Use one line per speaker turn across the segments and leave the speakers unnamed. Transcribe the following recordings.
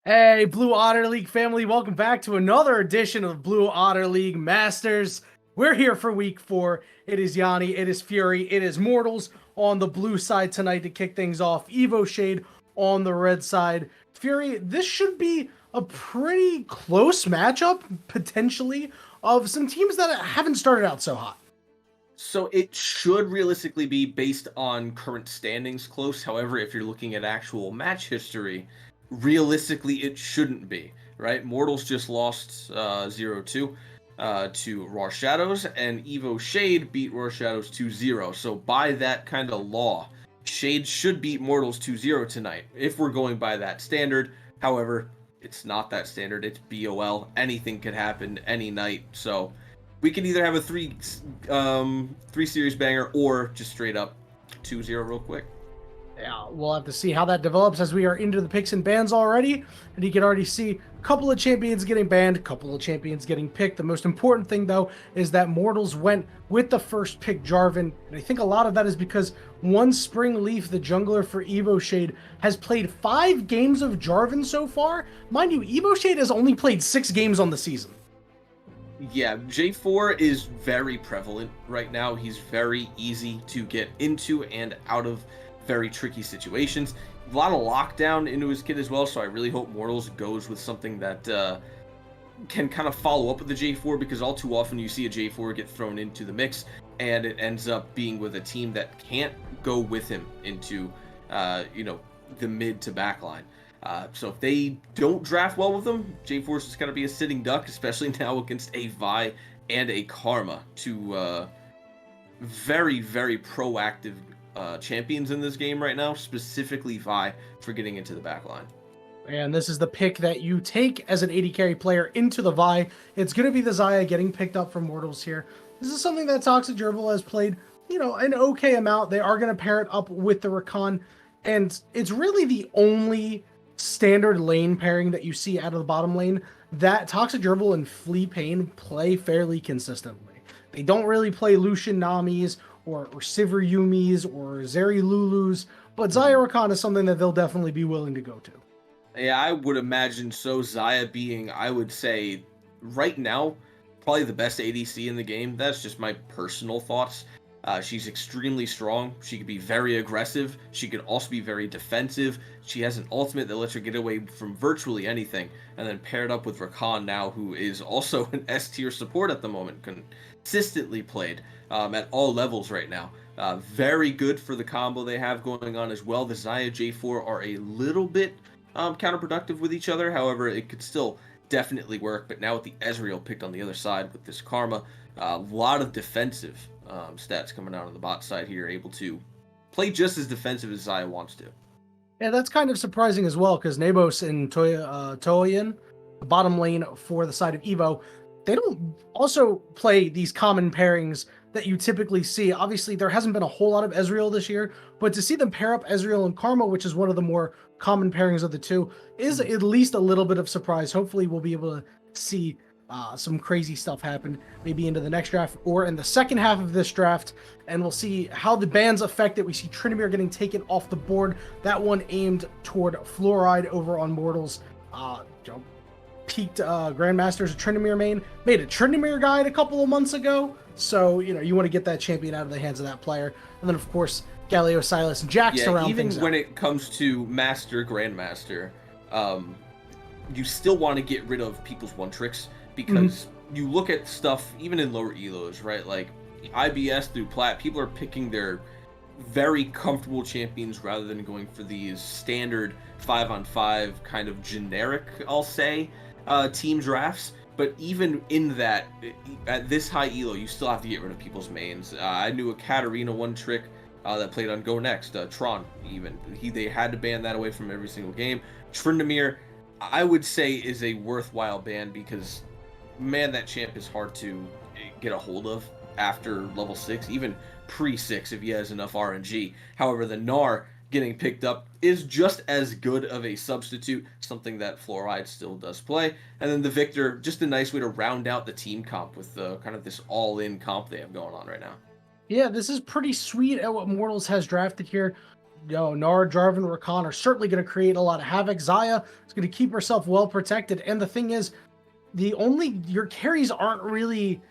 Hey, Blue Otter League family, welcome back to another edition of Blue Otter League Masters. We're here for week 4. It is Yanni, it is Fury, it is Mortals on the blue side tonight to kick things off. Evo Shade on the red side. Fury, this should be a pretty close matchup, potentially, of some teams that haven't started out so hot.
So it should realistically be based on current standings close. However, if you're looking at actual match history, realistically it shouldn't be, right? Mortals just lost 0-2 to Raw Shadows, and Evo Shade beat Raw Shadows 2-0. So by that kind of law, Shade should beat Mortals 2-0 tonight, if we're going by that standard. However, it's not that standard. It's BOL. Anything could happen any night. So we can either have a three series banger or just straight up 2-0 real quick.
Yeah, we'll have to see how that develops as we are into the picks and bans already. And you can already see a couple of champions getting banned, a couple of champions getting picked. The most important thing, though, is that Mortals went with the first pick, Jarvan. And I think a lot of that is because one Spring Leaf, the jungler for Evo Shade, has played 5 games of Jarvan so far. Mind you, Evo Shade has only played 6 games on the season.
Yeah, J4 is very prevalent right now. He's very easy to get into and out of very tricky situations. A lot of lockdown into his kit as well, so I really hope Mortals goes with something that can kind of follow up with the J4, because all too often you see a J4 get thrown into the mix and it ends up being with a team that can't go with him into the mid to back line. So if they don't draft well with them, J4 is going to be a sitting duck, especially now against a Vi and a Karma, two very, very proactive champions in this game right now, specifically Vi for getting into the back line.
And this is the pick that you take as an AD carry player into the Vi. It's going to be the Xayah getting picked up from Mortals here. This is something that Toxic Gerbil has played, an okay amount. They are going to pair it up with the Rakan. And it's really the only standard lane pairing that you see out of the bottom lane that Toxic Gerbil and Flea Pain play fairly consistently. They don't really play Lucian Namis or Sivir Yumis or Zeri Lulus, but Xayah Rakan is something that they'll definitely be willing to go to.
Yeah, I would imagine so. Xayah being, I would say, right now, probably the best ADC in the game. That's just my personal thoughts. She's extremely strong. She could be very aggressive. She could also be very defensive. She has an ultimate that lets her get away from virtually anything. And then paired up with Rakan now, who is also an S tier support at the moment, consistently played at all levels right now. Very good for the combo they have going on as well. The Xayah J4 are a little bit counterproductive with each other. However, it could still definitely work. But now with the Ezreal picked on the other side with this Karma, a lot of defensive stats coming out on the bot side here, able to play just as defensive as Xayah wants to.
Yeah, that's kind of surprising as well, because Nabos and Toyin, the bottom lane for the side of Evo, they don't also play these common pairings that you typically see. Obviously, there hasn't been a whole lot of Ezreal this year, but to see them pair up Ezreal and Karma, which is one of the more common pairings of the two, is at least a little bit of surprise. Hopefully, we'll be able to see some crazy stuff happen maybe into the next draft or in the second half of this draft, and we'll see how the bans affect it. We see Tryndamere getting taken off the board, that one aimed toward Fluoride over on Mortals. Peaked Grandmasters of Tryndamere main, made a Tryndamere guide a couple of months ago, so you want to get that champion out of the hands of that player. And then of course Galio, Silas, and Jax around
even
things
when
out.
it comes to Master, Grandmaster, you still want to get rid of people's one tricks, because you look at stuff even in lower elos, right? Like IBS through plat, people are picking their very comfortable champions rather than going for these standard 5-on-5 kind of generic, I'll say, team drafts. But even in that, at this high elo, you still have to get rid of people's mains. I knew a Katarina one trick that played on Go Next, Tron even. They had to ban that away from every single game. Tryndamere, I would say, is a worthwhile ban, because man, that champ is hard to get a hold of after level 6, even pre-6 if he has enough RNG. However, the Gnar getting picked up is just as good of a substitute, something that Fluoride still does play. And then the Victor, just a nice way to round out the team comp with kind of this all-in comp they have going on right now.
Yeah, this is pretty sweet at what Mortals has drafted here. Nara, Jarvan, Rakan are certainly going to create a lot of havoc. Xayah is going to keep herself well protected. And the thing is, your carries aren't really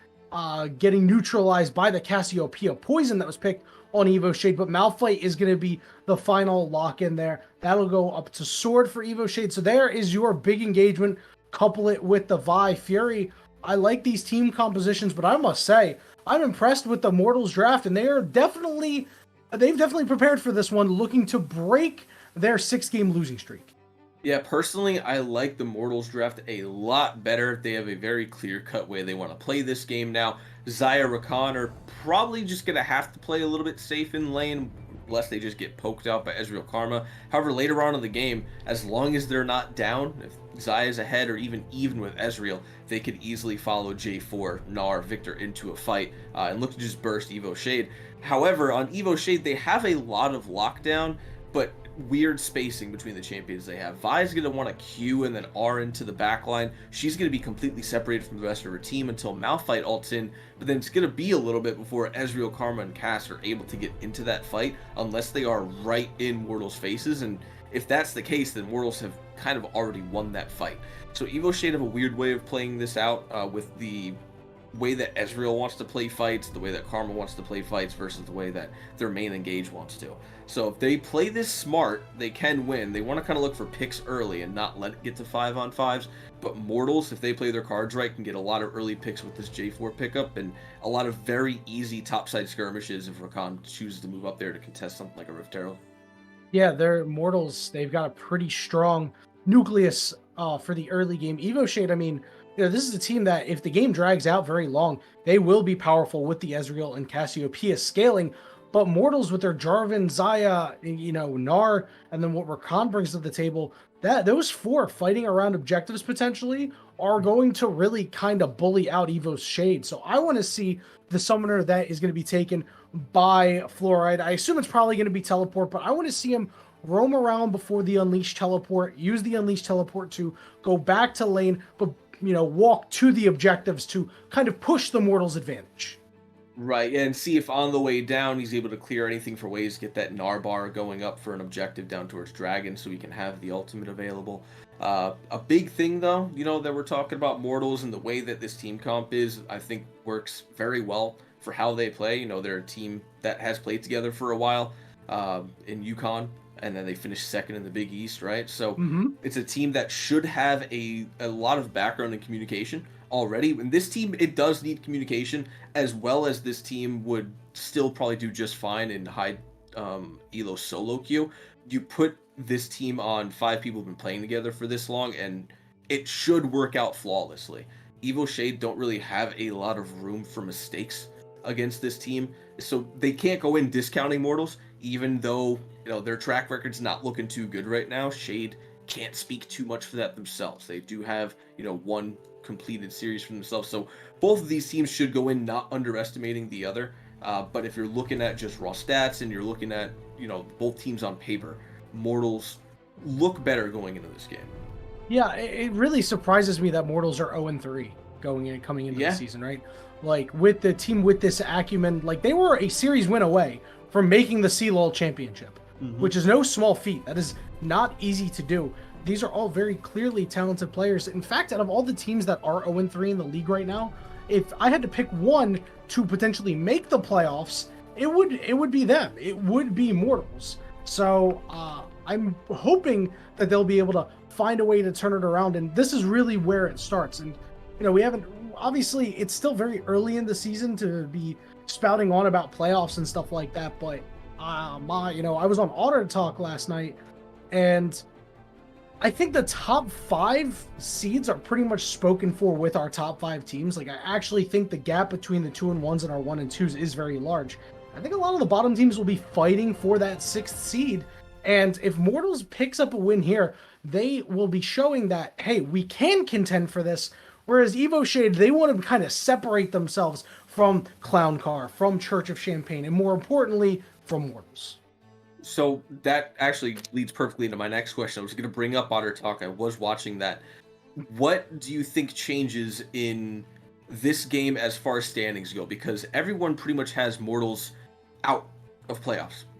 getting neutralized by the Cassiopeia poison that was picked on Evo Shade, but Malphite is going to be the final lock in there. That'll go up to Sword for Evo Shade. So there is your big engagement. Couple it with the Vi Fury. I like these team compositions, but I must say, I'm impressed with the Mortals draft, and they've definitely prepared for this one, looking to break their 6-game losing streak.
Yeah, personally, I like the Mortals draft a lot better. They have a very clear-cut way they want to play this game now. Xayah, Rakan are probably just going to have to play a little bit safe in lane, lest they just get poked out by Ezreal Karma. However, later on in the game, as long as they're not down, if Xayah's ahead or even with Ezreal, they could easily follow J4, Gnar, Victor into a fight and look to just burst Evo Shade. However, on Evo Shade, they have a lot of lockdown, but weird spacing between the champions they have. Vi's going to want to Q and then R into the backline. She's going to be completely separated from the rest of her team until Malphite ults in, but then it's going to be a little bit before Ezreal, Karma, and Cass are able to get into that fight unless they are right in Mortals' faces, and if that's the case, then Mortals have kind of already won that fight. So Evo Shade have a weird way of playing this out with the way that Ezreal wants to play fights, the way that Karma wants to play fights versus the way that their main engage wants to. So if they play this smart, they can win. They want to kind of look for picks early and not let it get to 5-on-5s. But Mortals, if they play their cards right, can get a lot of early picks with this J4 pickup and a lot of very easy topside skirmishes if Rakan chooses to move up there to contest something like a Rift Herald.
Yeah, they're Mortals. They've got a pretty strong nucleus for the early game. Evo Shade, I mean, this is a team that if the game drags out very long, they will be powerful with the Ezreal and Cassiopeia scaling. But Mortals with their Jarvan, Xayah, Gnar, and then what Rakan brings to the table, those 4 fighting around objectives potentially are going to really kind of bully out Evo's Shade. So I want to see the summoner that is going to be taken by Fluoride. I assume it's probably going to be Teleport, but I want to see him roam around before the Unleash Teleport, use the Unleash Teleport to go back to lane, but walk to the objectives to kind of push the Mortals' advantage.
Right, and see if on the way down he's able to clear anything for ways to get that Gnar bar going up for an objective down towards Dragon so he can have the ultimate available. A big thing, though, that we're talking about Mortals and the way that this team comp is, I think works very well for how they play. They're a team that has played together for a while in UConn, and then they finished second in the Big East, right? So It's a team that should have a lot of background in communication already. And this team, it does need communication, as well as this team would still probably do just fine in high elo solo queue. You put this team on 5 people who've been playing together for this long, and it should work out flawlessly. Evo Shade don't really have a lot of room for mistakes against this team, so they can't go in discounting Mortals, even though their track record's not looking too good right now. Shade can't speak too much for that themselves. They do have one completed series for themselves, so both of these teams should go in not underestimating the other. But if you're looking at just raw stats and you're looking at both teams on paper, Mortals look better going into this game.
Yeah, it really surprises me that Mortals are 0-3 coming into the season, right? Like, with the team with this acumen, like, they were a series win away from making the CLOL championship, which is no small feat. That is not easy to do. These are all very clearly talented players. In fact, out of all the teams that are 0-3 in the league right now, if I had to pick one to potentially make the playoffs, it would be them. It would be Mortals. So I'm hoping that they'll be able to find a way to turn it around, and this is really where it starts. And we haven't, obviously it's still very early in the season to be spouting on about playoffs and stuff like that, but I was on Otter Talk last night, and I think the top 5 seeds are pretty much spoken for with our top 5 teams. Like, I actually think the gap between the 2-1s and our 1-2s is very large. I think a lot of the bottom teams will be fighting for that 6th seed, and if Mortals picks up a win here, they will be showing that, hey, we can contend for this. Whereas Evo Shade, they want to kind of separate themselves from Clown Car, from Church of Champagne, and more importantly, from Mortals.
So that actually leads perfectly into my next question. I was going to bring up Otter Talk. I was watching that. What do you think changes in this game as far as standings go? Because everyone pretty much has Mortals out of playoffs.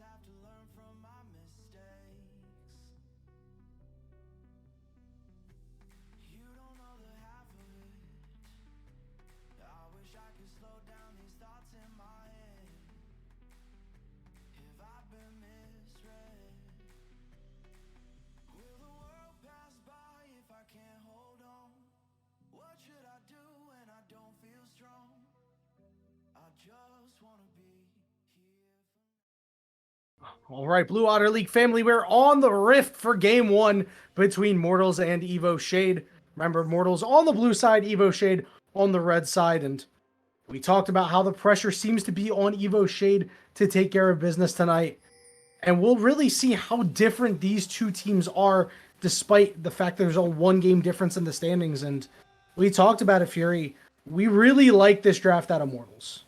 have to learn from my mistakes. You don't know the half of it. I wish I could slow down these thoughts in my head. Have I been misread? Will the world pass by if I can't hold on? What should I do when I don't feel strong? I just wanna be here for
All right, Blue Otter League family, we're on the rift for game one between Mortals and Evo Shade. Remember, Mortals on the blue side, Evo Shade on the red side, and we talked about how the pressure seems to be on Evo Shade to take care of business tonight. And we'll really see how different these two teams are, despite the fact there's a one game difference in the standings. And we talked about it, Fury. We really like this draft out of Mortals.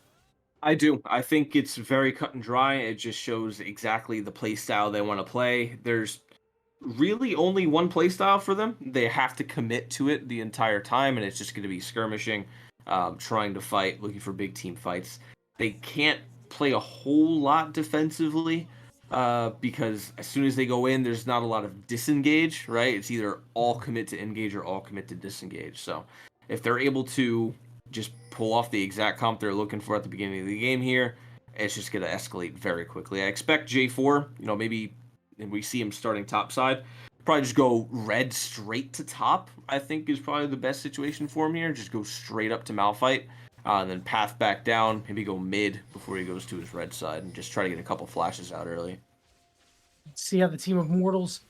I do. I think it's very cut and dry. It just shows exactly the play style they want to play. There's really only one play style for them. They have to commit to it the entire time, and it's just going to be skirmishing, trying to fight, looking for big team fights. They can't play a whole lot defensively because as soon as they go in, there's not a lot of disengage, right? It's either all commit to engage or all commit to disengage. So if they're able to just pull off the exact comp they're looking for at the beginning of the game here, it's just going to escalate very quickly. I expect J4, maybe and we see him starting top side, probably just go red straight to top, I think is probably the best situation for him here. Just go straight up to Malphite, and then path back down, maybe go mid before he goes to his red side, and just try to get a couple flashes out early.
See how the team of Mortals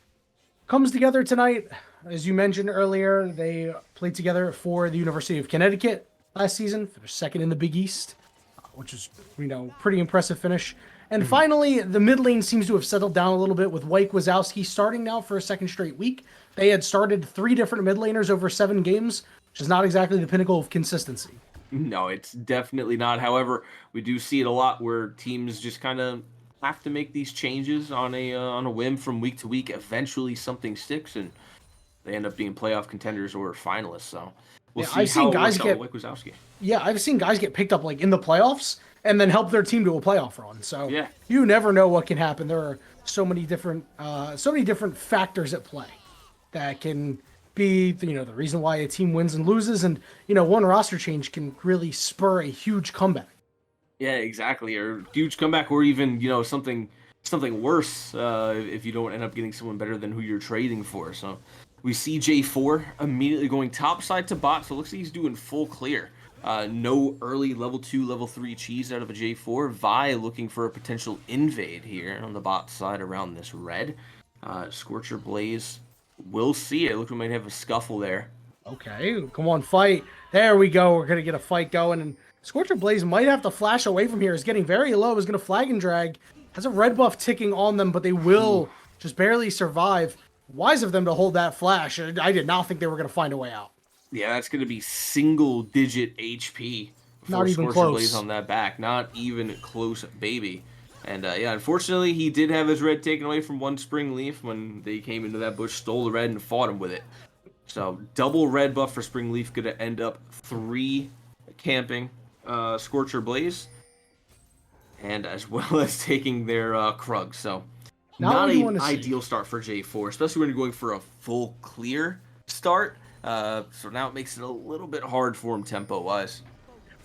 comes together tonight. As you mentioned earlier, they played together for the University of Connecticut last season, finished second in the Big East, which is, pretty impressive finish. And finally, the mid lane seems to have settled down a little bit with Wyke Wazowski starting now for a second straight week. They had started 3 different mid laners over 7 games, which is not exactly the pinnacle of consistency.
No, it's definitely not. However, we do see it a lot where teams just kind of have to make these changes on a whim from week to week. Eventually, something sticks, and they end up being playoff contenders or finalists. So we'll see
I've seen
how it
guys
works out with Wyke Wazowski.
Yeah, I've seen guys get picked up like in the playoffs and then help their team to a playoff run. So
Yeah.
you never know what can happen. There are so many different factors at play that can be the reason why a team wins and loses, and one roster change can really spur a huge comeback.
Yeah, exactly. Or huge comeback, or even something worse if you don't end up getting someone better than who you're trading for. So we see J4 immediately going top side to bot. So it looks like he's doing full clear. No early level 2, level 3 cheese out of a J4. Vi looking for a potential invade here on the bot side around this red. Scorcher Blaze, we'll see it. Look, we might have a scuffle there.
Okay, come on, fight. There we go. We're going to get a fight going. And Scorcher Blaze might have to flash away from here. It's getting very low. Is going to flag and drag. Has a red buff ticking on them, but they will just barely survive. Wise of them to hold that flash. I did not think they were going to find a way out.
Yeah, that's going to be single-digit HP for
Not even
Scorcher
close.
Blaze on that back. Not even close, baby. And unfortunately, he did have his red taken away from one Spring Leaf when they came into that bush, stole the red, and fought him with it. So double red buff for Spring Leaf, going to end up 3 camping Scorcher Blaze, and as well as taking their Krug. So not an ideal start for J4, especially when you're going for a full clear start. So now it makes it a little bit hard for him tempo-wise.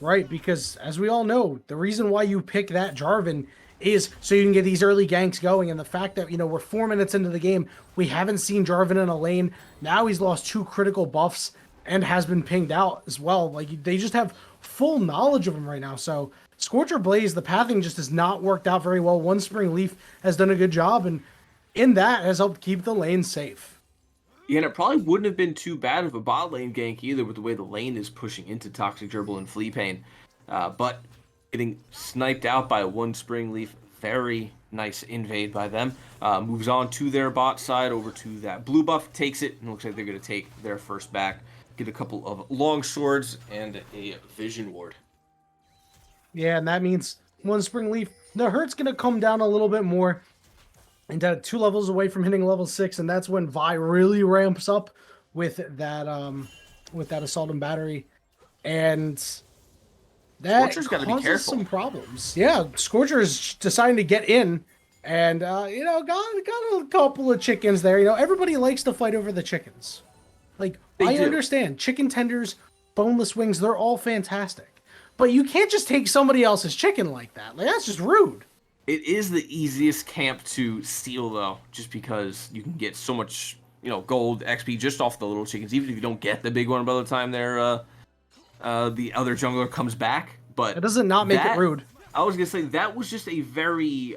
Right, because as we all know, the reason why you pick that Jarvan is so you can get these early ganks going. And the fact that, we're 4 minutes into the game, we haven't seen Jarvan in a lane. Now he's lost 2 critical buffs and has been pinged out as well. Like, they just have full knowledge of him right now. So Scorcher Blaze, the pathing just has not worked out very well. One Spring Leaf has done a good job, and in that has helped keep the lane safe.
Yeah, and it probably wouldn't have been too bad of a bot lane gank either with the way the lane is pushing into Toxic Gerbil and Flea Pain. But getting sniped out by one Spring Leaf, very nice invade by them. Moves on to their bot side over to that blue buff, takes it, and looks like they're going to take their first back. Get a couple of long swords and a vision ward.
Yeah, and that means one Spring Leaf. The hurt's going to come down a little bit more. And 2 levels away from hitting level 6, and that's when Vi really ramps up with that assault and battery, and that
Scorcher's gotta be
causes
careful.
some problems. Yeah, Scorcher is deciding to get in And got a couple of chickens there. Everybody likes to fight over the chickens. Like,
They
I
do.
understand chicken tenders, boneless wings, they're all fantastic. But you can't just take somebody else's chicken like that. Like, that's just rude.
It is the easiest camp to steal though, just because you can get so much, gold XP just off the little chickens, even if you don't get the big one by the time the other jungler comes back. But
That doesn't not make it rude.
I was gonna say that was just a very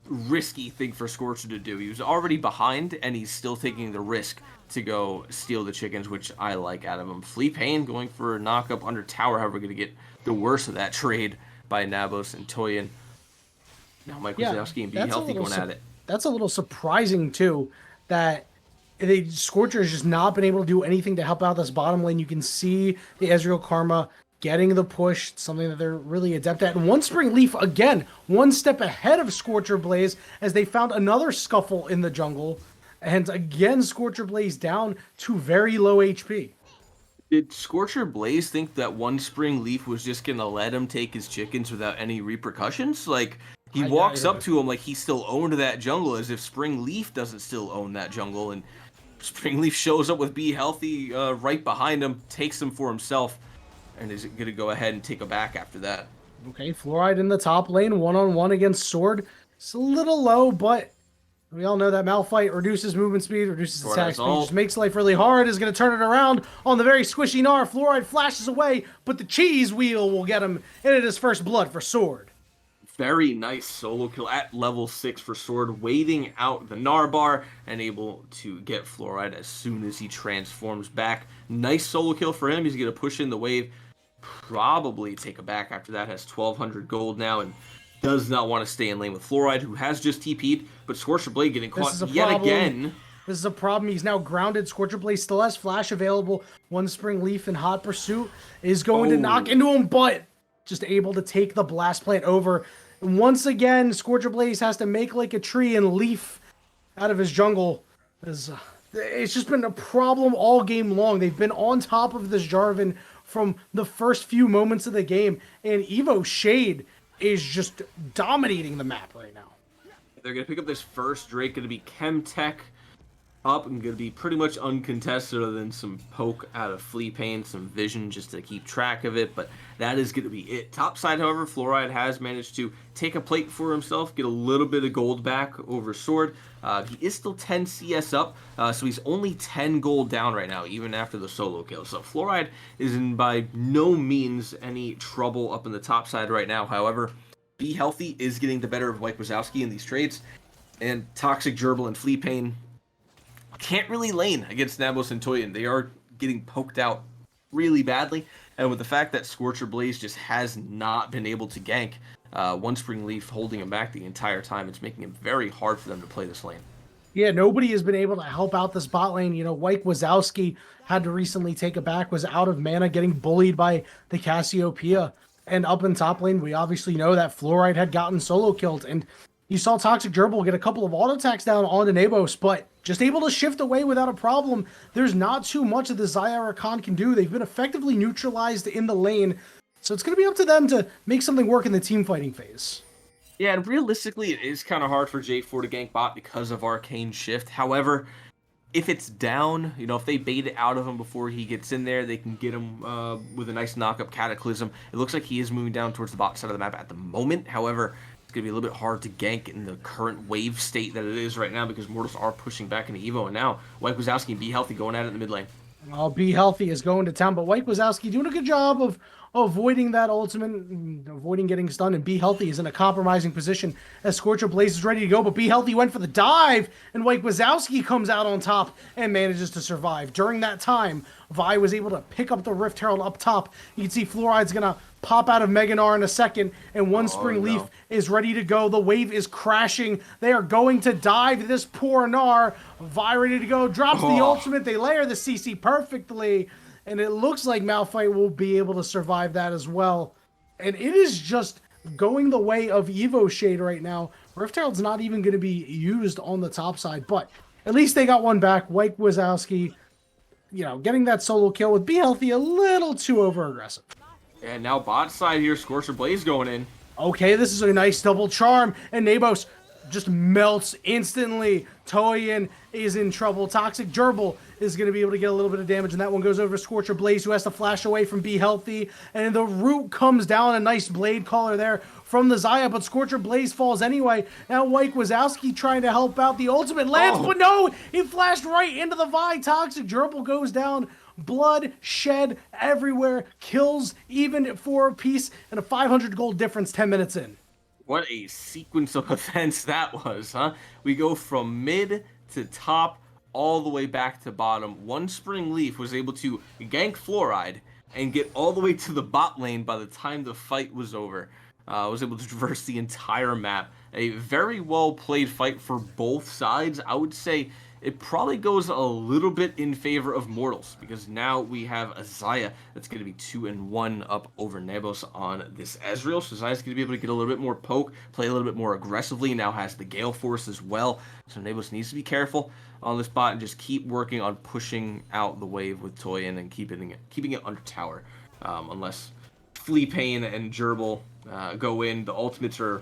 risky thing for Scorcher to do. He was already behind, and he's still taking the risk to go steal the chickens, which I like out of him. Flea Pain going for a knock-up under tower, however, going to get the worst of that trade by Nabos and Toyin. Now Mike Wazowski and Be
that's a
Healthy
little
going at it.
That's a little surprising too, that Scorcher has just not been able to do anything to help out this bottom lane. You can see the Ezreal Karma getting the push, something that they're really adept at. And One Spring Leaf, again, one step ahead of Scorcher Blaze as they found another scuffle in the jungle. And again, Scorcher Blaze down to very low HP.
Did Scorcher Blaze think that One Spring Leaf was just going to let him take his chickens without any repercussions? Like, he walks up to him like he still owned that jungle, as if Spring Leaf doesn't still own that jungle. And Spring Leaf shows up with Be Healthy right behind him, takes him for himself, and is going to go ahead and take a back after that.
Okay, Fluoride in the top lane, one-on-one against Sword. It's a little low, but we all know that Malphite reduces movement speed, reduces
Sword
attack
has
speed,
ult.
just makes life really hard, is going to turn it around on the very squishy Gnar. Fluoride flashes away, but the cheese wheel will get him into his first blood for Sword.
Very nice solo kill at level 6 for Sword, waiting out the Narbar and able to get Fluoride as soon as he transforms back. Nice solo kill for him. He's going to push in the wave, probably take a back after that. Has 1,200 gold now and does not want to stay in lane with Fluoride, who has just TP'd, but Scorcher Blade getting
This
caught
is a
yet
problem.
again.
This is a problem. He's now grounded. Scorcher Blaze still has Flash available. One Spring Leaf in hot pursuit is going to knock into him, but just able to take the Blast Plant over. And once again, Scorcher Blaze has to make like a tree and leaf out of his jungle. It's just been a problem all game long. They've been on top of this Jarvan from the first few moments of the game, and EVO Shade is just dominating the map right now.
They're going to pick up this first Drake, going to be Chemtech up and going to be pretty much uncontested other than some poke out of Flea Pain, some vision just to keep track of it, but that is going to be it. Top side, however, Fluoride has managed to take a plate for himself, get a little bit of gold back over Sword. He is still 10 CS up, so he's only 10 gold down right now, even after the solo kill. So Fluoride is in by no means any trouble up in the top side right now. However, Be Healthy is getting the better of Mike Wazowski in these trades, and Toxic Gerbil and Flea Pain can't really lane against Nabos and Toyin. They are getting poked out really badly, and with the fact that Scorcher Blaze just has not been able to gank, One Spring Leaf holding him back the entire time, it's making it very hard for them to play this lane.
Yeah, nobody has been able to help out this bot lane. White Wazowski had to recently take a back, was out of mana, getting bullied by the Cassiopeia. And up in top lane, we obviously know that Fluoride had gotten solo killed. And you saw Toxic Gerbil get a couple of auto attacks down onto Nabos, but just able to shift away without a problem. There's not too much that the Zyara Khan can do. They've been effectively neutralized in the lane. So it's going to be up to them to make something work in the team fighting phase.
Yeah, and realistically, it is kind of hard for J4 to gank bot because of Arcane Shift. However, if it's down, if they bait it out of him before he gets in there, they can get him with a nice knock-up Cataclysm. It looks like he is moving down towards the bot side of the map at the moment. However, it's going to be a little bit hard to gank in the current wave state that it is right now because Mortals are pushing back into EVO. And now, White Wazowski and Be Healthy going at it in the mid lane.
Be Healthy is going to town, but White Wazowski doing a good job of avoiding that ultimate, avoiding getting stunned, and Be Healthy is in a compromising position as Scorcher Blaze is ready to go, but Be Healthy went for the dive, and White Wazowski comes out on top and manages to survive. During that time, Vi was able to pick up the Rift Herald up top. You can see Fluoride's gonna pop out of Mega Gnar in a second, and One Spring Leaf is ready to go. The wave is crashing. They are going to dive this poor Gnar. Vi ready to go, drops the ultimate. They layer the CC perfectly, and it looks like Malphite will be able to survive that as well. And it is just going the way of EVO Shade right now. Rift Herald's not even going to be used on the top side, but at least they got one back. White Wazowski, getting that solo kill with Be Healthy a little too over-aggressive.
And now bot side here, Scorcher Blaze going in.
Okay, this is a nice double charm, and Nabos just melts instantly. Toyin is in trouble. Toxic Gerbil is going to be able to get a little bit of damage, and that one goes over Scorcher Blaze, who has to flash away from Be Healthy. And the root comes down, a nice blade caller there from the Xayah, but Scorcher Blaze falls anyway. Now Mike Wazowski trying to help out. The ultimate lands, but no, he flashed right into the Vi. Toxic Gerbil goes down. Blood shed everywhere. Kills even for a piece, and a 500 gold difference 10 minutes in.
What a sequence of events that was, huh? We go from mid to top, all the way back to bottom. One Spring Leaf was able to gank Fluoride and get all the way to the bot lane by the time the fight was over. Was able to traverse the entire map. A very well played fight for both sides. I would say it probably goes a little bit in favor of Mortals, because now we have a Xayah that's going to be 2-1 up over Nebos on this Ezreal. So Xayah's going to be able to get a little bit more poke, play a little bit more aggressively, now has the Gale Force as well. So Nebos needs to be careful on this bot and just keep working on pushing out the wave with Toyin and keeping it under tower. Unless Fleapane and Gerbil go in, the ultimates are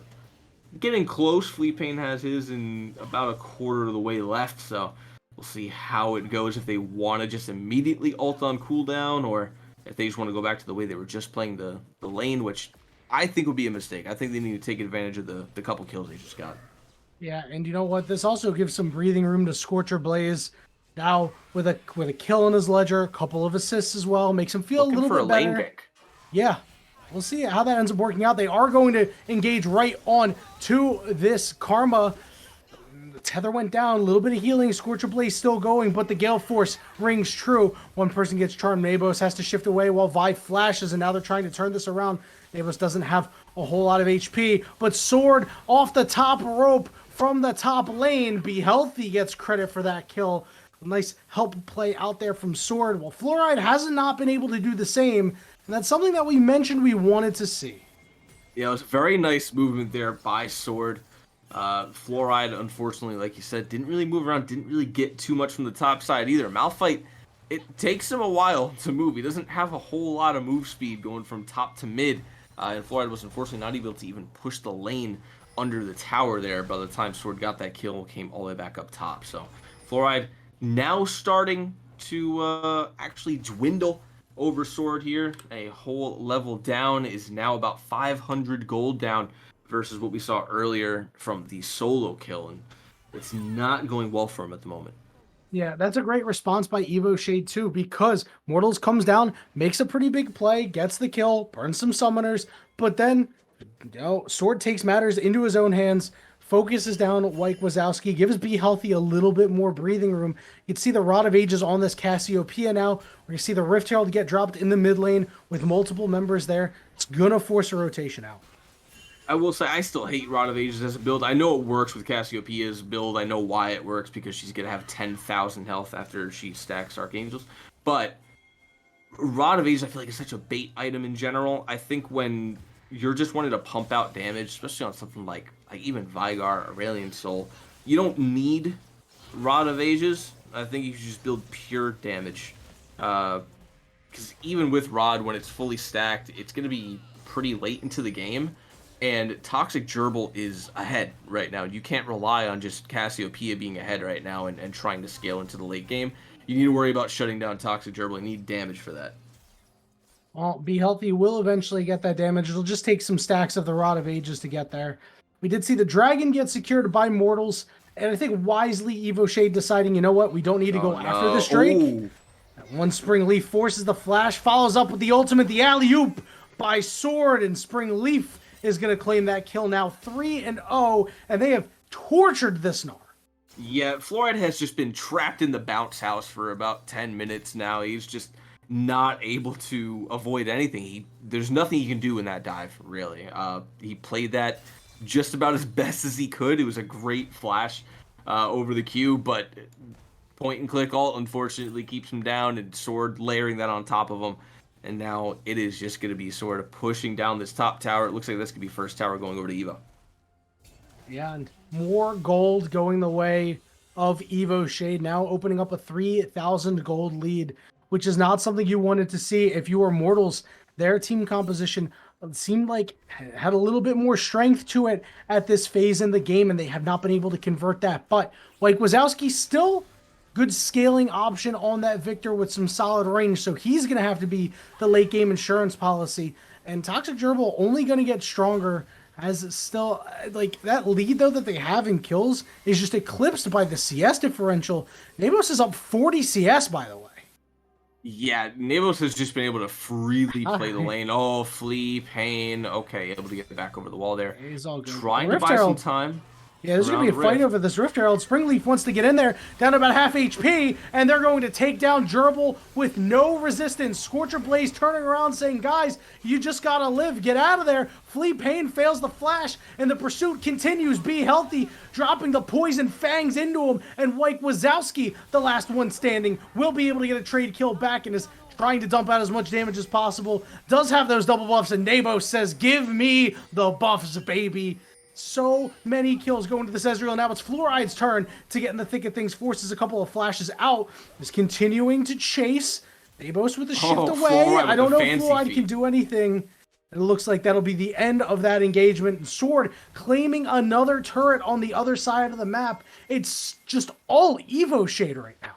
getting close. Fleapane has his in about a quarter of the way left, so we'll see how it goes, if they want to just immediately ult on cooldown, or if they just want to go back to the way they were just playing the lane, which I think would be a mistake. I think they need to take advantage of the couple kills they just got.
Yeah, and you know what? This also gives some breathing room to Scorcher Blaze. Now with a kill in his ledger, a couple of assists as well, makes him feel
Looking
a little
for
bit
a lane
better.
pick.
Yeah, we'll see how that ends up working out. They are going to engage right on to this Karma. The tether went down, a little bit of healing. Scorcher Blaze still going, but the Gale Force rings true. One person gets charmed. Nabos has to shift away while Vi flashes, and now they're trying to turn this around. Nabos doesn't have a whole lot of HP, but Sword off the top rope from the top lane. Be Healthy gets credit for that kill. A nice help play out there from Sword. Well, Fluoride hasn't not been able to do the same, and that's something that we mentioned we wanted to see.
Yeah, it was a very nice movement there by Sword. Fluoride, unfortunately, like you said, didn't really move around, didn't really get too much from the top side either. Malphite, it takes him a while to move. He doesn't have a whole lot of move speed going from top to mid, and Fluoride was unfortunately not able to even push the lane under the tower there by the time Sword got that kill, came all the way back up top. So Fluoride now starting to actually dwindle over Sword here. A whole level down, is now about 500 gold down versus what we saw earlier from the solo kill, and it's not going well for him at the moment.
Yeah, that's a great response by Evo Shade too, because Mortals comes down, makes a pretty big play, gets the kill, burns some summoners, but then Sword takes matters into his own hands, focuses down Mike Wazowski, gives Be Healthy a little bit more breathing room. You can see the Rod of Ages on this Cassiopeia now, where you see the Rift Herald get dropped in the mid lane with multiple members there. It's gonna force a rotation out.
I will say I still hate Rod of Ages as a build. I know it works with Cassiopeia's build. I know why it works, because she's going to have 10,000 health after she stacks Archangels. But Rod of Ages, I feel like, is such a bait item in general. I think when you're just wanting to pump out damage, especially on something like even Vigar, Aurelian Soul, you don't need Rod of Ages. I think you should just build pure damage. Because even with Rod, when it's fully stacked, it's going to be pretty late into the game. And Toxic Gerbil is ahead right now. You can't rely on just Cassiopeia being ahead right now and trying to scale into the late game. You need to worry about shutting down Toxic Gerbil. You need damage for that.
Well, Be Healthy will eventually get that damage. It'll just take some stacks of the Rod of Ages to get there. We did see the Dragon get secured by Mortals, and I think wisely Evo Shade deciding, you know what, we don't need to go after this Drake.
Ooh.
One Spring Leaf forces the flash, follows up with the ultimate, the alley-oop by Sword, and Spring Leaf is going to claim that kill now 3-0, and they have tortured this Gnar.
Yeah, Fluoride has just been trapped in the bounce house for about 10 minutes now. He's just not able to avoid anything. There's nothing he can do in that dive, really. He played that just about as best as he could. It was a great flash over the Q, but point and click ult unfortunately keeps him down, and Sword layering that on top of him. And now it is just going to be sort of pushing down this top tower. It looks like this could be first tower going over to Evo.
Yeah, and more gold going the way of Evo Shade, now opening up a 3,000 gold lead, which is not something you wanted to see if you were Mortals. Their team composition it seemed like had a little bit more strength to it at this phase in the game, and they have not been able to convert that. But like Wazowski still good scaling option on that Victor with some solid range, so he's going to have to be the late game insurance policy. And Toxic Gerbil only going to get stronger as still, like, that lead though that they have in kills is just eclipsed by the CS differential. Nabos is up 40 CS, by the way.
Yeah, Nabos has just been able to freely play the lane. Oh, Flea, Pain. Okay, able to get back over the wall there.
He's all good.
Trying to buy some time.
Yeah, there's going to be a fight over this Rift Herald. Springleaf wants to get in there, down to about half HP, and they're going to take down Gerbil with no resistance. Scorcher Blaze turning around saying, guys, you just got to live. Get out of there. Flea Pain fails the flash, and the pursuit continues. Be healthy, dropping the poison fangs into him, and White Wazowski, the last one standing, will be able to get a trade kill back and is trying to dump out as much damage as possible. Does have those double buffs, and Nabos says, give me the buffs, baby. So many kills going to this Ezreal. Now it's Fluoride's turn to get in the thick of things. Forces a couple of flashes out. Is continuing to chase. Nabos with the shift away. I don't know if Fluoride can do anything. It looks like that'll be the end of that engagement. And Sword claiming another turret on the other side of the map. It's just all Evo shade right now.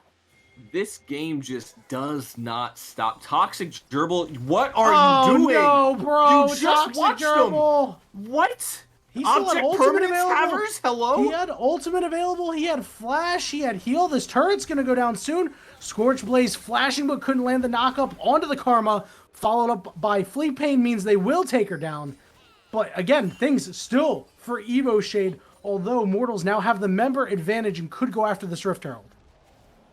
This game just does not stop. Toxic Gerbil, what are you doing?
Oh no, bro!
You just watched
Gerbil.
Them. What?
He still had ultimate available.
Hello?
He had ultimate available. He had flash. He had heal. This turret's going to go down soon. Scorch Blaze flashing but couldn't land the knockup onto the Karma. Followed up by Flea Pain means they will take her down. But again, things still for Evo Shade. Although Mortals now have the member advantage and could go after this Rift Herald.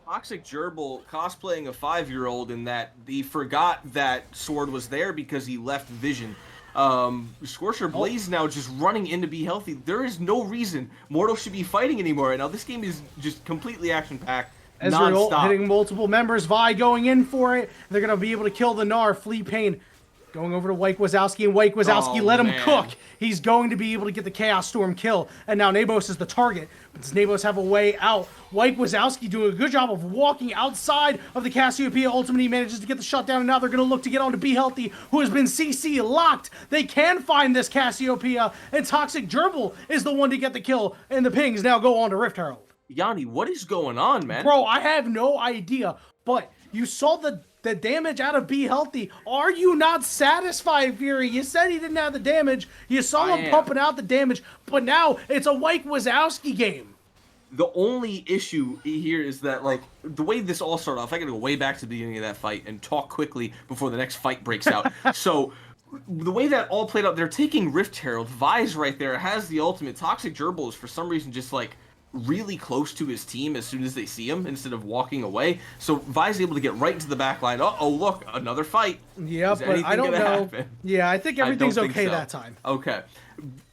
Toxic Gerbil cosplaying a 5-year-old in that he forgot that Sword was there because he left Vision. Scorcher Blaze now just running in to be healthy. There is no reason Mortal should be fighting anymore right now. This game is just completely action-packed,
Ezreal
non-stop.
hitting multiple members. Vi going in for it. They're going to be able to kill the Gnar. Flea Pain going over to White Wazowski, and White Wazowski let him cook. He's going to be able to get the Chaos Storm kill, and now Nabos is the target. But does Nabos have a way out? White Wazowski doing a good job of walking outside of the Cassiopeia. Ultimately, he manages to get the shutdown, and now they're going to look to get on to Be Healthy, who has been CC locked. They can find this Cassiopeia, and Toxic Gerbil is the one to get the kill, and the pings now go on to Rift Herald.
Yanni, what is going on, man?
Bro, I have no idea, but you saw the damage out of Be Healthy. Are you not satisfied, Fury? You said he didn't have the damage. You saw him pumping out the damage, but now it's a White Wazowski game.
The only issue here is that, like, the way this all started off, I gotta go way back to the beginning of that fight and talk quickly before the next fight breaks out. So, the way that all played out, they're taking Rift Herald. Vi's right there, has the ultimate. Toxic Gerbil is, for some reason, just, like, really close to his team as soon as they see him instead of walking away. So Vi's able to get right into the back line. Uh-oh, look, another fight.
Yep, but I don't know. Happen? Yeah, I think everything's okay that time.
Okay.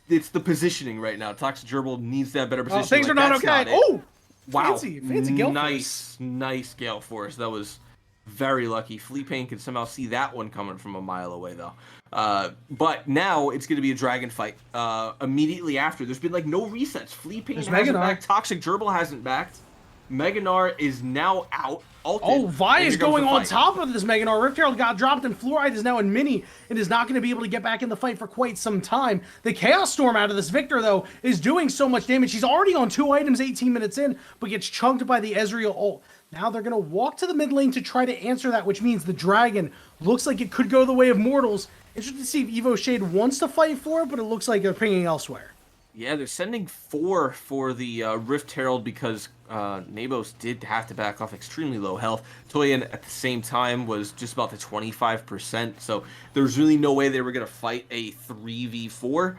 It's the positioning right now. Toxic Gerbil needs that better position.
Things are not okay. Oh!
Wow.
Fancy Gale
Force. Nice Gale Force. That was very lucky. Flea Pain could somehow see that one coming from a mile away, though. But now it's going to be a dragon fight. Immediately after, there's been like no resets. Flea Pain hasn't backed. Toxic Gerbil hasn't backed. Mega Gnar is now out.
Oh, Vi is going on top of this Mega Gnar. Rift Herald got dropped, and Fluoride is now in mini and is not going to be able to get back in the fight for quite some time. The Chaos Storm out of this Victor, though, is doing so much damage. He's already on 2 items 18 minutes in, but gets chunked by the Ezreal ult. Now they're going to walk to the mid lane to try to answer that, which means the Dragon looks like it could go the way of Mortals. Interested to see if Evo Shade wants to fight for it, but it looks like they're pinging elsewhere.
Yeah, they're sending 4 for the Rift Herald because Nabos did have to back off extremely low health. Toyin at the same time was just about the 25%, so there's really no way they were going to fight a 3v4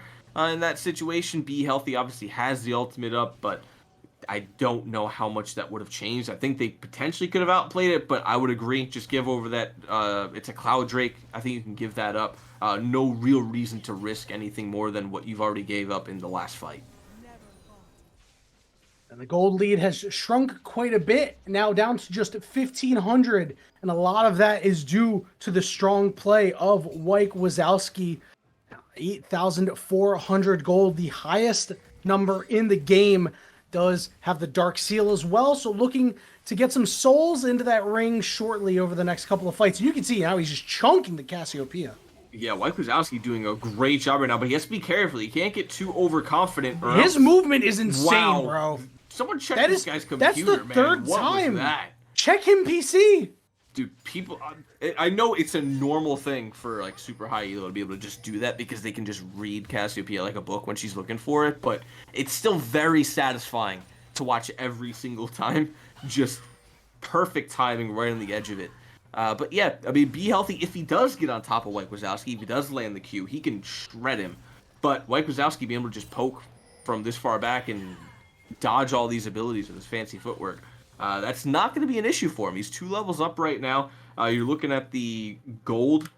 in that situation. Be Healthy obviously has the ultimate up, but I don't know how much that would have changed. I think they potentially could have outplayed it, but I would agree. Just give over that. It's a Cloud Drake. I think you can give that up. No real reason to risk anything more than what you've already gave up in the last fight.
And the gold lead has shrunk quite a bit, now down to just 1,500. And a lot of that is due to the strong play of White Wazowski. 8,400 gold, the highest number in the game. Does have the Dark Seal as well, so looking to get some souls into that ring shortly over the next couple of fights. You can see how he's just chunking the Cassiopeia.
Yeah, White Wazowski doing a great job right now, but he has to be careful. He can't get too overconfident. Or
His
else...
movement is insane,
Wow.
bro.
Someone check
That
this
is
guy's
that's the
computer, man.
third
What was
time.
that?
Check him PC.
Dude, people, I know it's a normal thing for like super high elo to be able to just do that because they can just read Cassiopeia like a book when she's looking for it, but it's still very satisfying to watch every single time. Just perfect timing right on the edge of it. But yeah, I mean, be healthy. If he does get on top of White Wazowski, if he does land the Q, he can shred him. But White Wazowski being able to just poke from this far back and dodge all these abilities with his fancy footwork, that's not going to be an issue for him. He's 2 levels up right now. You're looking at the gold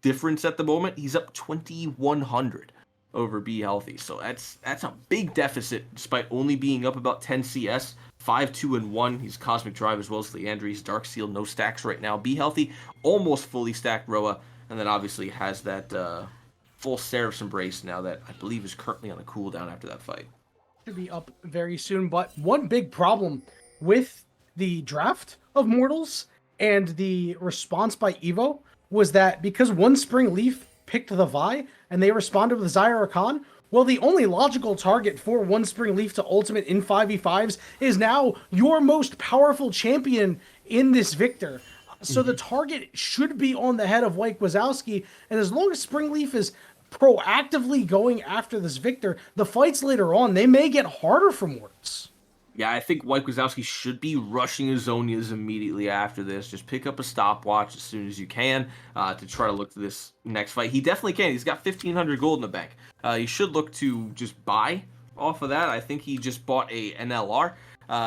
difference at the moment. He's up 2,100 over Be Healthy. So that's a big deficit despite only being up about 10 CS. 5-2-1. He's Cosmic Drive as well as Leandry's Dark Seal. No stacks right now. Be Healthy, almost fully stacked Roa. And then obviously has that full Seraph's Embrace now that I believe is currently on a cooldown after that fight.
Should be up very soon. But one big problem with the draft of Mortals and the response by EVO was that because one Spring Leaf picked the Vi and they responded with Zyra Khan, well, the only logical target for one Spring Leaf to ultimate in 5v5s is now your most powerful champion in this Victor. So the target should be on the head of White Wazowski, and as long as Spring Leaf is proactively going after this Victor, the fights later on, they may get harder for Mortals.
Yeah, I think White Wazowski should be rushing his Zonias immediately after this. Just pick up a stopwatch as soon as you can to try to look to this next fight. He definitely can. He's got 1,500 gold in the bank. He should look to just buy off of that. I think he just bought a NLR.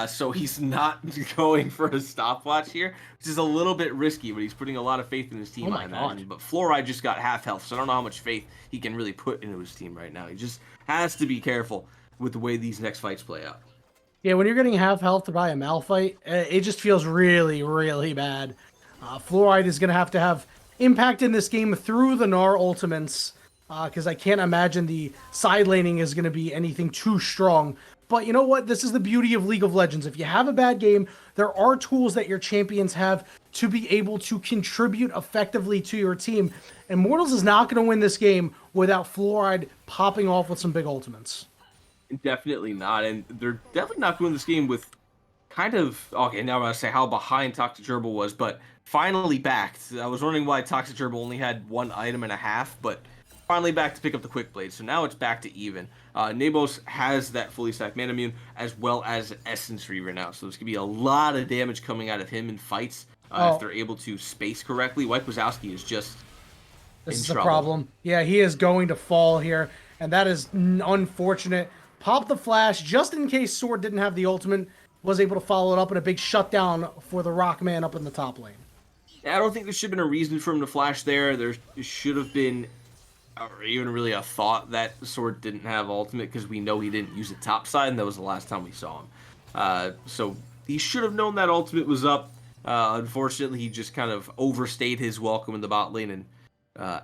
So he's not going for a stopwatch here, which is a little bit risky, but he's putting a lot of faith in his team, I imagine. But Fluoride just got half health, so I don't know how much faith he can really put into his team right now. He just has to be careful with the way these next fights play out.
Yeah, when you're getting half health by a Malphite, it just feels really, really bad. Fluoride is going to have impact in this game through the Gnar ultimates, because I can't imagine the side laning is going to be anything too strong. But you know what? This is the beauty of League of Legends. If you have a bad game, there are tools that your champions have to be able to contribute effectively to your team. And Mortals is not going to win this game without Fluoride popping off with some big ultimates.
Definitely not, and they're definitely not doing this game with kind of... Okay, now I'm going to say how behind Toxic Gerbil was, but finally backed. I was wondering why Toxic Gerbil only had 1 item and a half, but finally back to pick up the Quick Blade, so now it's back to even. Nabos has that fully stacked Mana Immune, as well as Essence Reaver now, so there's going to be a lot of damage coming out of him in fights if they're able to space correctly. White Wazowski is just
This is
trouble.
the problem. Yeah, he is going to fall here, and that is unfortunate. Pop the flash just in case Sword didn't have the ultimate, was able to follow it up in a big shutdown for the Rockman up in the top lane.
I don't think there should have been a reason for him to flash there. There should have been, or even really a thought that Sword didn't have ultimate, because we know he didn't use it topside, and that was the last time we saw him. So he should have known that ultimate was up. Unfortunately, he just kind of overstayed his welcome in the bot lane and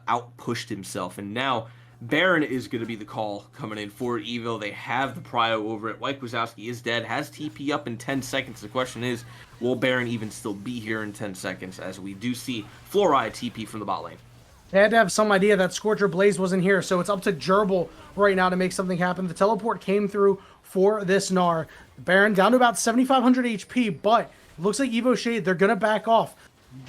outpushed himself. And now Baron is going to be the call coming in for EVO. They have the prio over it. White Wazowski is dead, has TP up in 10 seconds. The question is, will Baron even still be here in 10 seconds, as we do see Fluoride TP from the bot lane.
They had to have some idea that Scorcher Blaze wasn't here, so it's up to Gerbil right now to make something happen. The teleport came through for this Gnar. Baron down to about 7,500 HP, but it looks like Evo Shade, they're going to back off.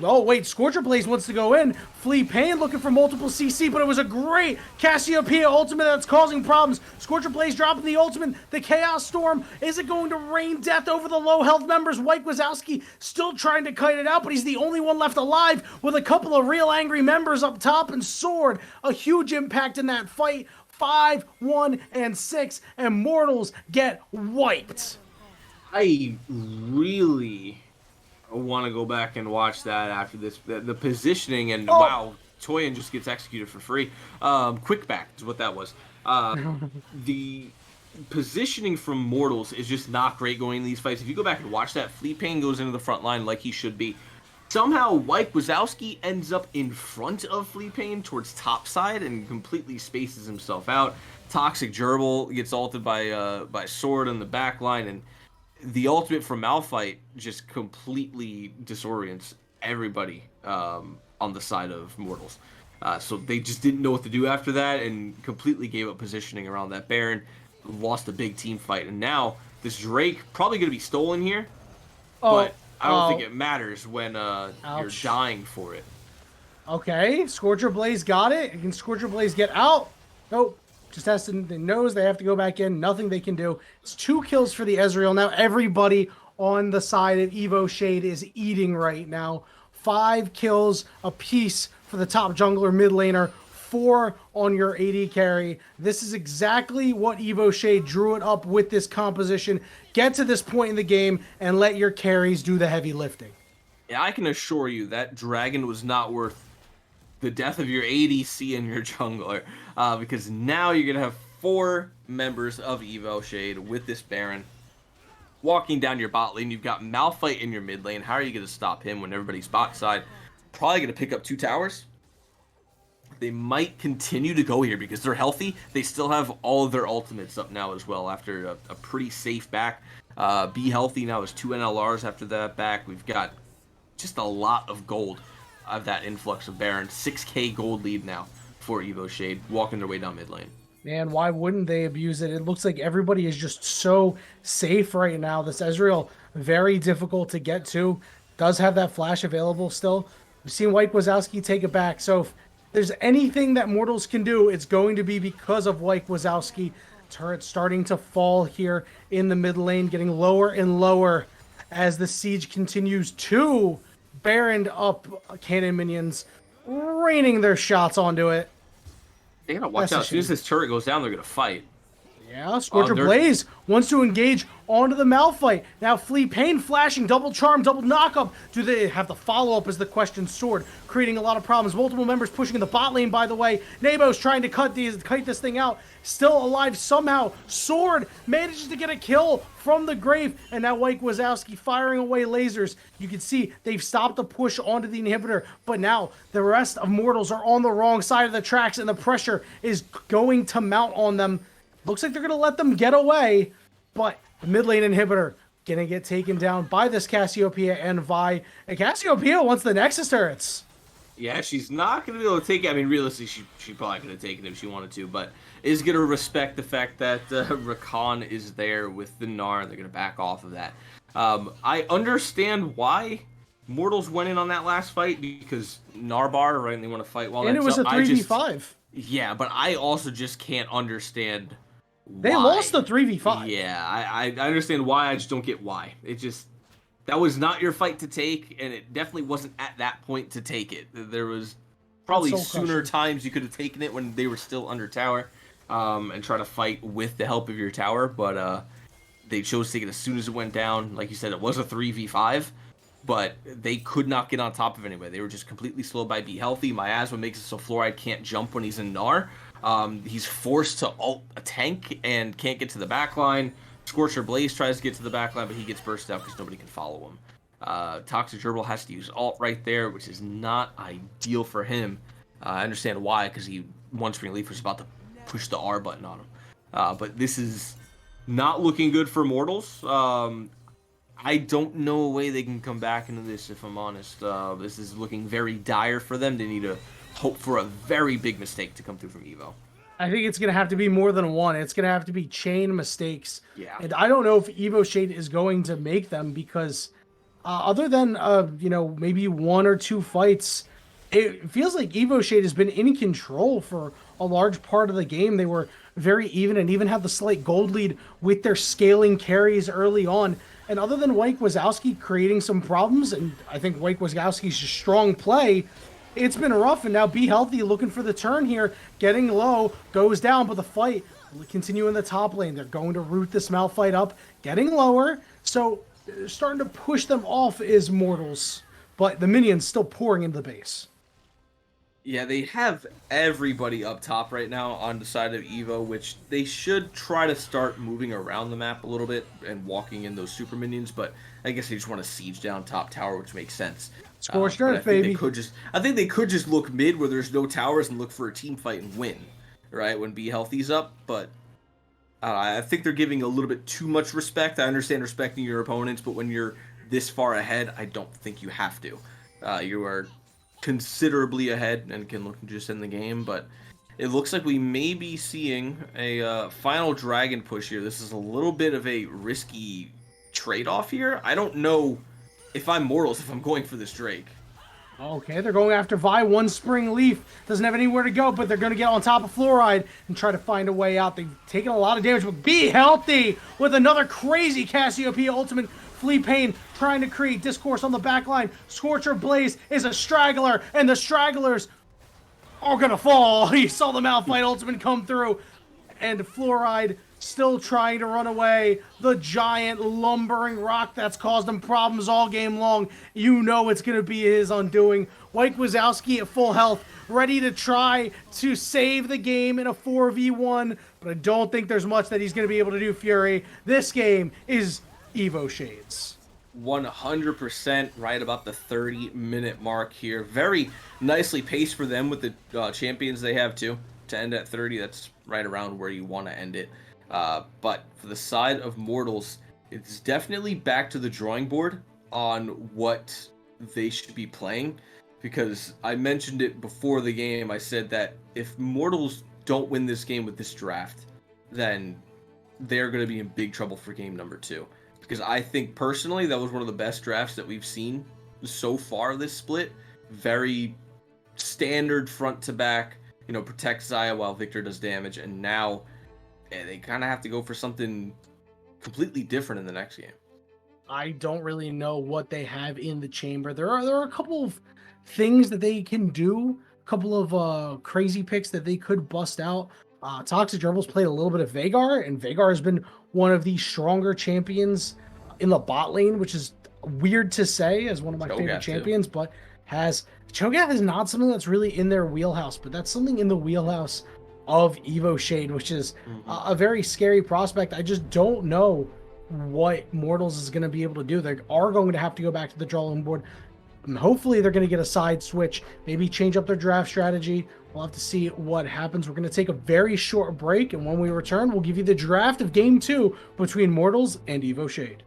Oh, wait, Scorcher Blaze wants to go in. Flea Pain looking for multiple CC, but it was a great Cassiopeia ultimate that's causing problems. Scorcher Blaze dropping the ultimate. The Chaos Storm, is it going to rain death over the low health members? White Wazowski still trying to kite it out, but he's the only one left alive with a couple of real angry members up top, and Sword, a huge impact in that fight. 5, 1, and 6, and Mortals get wiped.
I really want to go back and watch that after this. The positioning, and wow, Toyin just gets executed for free. Quick back is what that was. The positioning from Mortals is just not great going in these fights. If you go back and watch that, Fleet Pain goes into the front line like he should be. Somehow White Wazowski ends up in front of Fleet Pain towards top side and completely spaces himself out. Toxic Gerbil gets ulted by Sword in the back line, and the ultimate from Malphite just completely disorients everybody on the side of Mortals. So they just didn't know what to do after that and completely gave up positioning around that Baron. Lost a big team fight. And now this Drake probably going to be stolen here,
Oh,
but I don't think it matters when you're
ouch.
dying for it.
Okay, Scorcher Blaze got it. Can Scorcher Blaze get out? Nope. Just has to, they knows they have to go back in. Nothing they can do. It's 2 kills for the Ezreal. Now everybody on the side of Evo Shade is eating right now. 5 kills apiece for the top jungler mid laner. 4 on your AD carry. This is exactly what Evo Shade drew it up with this composition. Get to this point in the game and let your carries do the heavy lifting.
Yeah, I can assure you that Dragon was not worth the death of your ADC and your jungler, because now you're gonna have 4 members of Evo Shade with this Baron walking down your bot lane. You've got Malphite in your mid lane. How are you gonna stop him when everybody's bot side? Probably gonna pick up 2 towers. They might continue to go here because they're healthy. They still have all of their ultimates up now as well after a pretty safe back. Be Healthy now is 2 NLRs after that back. We've got just a lot of gold of that influx of Baron. 6k gold lead now for Evo Shade, walking their way down mid lane.
Man, why wouldn't they abuse it? It looks like everybody is just so safe right now. This Ezreal, very difficult to get to. Does have that flash available still. We've seen White Wazowski take it back. So if there's anything that Mortals can do, it's going to be because of White Wazowski. Turret starting to fall here in the mid lane, getting lower and lower as the siege continues. 2 Baron up cannon minions, raining their shots onto it.
They gotta watch
That's a
out. As soon as
shame.
this turret goes down, they're gonna fight.
Yeah, Scorcher
they're-
Blaze wants to engage onto the Malphite. Now Flea Pain flashing, double charm, double knockup. Do they have the follow-up is the question. Sword creating a lot of problems. Multiple members pushing in the bot lane, by the way. Nabo's trying to kite this thing out. Still alive somehow. Sword manages to get a kill from the grave. And now White Wazowski firing away lasers. You can see they've stopped the push onto the inhibitor. But now the rest of Mortals are on the wrong side of the tracks. And the pressure is going to mount on them. Looks like they're going to let them get away, but the mid lane inhibitor going to get taken down by this Cassiopeia and Vi. And Cassiopeia wants the Nexus turrets.
Yeah, she's not going to be able to take it. I mean, realistically, she probably could have taken it if she wanted to, but is going to respect the fact that Rakan is there with the Gnar, and they're going to back off of that. I understand why Mortals went in on that last fight, because Narbar, right, and they want to fight while
And it was a
up.
3v5.
Yeah, but I also just can't understand
They
why.
lost the 3v5.
Yeah, I understand why. I just don't get why. It just, that was not your fight to take, and it definitely wasn't at that point to take it. There was probably
That's soul
sooner
crushing.
times you could have taken it when they were still under tower, and try to fight with the help of your tower, but they chose to take it as soon as it went down. Like you said, it was a 3v5, but they could not get on top of it anyway. They were just completely slowed by Be Healthy. Miasma makes it so Fluoride can't jump when he's in Gnar. He's forced to ult a tank and can't get to the backline. Scorcher Blaze tries to get to the backline, but he gets burst out because nobody can follow him. Toxic Gerbil has to use ult right there, which is not ideal for him. I understand why, because One Spring Leaf was about to push the R button on him. But this is not looking good for Mortals. I don't know a way they can come back into this, if I'm honest. This is looking very dire for them. They need to hope for a very big mistake to come through from EVO.
I think it's going to have to be more than one. It's going to have to be chain mistakes.
Yeah.
And I don't know if Evo Shade is going to make them because other than, maybe 1 or 2 fights, it feels like Evo Shade has been in control for a large part of the game. They were very even and even had the slight gold lead with their scaling carries early on. And other than White Wazowski creating some problems, and I think White Wazowski's a strong play, it's been rough. And now Be Healthy looking for the turn here, getting low, goes down, but the fight will continue in the top lane. They're going to root this Malphite up, getting lower. So starting to push them off is Mortals, but the minions still pouring into the base.
Yeah, they have everybody up top right now on the side of EVO, which they should try to start moving around the map a little bit and walking in those super minions, but I guess they just want to siege down top tower, which makes sense.
Scorched
But
earth, baby.
I think they could just look mid where there's no towers and look for a team fight and win, right, when Be Healthy's up, but I think they're giving a little bit too much respect. I understand respecting your opponents, but when you're this far ahead, I don't think you have to. You are considerably ahead and can look just in the game, but it looks like we may be seeing a final dragon push here. This is a little bit of a risky trade-off here. I don't know if I'm Mortals if I'm going for this Drake.
Okay, they're going after Vi. One Spring Leaf doesn't have anywhere to go, but they're going to get on top of Fluoride and try to find a way out. They've taken a lot of damage, but Be Healthy with another crazy Cassiopeia ultimate. Flea Pain trying to create discourse on the back line. Scorcher Blaze is a straggler, and the stragglers are going to fall. You saw the Malphite ultimate come through, and Fluoride still trying to run away. The giant lumbering rock that's caused him problems all game long. You know it's going to be his undoing. White Wazowski at full health, ready to try to save the game in a 4v1, but I don't think there's much that he's going to be able to do, Fury. This game is Evo Shades.
100% right about the 30-minute mark here. Very nicely paced for them with the champions they have too. To end at 30, that's right around where you want to end it. But for the side of Mortals, it's definitely back to the drawing board on what they should be playing. Because I mentioned it before the game, I said that if Mortals don't win this game with this draft, then they're going to be in big trouble for game number 2. Because I think personally that was one of the best drafts that we've seen so far this split. Very standard front to back, protect Xayah while Victor does damage, and now they kind of have to go for something completely different in the next game.
I don't really know what they have in the chamber. There are a couple of things that they can do, a couple of crazy picks that they could bust out. Toxic Gerbils played a little bit of Veigar, and Veigar has been one of the stronger champions in the bot lane, which is weird to say as one of my favorite champions, but Cho'Gath is not something that's really in their wheelhouse, but that's something in the wheelhouse of Evo Shade, which is a very scary prospect. I just don't know what Mortals is going to be able to do. They are going to have to go back to the drawing board. And hopefully they're going to get a side switch, maybe change up their draft strategy. We'll have to see what happens. We're going to take a very short break, and when we return, we'll give you the draft of Game 2 between Mortals and Evo Shade.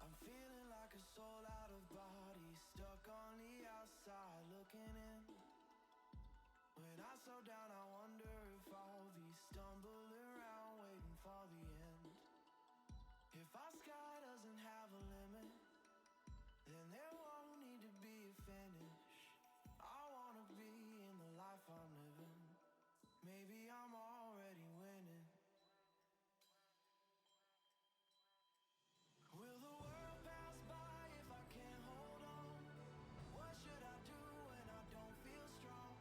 I'm feeling like a soul out of body, stuck on the outside looking in. When I slow down, I wonder if I'll be stumbling around waiting for the end. If our sky doesn't have a limit, then there won't need to be a finish. I wanna be in the life I'm living. Maybe I'm already winning. Will the world pass by if I can't hold on? What should I do when I don't feel strong?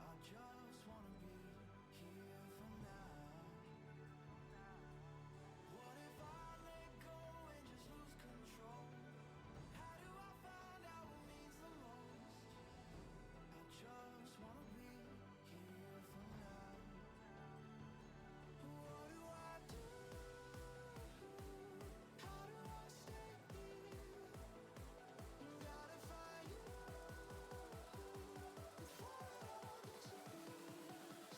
I just wanna be here for now. What if I let go and just lose control? How do I find out what means the most? I just wanna be here for now. What do I do? How do I stay here? Gotta find you before it all disappears.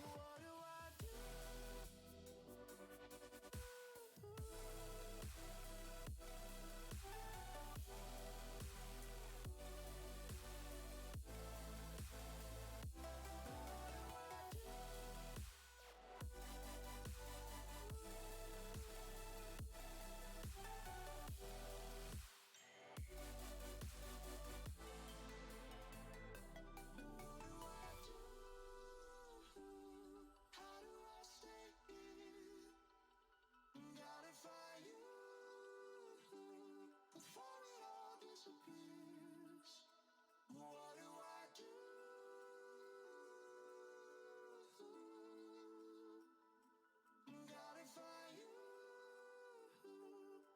What do I do? How do I stay here? Gotta find you before it all disappears. What do I do? Gotta find you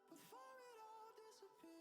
before it all disappears.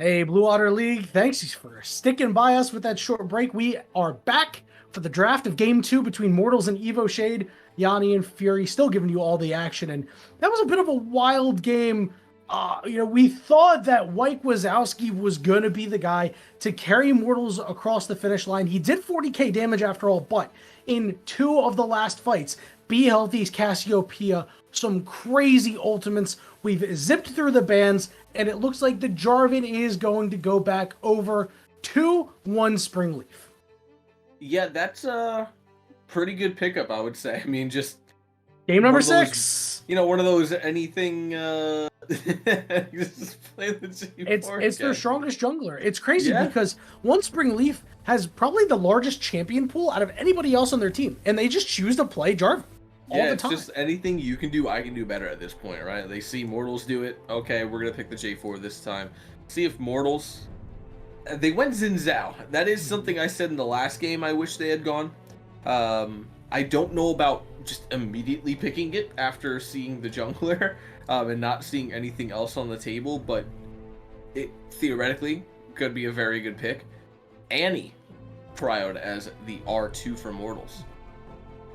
Hey, Blue Water League, thanks for sticking by us with that short break. We are back for the draft of Game 2 between Mortals and Evo Shade. Yanni and Fury still giving you all the action, and that was a bit of a wild game. We thought that Wyke Wazowski was going to be the guy to carry Mortals across the finish line. He did 40k damage after all, but in 2 of the last fights, Be Healthy's Cassiopeia, some crazy ultimates. We've zipped through the bans, and it looks like the Jarvan is going to go back over 2-1 Springleaf.
Yeah, that's a pretty good pickup, I would say. I mean, just
game number
one of those,
6.
one of those anything. Just play the G4
It's their
again.
strongest jungler. It's crazy
Yeah.
because one Springleaf has probably the largest champion pool out of anybody else on their team, and they just choose to play Jarvan all
Yeah,
the
it's
time.
just anything you can do, I can do better at this point, right? They see Mortals do it. Okay, we're gonna pick the J4 this time. See if Mortals. They went Xin Zhao. That is something I said in the last game. I wish they had gone. I don't know about just immediately picking it after seeing the jungler and not seeing anything else on the table, but it theoretically could be a very good pick. Annie tryout as the R2 for Mortals.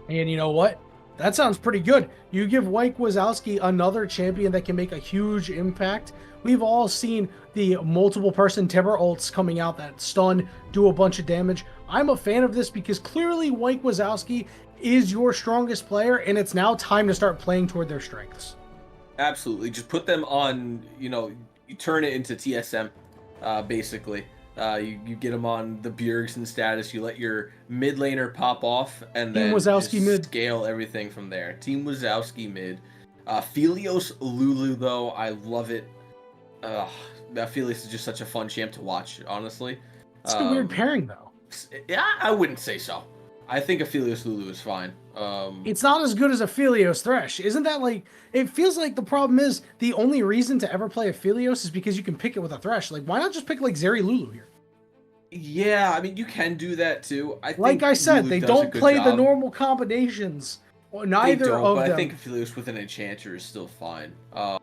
And you know what? That sounds pretty good. You give Wyke Wazowski another champion that can make a huge impact. We've all seen the multiple person Timber ults coming out that stun, do a bunch of damage. I'm a fan of this because clearly Wyke Wazowski is your strongest player, and it's now time to start playing toward their strengths.
Absolutely. Just put them on, you turn it into TSM, basically. You get them on the Bjergsen status, you let your mid laner pop off, and then
Wazowski
just
mid.
scale everything from there. Team Wazowski mid. Phelios Lulu, though, I love it. That Phelios is just such a fun champ to watch, honestly.
It's a weird pairing, though.
Yeah, I wouldn't say so. I think Aphelios Lulu is fine.
It's not as good as Aphelios Thresh. Isn't that like... It feels like the problem is the only reason to ever play Aphelios is because you can pick it with a Thresh. Like, why not just pick, like, Zeri Lulu here?
Yeah, I mean, you can do that, too.
Like I said,
Lulu
they
does a
don't
good
play the
job.
normal combinations. Neither
They don't,
of
but
them.
I think Aphelios with an Enchanter is still fine.
It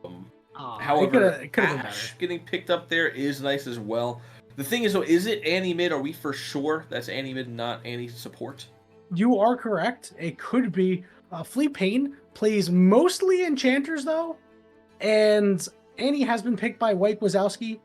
However,
could've been
Ashe
better.
getting picked up there is nice as well. The thing is, though, is it Annie mid? Are we for sure that's Annie mid, not Annie support?
You are correct. It could be. Fleet Pain plays mostly Enchanters, though. And Annie has been picked by Wyke Wazowski.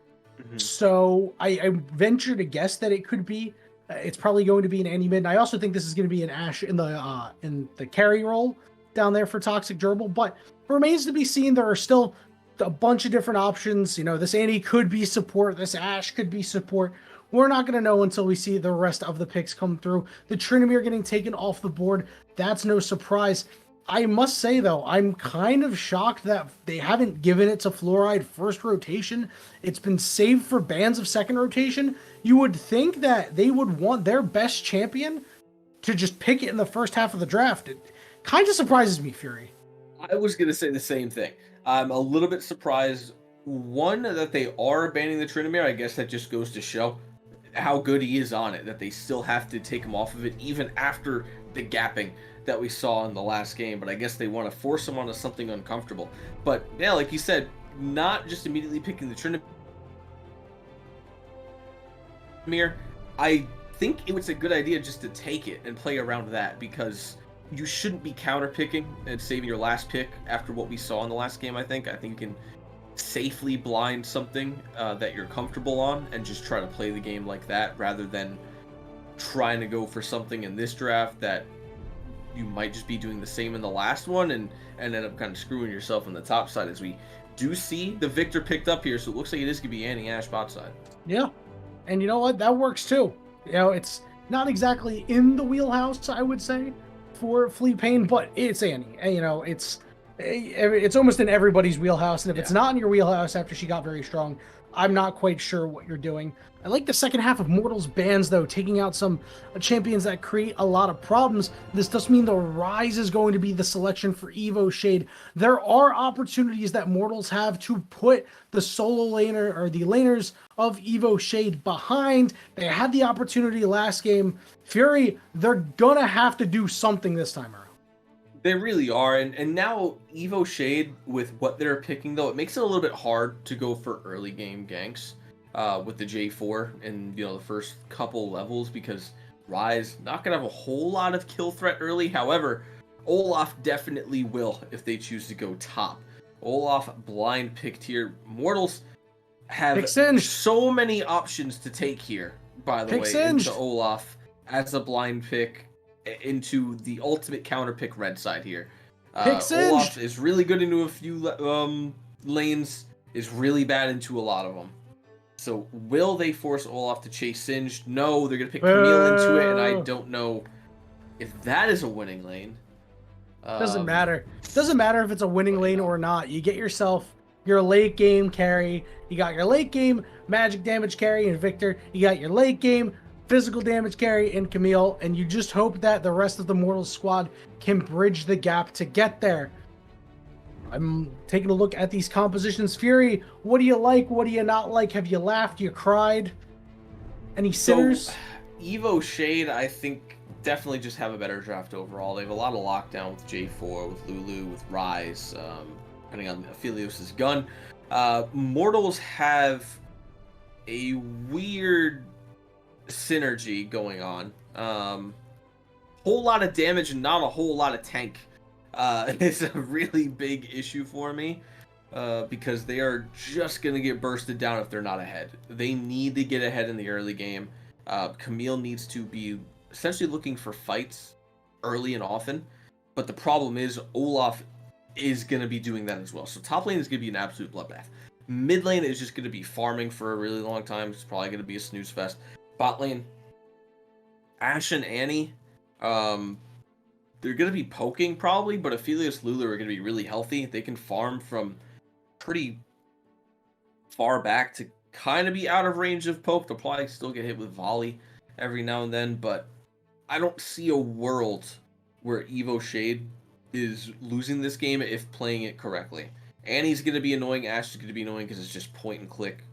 So I venture to guess that it could be. It's probably going to be an Annie mid. And I also think this is going to be an Ashe in the carry role down there for Toxic Gerbil. But remains to be seen. There are still a bunch of different options. This Annie could be support. This Ashe could be support. We're not going to know until we see the rest of the picks come through. The Tryndamere getting taken off the board, that's no surprise. I must say, though, I'm kind of shocked that they haven't given it to Fluoride first rotation. It's been saved for bans of second rotation. You would think that they would want their best champion to just pick it in the first half of the draft. It kind of surprises me, Fury.
I was going to say the same thing. I'm a little bit surprised, one, that they are banning the Tryndamere. I guess that just goes to show how good he is on it, that they still have to take him off of it, even after the gapping that we saw in the last game. But I guess they want to force him onto something uncomfortable. But yeah, like you said, not just immediately picking the Tryndamere. I think it was a good idea just to take it and play around that, because you shouldn't be counter picking and saving your last pick after what we saw in the last game. I think you can safely blind something that you're comfortable on and just try to play the game like that, rather than trying to go for something in this draft that you might just be doing the same in the last one and end up kind of screwing yourself on the top side, as we do see the Victor picked up here. So it looks like it is going to be Annie Ashe bot side.
Yeah. And you know what? That works too. It's not exactly in the wheelhouse, I would say, for Fleet Pain, but it's Annie. And, it's almost in everybody's wheelhouse. And if it's not in your wheelhouse after she got very strong, I'm not quite sure what you're doing. I like the second half of Mortals bans, though, taking out some champions that create a lot of problems. This does mean the Rise is going to be the selection for Evo Shade. There are opportunities that Mortals have to put the solo laner or the laners of Evo Shade behind. They had the opportunity last game. Fury, they're gonna have to do something this time around.
They really are, and now Evo Shade, with what they're picking, though, it makes it a little bit hard to go for early game ganks. with the J4 and the first couple levels, because Rise not gonna have a whole lot of kill threat early. However, Olaf definitely will if they choose to go top. Olaf blind picked here. Mortals have
Pick Singed.
so many options to take here, by the
Pick
way,
Singed.
into Olaf as a blind pick, into the ultimate counter pick red side here.
Pick Singed.
Olaf is really good into a few lanes, is really bad into a lot of them. So will they force Olaf to chase Singed? No, they're going to pick Camille into it, and I
Boo.
don't know if that is a winning lane.
Doesn't matter. Doesn't matter if it's a winning lane or not. You get yourself your late game carry. You got your late game magic damage carry in Victor. You got your late game physical damage carry in Camille. And you just hope that the rest of the Mortals squad can bridge the gap to get there. I'm taking a look at these compositions. Fury, what do you like? What do you not like? Have you laughed? You cried? Any sinners?
So, EVO Shade, I think, definitely just have a better draft overall. They have a lot of lockdown with J4, with Lulu, with Rise, depending on Aphelios' gun. Mortals have a weird synergy going on. Whole lot of damage and not a whole lot of tank. It's a really big issue for me. Because they are just going to get bursted down if they're not ahead. They need to get ahead in the early game. Camille needs to be essentially looking for fights early and often. But the problem is Olaf is going to be doing that as well. So top lane is going to be an absolute bloodbath. Mid lane is just going to be farming for a really long time. It's probably going to be a snooze fest. Bot lane, Ashe and Annie, they're going to be poking probably, but Aphelios Lulu are going to be really healthy. They can farm from pretty far back to kind of be out of range of poke. They'll probably still get hit with volley every now and then, but I don't see a world where EVO Shade is losing this game if playing it correctly. Annie's going to be annoying. Ashe is going to be annoying because it's just point and click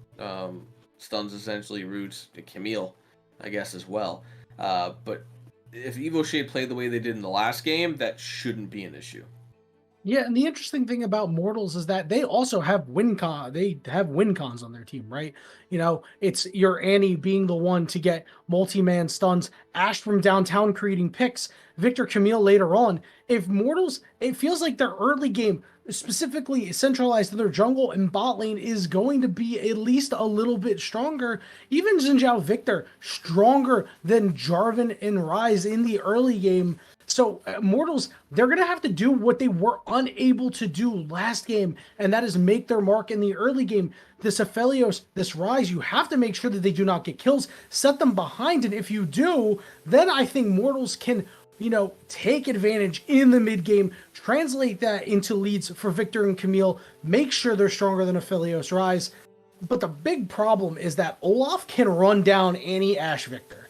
stuns, essentially, roots. Camille, I guess, as well. But if EVO Shade played the way they did in the last game, that shouldn't be an issue.
Yeah, and the interesting thing about Mortals is that they also have they have win cons on their team, right? You know, it's your Annie being the one to get multi-man stuns, Ashe from downtown creating picks, Victor Camille later on. If Mortals, it feels like their early game, specifically centralized in their jungle and bot lane, is going to be at least a little bit stronger. Even Xinjiao Victor, stronger than Jarvan and Rise in the early game. So Mortals, they're going to have to do what they were unable to do last game, and that is make their mark in the early game. This Aphelios, this Rise, you have to make sure that they do not get kills, set them behind, and if you do, then I think Mortals can, take advantage in the mid game, translate that into leads for Victor and Camille, make sure they're stronger than Aphelios Rise. But the big problem is that Olaf can run down Annie, Ashe, Victor.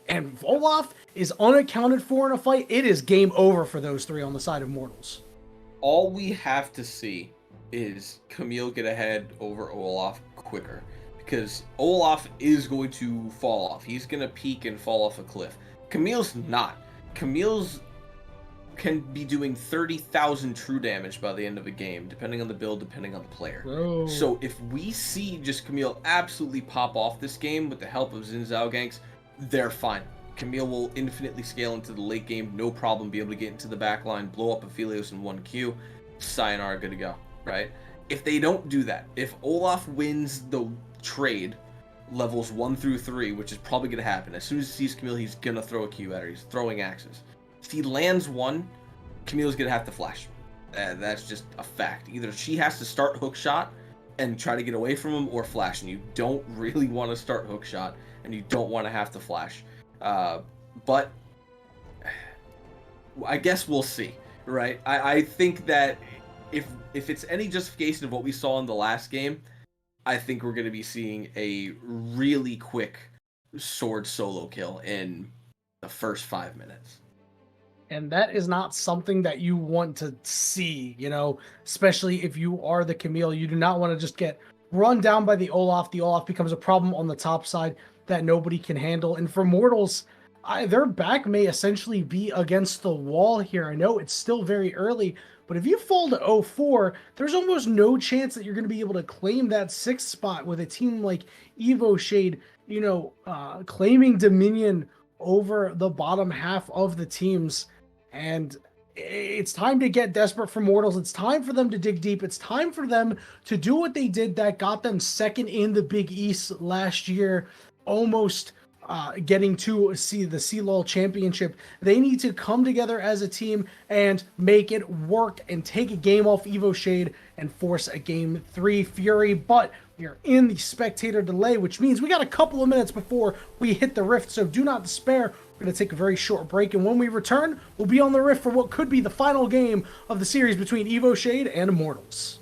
And if Olaf is unaccounted for in a fight, it is game over for those three on the side of Mortals.
All we have to see is Camille get ahead over Olaf quicker. Because Olaf is going to fall off. He's going to peak and fall off a cliff. Camille's not. Camille's can be doing 30,000 true damage by the end of a game, depending on the build, depending on the player.
Bro.
So if we see just Camille absolutely pop off this game with the help of Xinjiao ganks, they're fine. Camille will infinitely scale into the late game, no problem, be able to get into the back line, blow up Aphelios in 1Q, sayonara, good to go, right? If they don't do that, if Olaf wins the trade levels 1 through 3, which is probably going to happen, as soon as he sees Camille, he's going to throw a Q at her, he's throwing axes. If he lands one, Camille's going to have to flash. That's just a fact. Either she has to start hookshot and try to get away from him, or flash, and you don't really want to start hookshot, and you don't want to have to flash. But I guess we'll see, right? I think that if it's any justification of what we saw in the last game, I think we're going to be seeing a really quick sword solo kill in the first 5 minutes.
And that is not something that you want to see, especially if you are the Camille. You do not want to just get run down by the Olaf. The Olaf becomes a problem on the top side that nobody can handle. And for Mortals, their back may essentially be against the wall here. I know it's still very early, But if you fall to 0-4, there's almost no chance that you're going to be able to claim that 6th spot with a team like Evo Shade, claiming dominion over the bottom half of the teams. And it's time to get desperate for mortals. It's time for them to dig deep. It's time for them to do what they did that got them second in the Big East last year, almost getting to see the CLOL championship. They need to come together as a team and make it work and take a game off Evo Shade and force a game 3 Fury. But we are in the spectator delay, which means we got a couple of minutes before we hit the rift, so do not despair. We're going to take a very short break, and when we return, we'll be on the rift for what could be the final game of the series between Evo Shade and Immortals.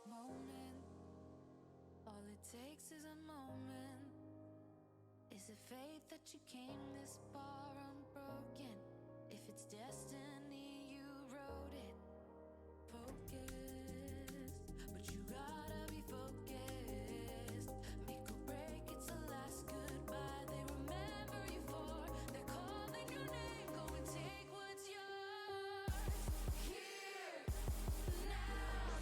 Moment, all it takes is a moment. Is it fate that you came this far unbroken? If it's destiny, you wrote it. Focused, but you gotta be focused. Make or break, it's the last goodbye they remember you for. They're calling your name, go and take what's yours. Here, now,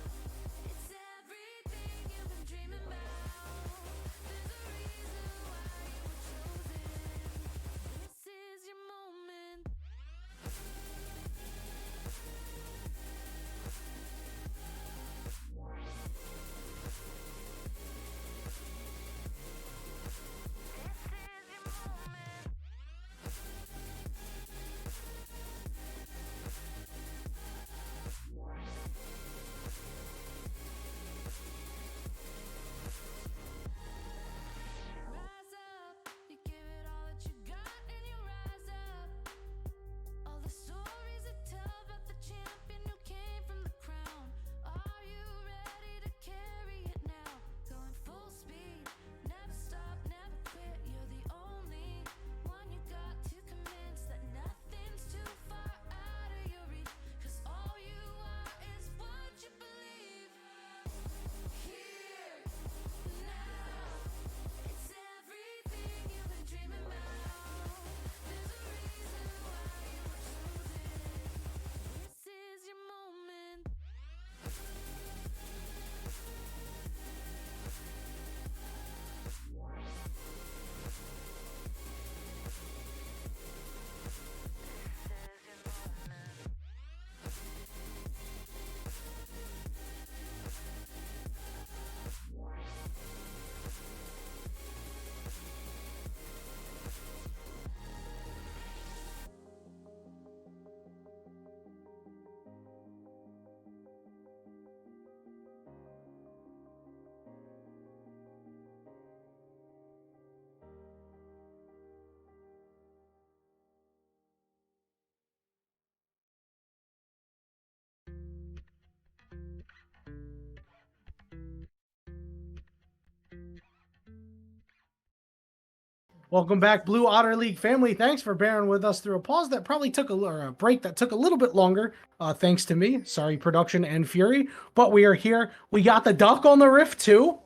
Welcome back, Blue Otter League family. Thanks for bearing with us through a pause that probably took a break that took a little bit longer. Thanks to me. Sorry, production and Fury. But we are here. We got the duck on the Rift too.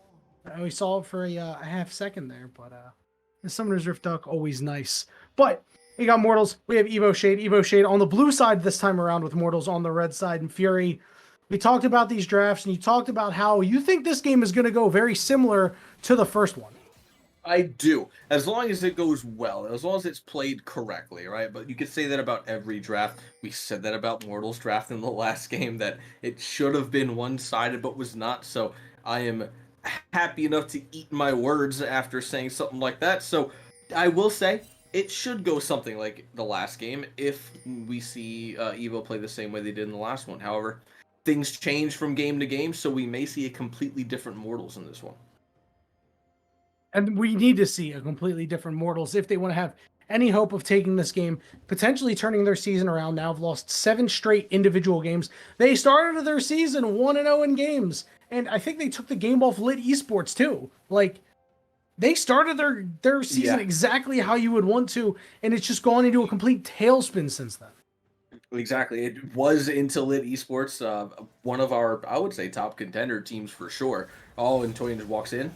We saw it for a half second there, but the Summoner's Rift duck, always nice. But we got Mortals. We have Evo Shade. Evo Shade on the blue side this time around with Mortals on the red side and Fury. We talked about these drafts and you talked about how you think this game is going to go very similar to the first one.
I do, as long as it goes well, as long as it's played correctly, right? But you could say that about every draft. We said that about Mortals draft in the last game, that it should have been one-sided, but was not. So I am happy enough to eat my words after saying something like that. So I will say it should go something like the last game if we see EVO play the same way they did in the last one. However, things change from game to game, so we may see a completely different Mortals in this one.
And we need to see a completely different Mortals if they want to have any hope of taking this game, potentially turning their season around. Now have lost 7 straight individual games. They started their season 1-0 in games. And I think they took the game off Lit Esports too. Like, they started their season exactly how you would want to, and it's just gone into a complete tailspin since then.
Exactly. It was into Lit Esports, one of our, I would say, top contender teams for sure. Oh, and Toyin just walks in.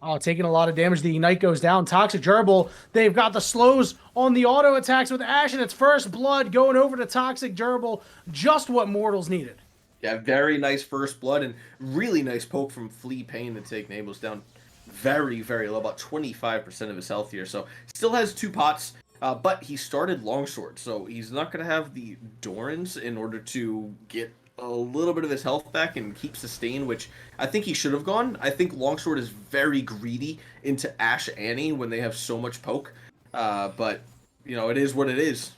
Oh, taking a lot of damage. The Ignite goes down. Toxic Gerbil. They've got the slows on the auto attacks with Ash, and it's first blood going over to Toxic Gerbil. Just what Mortals needed.
Yeah, very nice first blood and really nice poke from Flea Pain to take Nables down very, very low, about 25% of his health here. So still has 2 pots, but he started Longsword, so he's not going to have the Dorans in order to get a little bit of his health back and keep sustain, which I think he should have gone. I think Longsword is very greedy into Ash Annie when they have so much poke, but you know, it is what it is.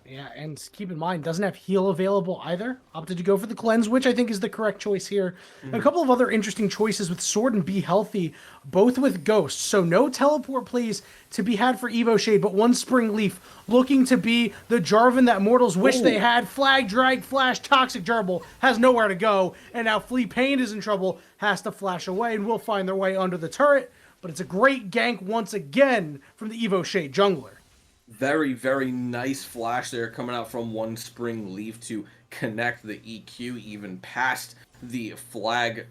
Yeah, and keep in mind, doesn't have heal available either. Opted to go for the cleanse, which I think is the correct choice here. A couple of other interesting choices with Sword and Be Healthy, both with Ghost. So no teleport plays to be had for Evo Shade, but one Spring Leaf looking to be the Jarvan that Mortals wish they had. Flag, drag, flash, Toxic Gerbil has nowhere to go, and now Flea Pain is in trouble, has to flash away, and will find their way under the turret. But it's a great gank once again from the Evo Shade jungler.
Very, very nice flash there coming out from one Spring Leaf to connect the EQ even past the flag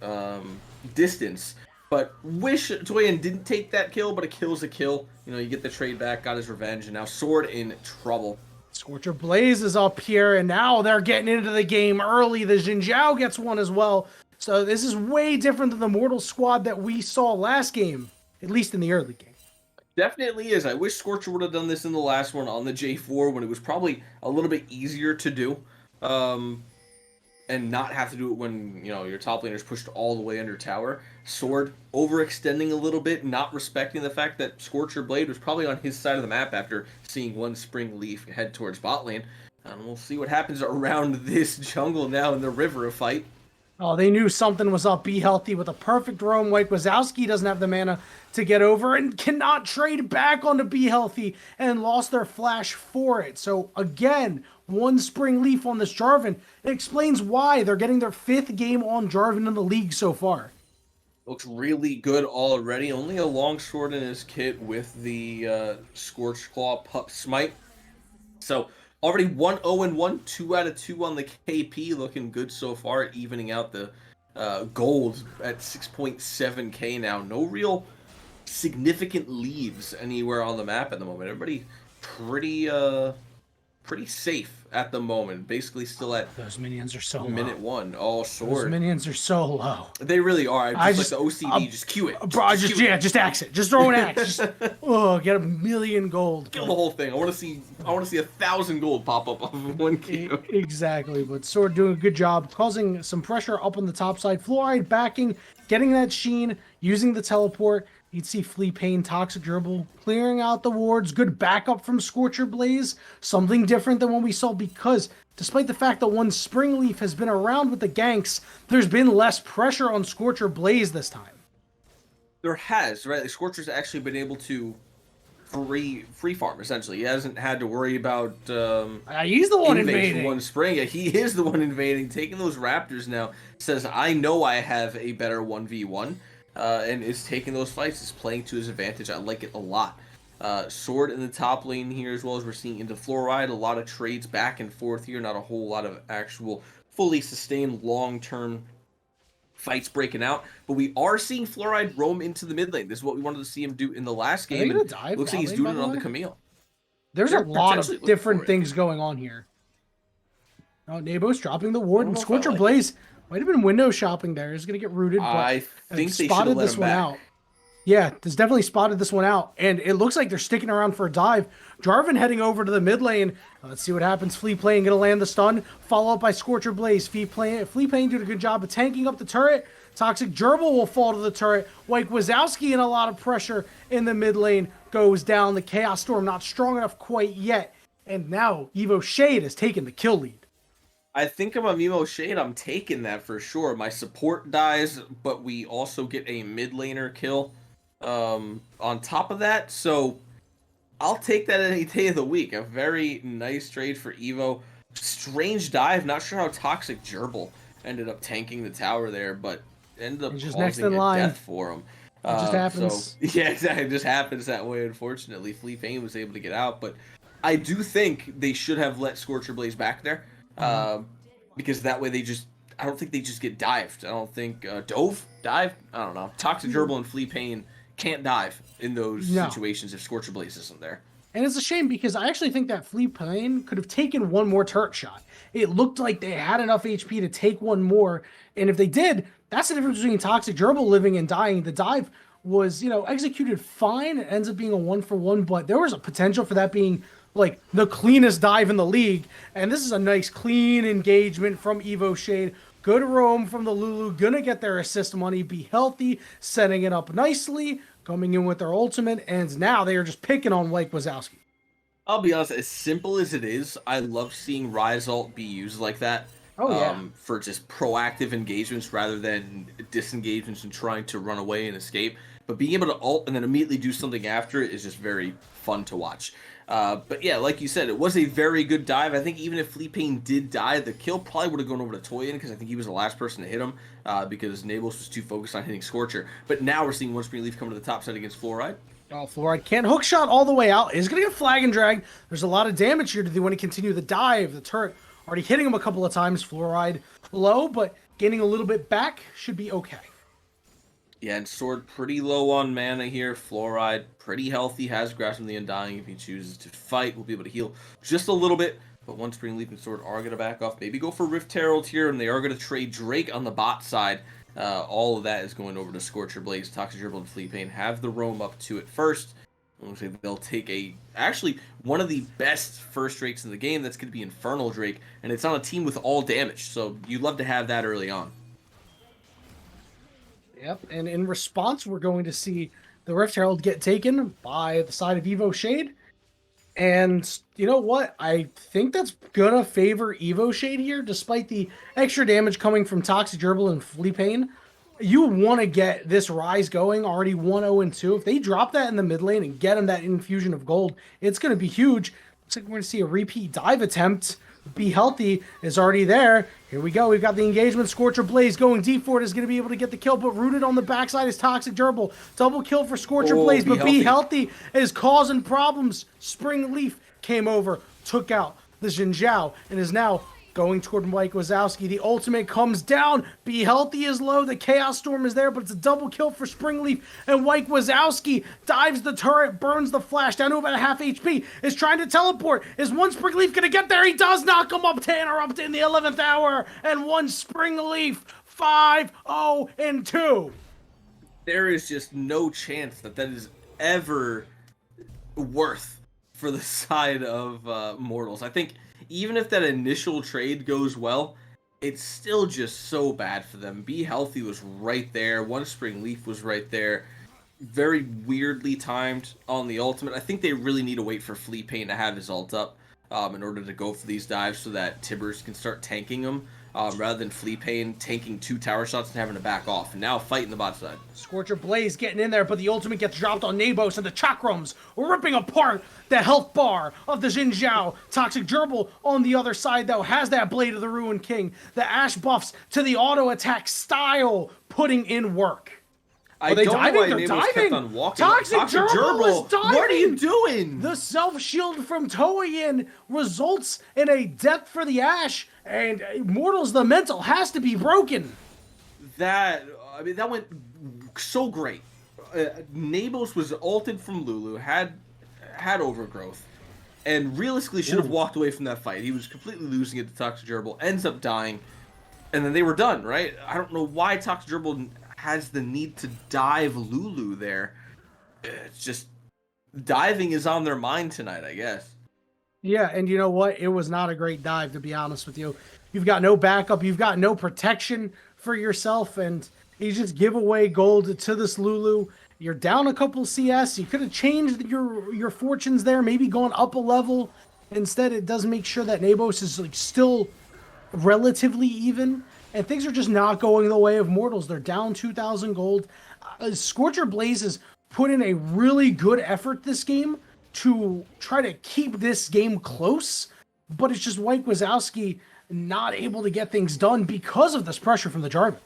distance. But wish Toyin didn't take that kill, but a kill's a kill. You know, you get the trade back, got his revenge, and now Sword in trouble.
Scorcher Blaze is up here, and now they're getting into the game early. The Xin Zhao gets one as well. So this is way different than the Mortal squad that we saw last game, at least in the early game.
Definitely is. I wish Scorcher would have done this in the last one on the J4 when it was probably a little bit easier to do. And not have to do it when, you know, your top laner's pushed all the way under tower. Sword overextending a little bit, not respecting the fact that Scorcher Blade was probably on his side of the map after seeing one Spring Leaf head towards bot lane. And we'll see what happens around this jungle now in the river fight.
Oh, they knew something was up. Be Healthy with a perfect roam wake. Wazowski doesn't have the mana to get over and cannot trade back onto Be Healthy and lost their flash for it. So again, one Spring Leaf on this Jarvan. It explains why they're getting their 5th game on Jarvan in the league so far.
Looks really good already. Only a Longsword in his kit with the Scorched Claw Pup Smite. So already 1-0-1, 2 out of 2 on the KP, looking good so far, evening out the gold at 6.7k now. No real significant leaves anywhere on the map at the moment. Everybody pretty safe at the moment. Basically still at
Those minions are so
minute
low.
1. Oh, Sword.
Those minions are so low.
They really are. Just like the OCD, just queue it.
Bro,
Queue it.
just axe it. Just throw an axe. Just, get 1,000,000 gold.
Kill the whole thing. I want to see 1,000 gold pop up off of one queue.
Exactly, but Sword doing a good job, causing some pressure up on the top side. Fluoride backing, getting that sheen, using the teleport. You'd see Flea Pain, Toxic Gerbil, clearing out the wards. Good backup from Scorcher Blaze. Something different than what we saw because despite the fact that one Spring Leaf has been around with the ganks, there's been less pressure on Scorcher Blaze this time.
There has, right? Like Scorcher's actually been able to free farm, essentially. He hasn't had to worry about
He's the one
invade
invading.
for one spring. Yeah, he is the one invading. Taking those Raptors now says, I know I have a better 1v1. and is taking those fights, is playing to his advantage. I like it a lot. Sword in the top lane here, as well as we're seeing into Fluoride. A lot of trades back and forth here, not a whole lot of actual fully sustained long-term fights breaking out, but we are seeing Fluoride roam into the mid lane. This is what we wanted to see him do in the last
Are they
game,
gonna
and
dive
looks like he's
bot lane,
doing
by
it on
the
the
way?
Camille.
There's
They're
a lot
potentially
of
looking
different
for it.
things going on here. Oh, Nabo's dropping the
I
ward,
don't
and
know if I
Scorcher
like it.
Blaze might have been window shopping there. He's gonna get rooted, but
I
have
think they should have
spotted
let
this
him
one
back.
out. Yeah, there's definitely spotted this one out, and it looks like they're sticking around for a dive. Jarvan heading over to the mid lane. Let's see what happens. Flea playing gonna land the stun, followed up by Scorcher Blaze. Flea playing doing a good job of tanking up the turret. Toxic Gerbil will fall to the turret. White Wazowski in a lot of pressure in the mid lane goes down. The Chaos Storm not strong enough quite yet, and now Evo Shade has taken the kill lead.
I think if I'm Emo Shade, I'm taking that for sure. My support dies, but we also get a mid laner kill on top of that. So I'll take that any day of the week. A very nice trade for Evo. Strange dive. Not sure how Toxic Gerbil ended up tanking the tower there, but ended up
He's just next
causing
in
a
line.
death for him.
It just happens.
So yeah, exactly. It just happens that way. Unfortunately, Flea Fane was able to get out, but I do think they should have let Scorcher Blaze back there, because that way I don't think they just get dived. I don't think dive. I don't know. Toxic Gerbil and Flea Fane can't dive in those
No.
situations if Scorcher Blaze isn't there.
And it's a shame because I actually think that Flea Plane could have taken one more turret shot. It looked like they had enough HP to take one more. And if they did, that's the difference between Toxic Gerbil living and dying. The dive was, executed fine. It ends up being a 1-for-1, but there was a potential for that being like the cleanest dive in the league. And this is a nice clean engagement from Evo Shade. Good roam from the Lulu, gonna get their assist money, be healthy, setting it up nicely, coming in with their ultimate, and now they are just picking on White Wazowski.
I'll be honest, as simple as it is, I love seeing Rise Ult be used like that.
Oh, yeah.
For just proactive engagements rather than disengagements and trying to run away and escape. But being able to ult and then immediately do something after it is just very fun to watch. But yeah, like you said, it was a very good dive. I think even if Fleepane did die, the kill probably would have gone over to Toyin because I think he was the last person to hit him because Nables was too focused on hitting Scorcher. But now we're seeing One Spring Leaf come to the top side against Fluoride.
Oh, Fluoride can't hook shot all the way out. Is going to get flag and drag. There's a lot of damage here. Do they want to continue the dive? The turret already hitting him a couple of times. Fluoride low, but gaining a little bit back should be okay.
Yeah, and Sword pretty low on mana here. Fluoride pretty healthy, has Grasp of the Undying if he chooses to fight. We'll be able to heal just a little bit, but One Spring Leaf and Sword are going to back off. Maybe go for Rift Herald here, and they are going to trade Drake on the bot side. All of that is going over to Scorcher Blaze. Toxic Gerbil and Fleepane have the roam up to it first. Looks like they'll take actually one of the best first Drakes in the game. That's going to be Infernal Drake, and it's on a team with all damage, so you'd love to have that early on.
Yep, and in response, we're going to see the Rift Herald get taken by the side of Evo Shade. And you know what? I think that's gonna favor Evo Shade here, despite the extra damage coming from Toxic Gerbil and Fleepane. You want to get this Rise going, already 1-0-2. If they drop that in the mid lane and get him that infusion of gold, it's going to be huge. Looks like we're going to see a repeat dive attempt. Be Healthy is already there. Here we go. We've got the engagement. Scorcher Blaze going deep for it is going to be able to get the kill, but rooted on the backside is Toxic Gerbil. Double kill for Scorcher Blaze, but Be Healthy is causing problems. Spring Leaf came over, took out the Xin Zhao, and is now going toward Mike Wazowski. The ultimate comes down. Be Healthy is low. The Chaos Storm is there, but it's a double kill for Springleaf. And Mike Wazowski dives the turret, burns the flash down to about a half HP. Is trying to teleport. Is one Springleaf going to get there? He does knock him up to interrupt in the 11th hour. And one Springleaf 5-0-2.
There is just no chance that is ever worth for the side of Mortals. I think even if that initial trade goes well, it's still just so bad for them. Be Healthy was right there. One Spring Leaf was right there. Very weirdly timed on the ultimate. I think they really need to wait for Fleepane to have his ult up in order to go for these dives so that Tibbers can start tanking them rather than Fleepane tanking 2 tower shots and having to back off. And now fighting the bot side.
Scorcher Blaze getting in there, but the ultimate gets dropped on Nabos, and the Chakrams ripping apart the health bar of the Xin Zhao. Toxic Gerbil on the other side, though, has that Blade of the Ruined King. The Ash buffs to the auto attack style, putting in work.
I
they
don't
diving?
know why
They're
Nables kept
diving!
on walking.
Toxic Gerbil is
what are you
diving!
doing?
The self-shield from Toyin results in a death for the Ashe, and Immortals the mental has to be broken.
That went so great. Nables was ulted from Lulu, had overgrowth, and realistically should have walked away from that fight. He was completely losing it to Toxic Gerbil, ends up dying, and then they were done, right? I don't know why Toxic Gerbil has the need to dive Lulu there. It's just diving is on their mind tonight, I guess.
Yeah, and you know what? It was not a great dive, to be honest with you. You've got no backup, you've got no protection for yourself, and you just give away gold to this Lulu. You're down a couple CS. You could have changed your fortunes there, maybe gone up a level. Instead, it does make sure that Nables is like still relatively even, and things are just not going the way of Mortals. They're down 2,000 gold. Scorcher Blaze has put in a really good effort this game to try to keep this game close, but it's just White Wazowski not able to get things done because of this pressure from the Jarvan.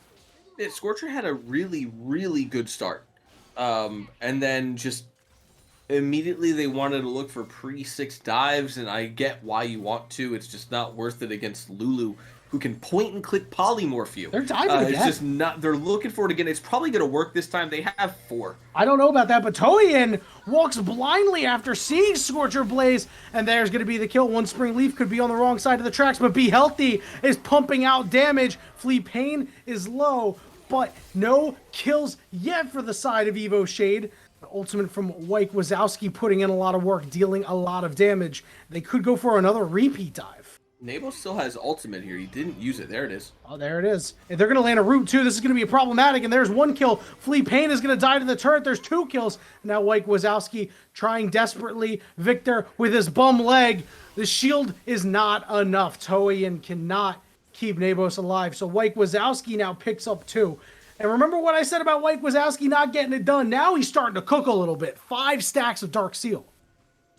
Yeah, Scorcher had a really, really good start. And then just immediately they wanted to look for pre-6 dives, and I get why you want to. It's just not worth it against Lulu, who can point and click polymorph you.
They're diving again.
It's just not. They're looking for it again. It's probably going to work this time. They have 4.
I don't know about that, but Toyin walks blindly after seeing Scorcher Blaze, and there's going to be the kill. One Spring Leaf could be on the wrong side of the tracks, but Be Healthy is pumping out damage. Flee Pain is low, but no kills yet for the side of EVO Shade. The ultimate from White Wazowski putting in a lot of work, dealing a lot of damage. They could go for another repeat dive.
Nables still has ultimate here. He didn't use it. There it is.
Oh, there it is. If they're going to land a root too, this is going to be problematic. And there's 1 kill. Flee Pain is going to die to the turret. There's 2 kills. Now White Wazowski trying desperately. Victor with his bum leg. The shield is not enough. Toyin cannot keep Nables alive. So White Wazowski now picks up 2. And remember what I said about White Wazowski not getting it done? Now he's starting to cook a little bit. 5 stacks of Dark Seal.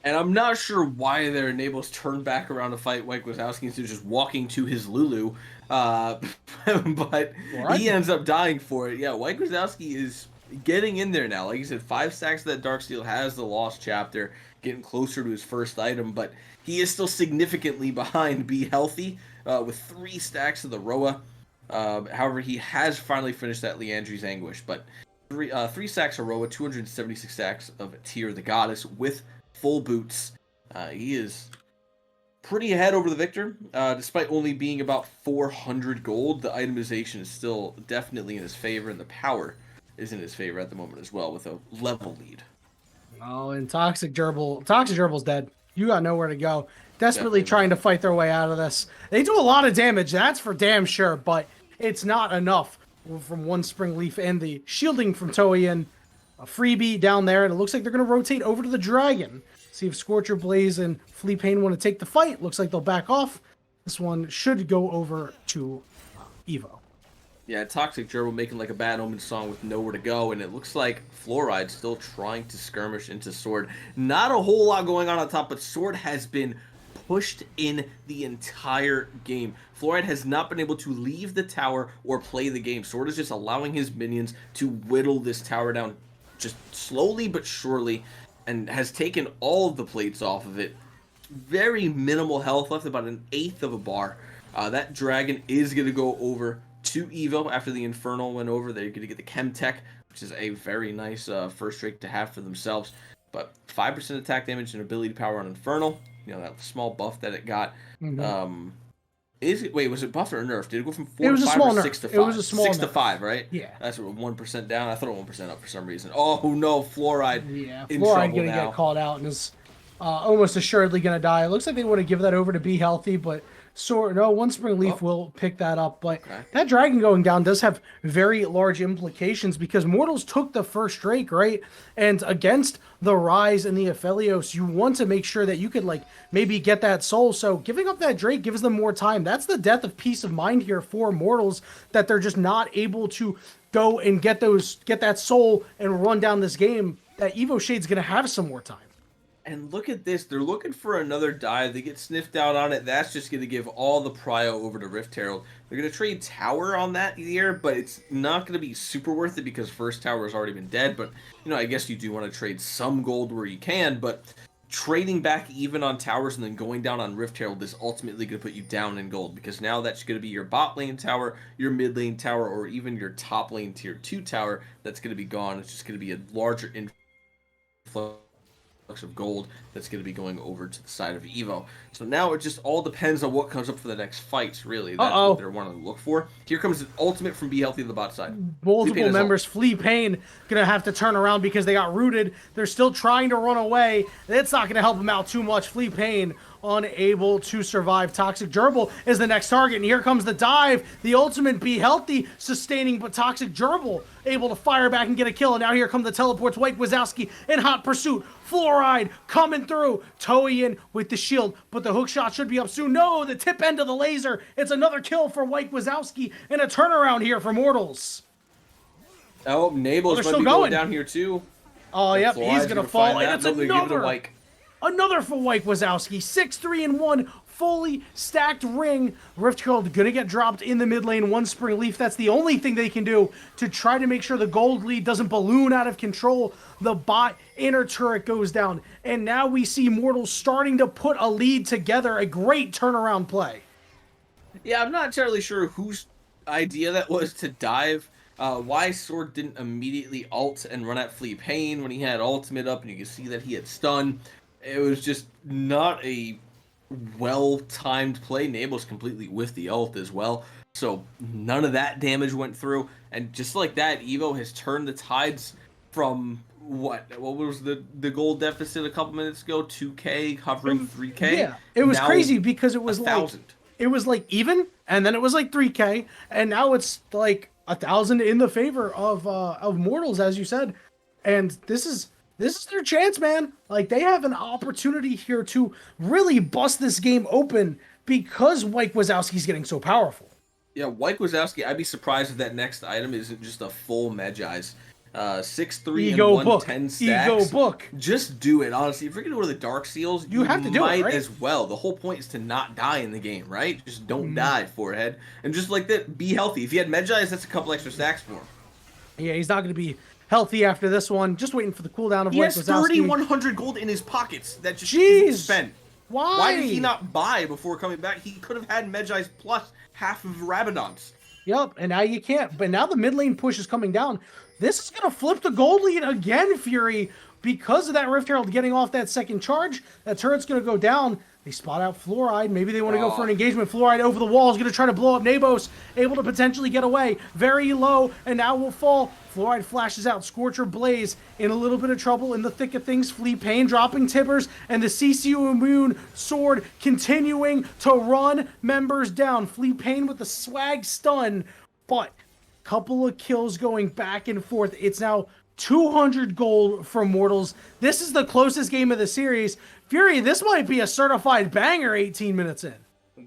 And I'm not sure why their Nables turned back around to fight White Wazowski instead of just walking to his Lulu. But he ends up dying for it. Yeah, White Wazowski is getting in there now. Like you said, 5 stacks of that Dark Steel, has the Lost Chapter, getting closer to his first item, but he is still significantly behind Be Healthy with 3 stacks of the Roa. However, he has finally finished that Leandri's Anguish, but 3 stacks of Roa, 276 stacks of Tear the Goddess with full boots. He is pretty ahead over the Victor, despite only being about 400 gold. The itemization is still definitely in his favor, and the power is in his favor at the moment as well, with a level lead.
Oh, and Toxic Gerbil's dead. You got nowhere to go. Desperately trying to fight their way out of this. They do a lot of damage, that's for damn sure, but it's not enough from 1 Spring Leaf and the shielding from Toyin. A freebie down there, and it looks like they're going to rotate over to the Dragon. See if Scorcher Blaze and Flee Pain want to take the fight. Looks like they'll back off. This one should go over to EVO.
Yeah, Toxic Gerbil making like a Bad Omen song with nowhere to go, and it looks like Fluoride still trying to skirmish into Sword. Not a whole lot going on top, but Sword has been pushed in the entire game. Fluoride has not been able to leave the tower or play the game. Sword is just allowing his minions to whittle this tower down just slowly but surely, and has taken all of the plates off of it. Very minimal health left, about 1/8 of a bar. That dragon is going to go over to EVO after the Infernal went over. They're going to get the Chem Tech, which is a very nice first rate to have for themselves. But 5% attack damage and ability power on Infernal. You know, that small buff that it got. Wait, was it buffed or nerfed? Did it go from 4 to 5 or 6 to 5?
It was a small
6 to
nerf.
5, right?
Yeah.
That's 1% down. I thought it 1% up for some reason. Oh no, Fluoride.
Yeah,
in
Fluoride
trouble
going to
now.
get called out and is almost assuredly going to die. It looks like they want to give that over to Be Healthy, but no, 1 Spring Leaf will pick that up. But that dragon going down does have very large implications because Mortals took the first Drake, right? And against the Rise and the Aphelios, you want to make sure that you could like maybe get that soul. So giving up that Drake gives them more time. That's the death of peace of mind here for Mortals, that they're just not able to go and get that soul and run down this game. That Evo Shade's going to have some more time.
And look at this. They're looking for another dive. They get sniffed out on it. That's just going to give all the prio over to Rift Herald. They're going to trade Tower on that here, but it's not going to be super worth it because first Tower has already been dead. But, I guess you do want to trade some gold where you can, but trading back even on towers and then going down on Rift Herald is ultimately going to put you down in gold because now that's going to be your bot lane tower, your mid lane tower, or even your top lane tier 2 tower that's going to be gone. It's just going to be a larger influx of gold that's going to be going over to the side of EVO. So now it just all depends on what comes up for the next fights, really. That's what they're wanting to look for. Here comes an ultimate from Be Healthy on the bot side.
Multiple members, Flea Pain, gonna have to turn around because they got rooted. They're still trying to run away. It's not gonna help them out too much. Flea Pain unable to survive. Toxic Gerbil is the next target, and here comes the dive. The ultimate Be Healthy sustaining, but Toxic Gerbil able to fire back and get a kill. And now here come the teleports. White Wazowski in hot pursuit. Fluoride coming through. Toei with the shield, but the hook shot should be up soon. No, the tip end of the laser. It's another kill for White Wazowski and a turnaround here for Mortals.
Oh, Nable's might be going down here too.
Oh, yep, he's gonna fall, and it's
another.
Another for White Wazowski. 6-3-1, fully stacked ring. Rift Herald gonna get dropped in the mid lane. One Spring Leaf. That's the only thing they can do to try to make sure the gold lead doesn't balloon out of control. The bot inner turret goes down. And now we see Mortals starting to put a lead together. A great turnaround play.
Yeah, I'm not entirely sure whose idea that was to dive. Why Sword didn't immediately ult and run at Flea Pain when he had ultimate up and you can see that he had stun. It was just not a well-timed play. Nable's completely with the ult as well. So none of that damage went through. And just like that, EVO has turned the tides from what was the gold deficit a couple minutes ago? 2K, hovering 3K?
Yeah, it was crazy because it was
1,000.
It was like even, and then it was like 3K, and now it's like 1,000 in the favor of Mortals, as you said. And this is their chance, man. Like, they have an opportunity here to really bust this game open because White Wazowski's getting so powerful.
Yeah, White Wazowski, I'd be surprised if that next item isn't just a full Magi's. 6-3 and 110 stacks.
Ego book.
Just do it, honestly. If you're going to go to the Dark Seals, you
have to do
might
it, right?
as well. The whole point is to not die in the game, right? Just don't die, Forehead. And just like that, be healthy. If you had Magi's, that's a couple extra stacks for him.
Yeah, he's not going to be healthy after this one. Just waiting for the cooldown of White Wazowski.
He has 3,100 gold in his pockets that just isn't spent.
Why
did he not buy before coming back? He could have had Magi's plus half of Rabadon's.
Yep, and now you can't. But now the mid lane push is coming down. This is going to flip the gold lead again, Fury. Because of that Rift Herald getting off that second charge, that turret's going to go down. They spot out Fluoride. Maybe they want to go for an engagement. Fluoride over the wall is going to try to blow up Nabos. Able to potentially get away. Very low, and now will fall. Fluoride flashes out. Scorcher Blaze in a little bit of trouble in the thick of things. Flea Pain dropping tippers, and the CCU Immune Sword continuing to run members down. Flea Pain with the swag stun, but couple of kills going back and forth. It's now 200 gold for Mortals. This is the closest game of the series. Fury, this might be a certified banger 18 minutes in.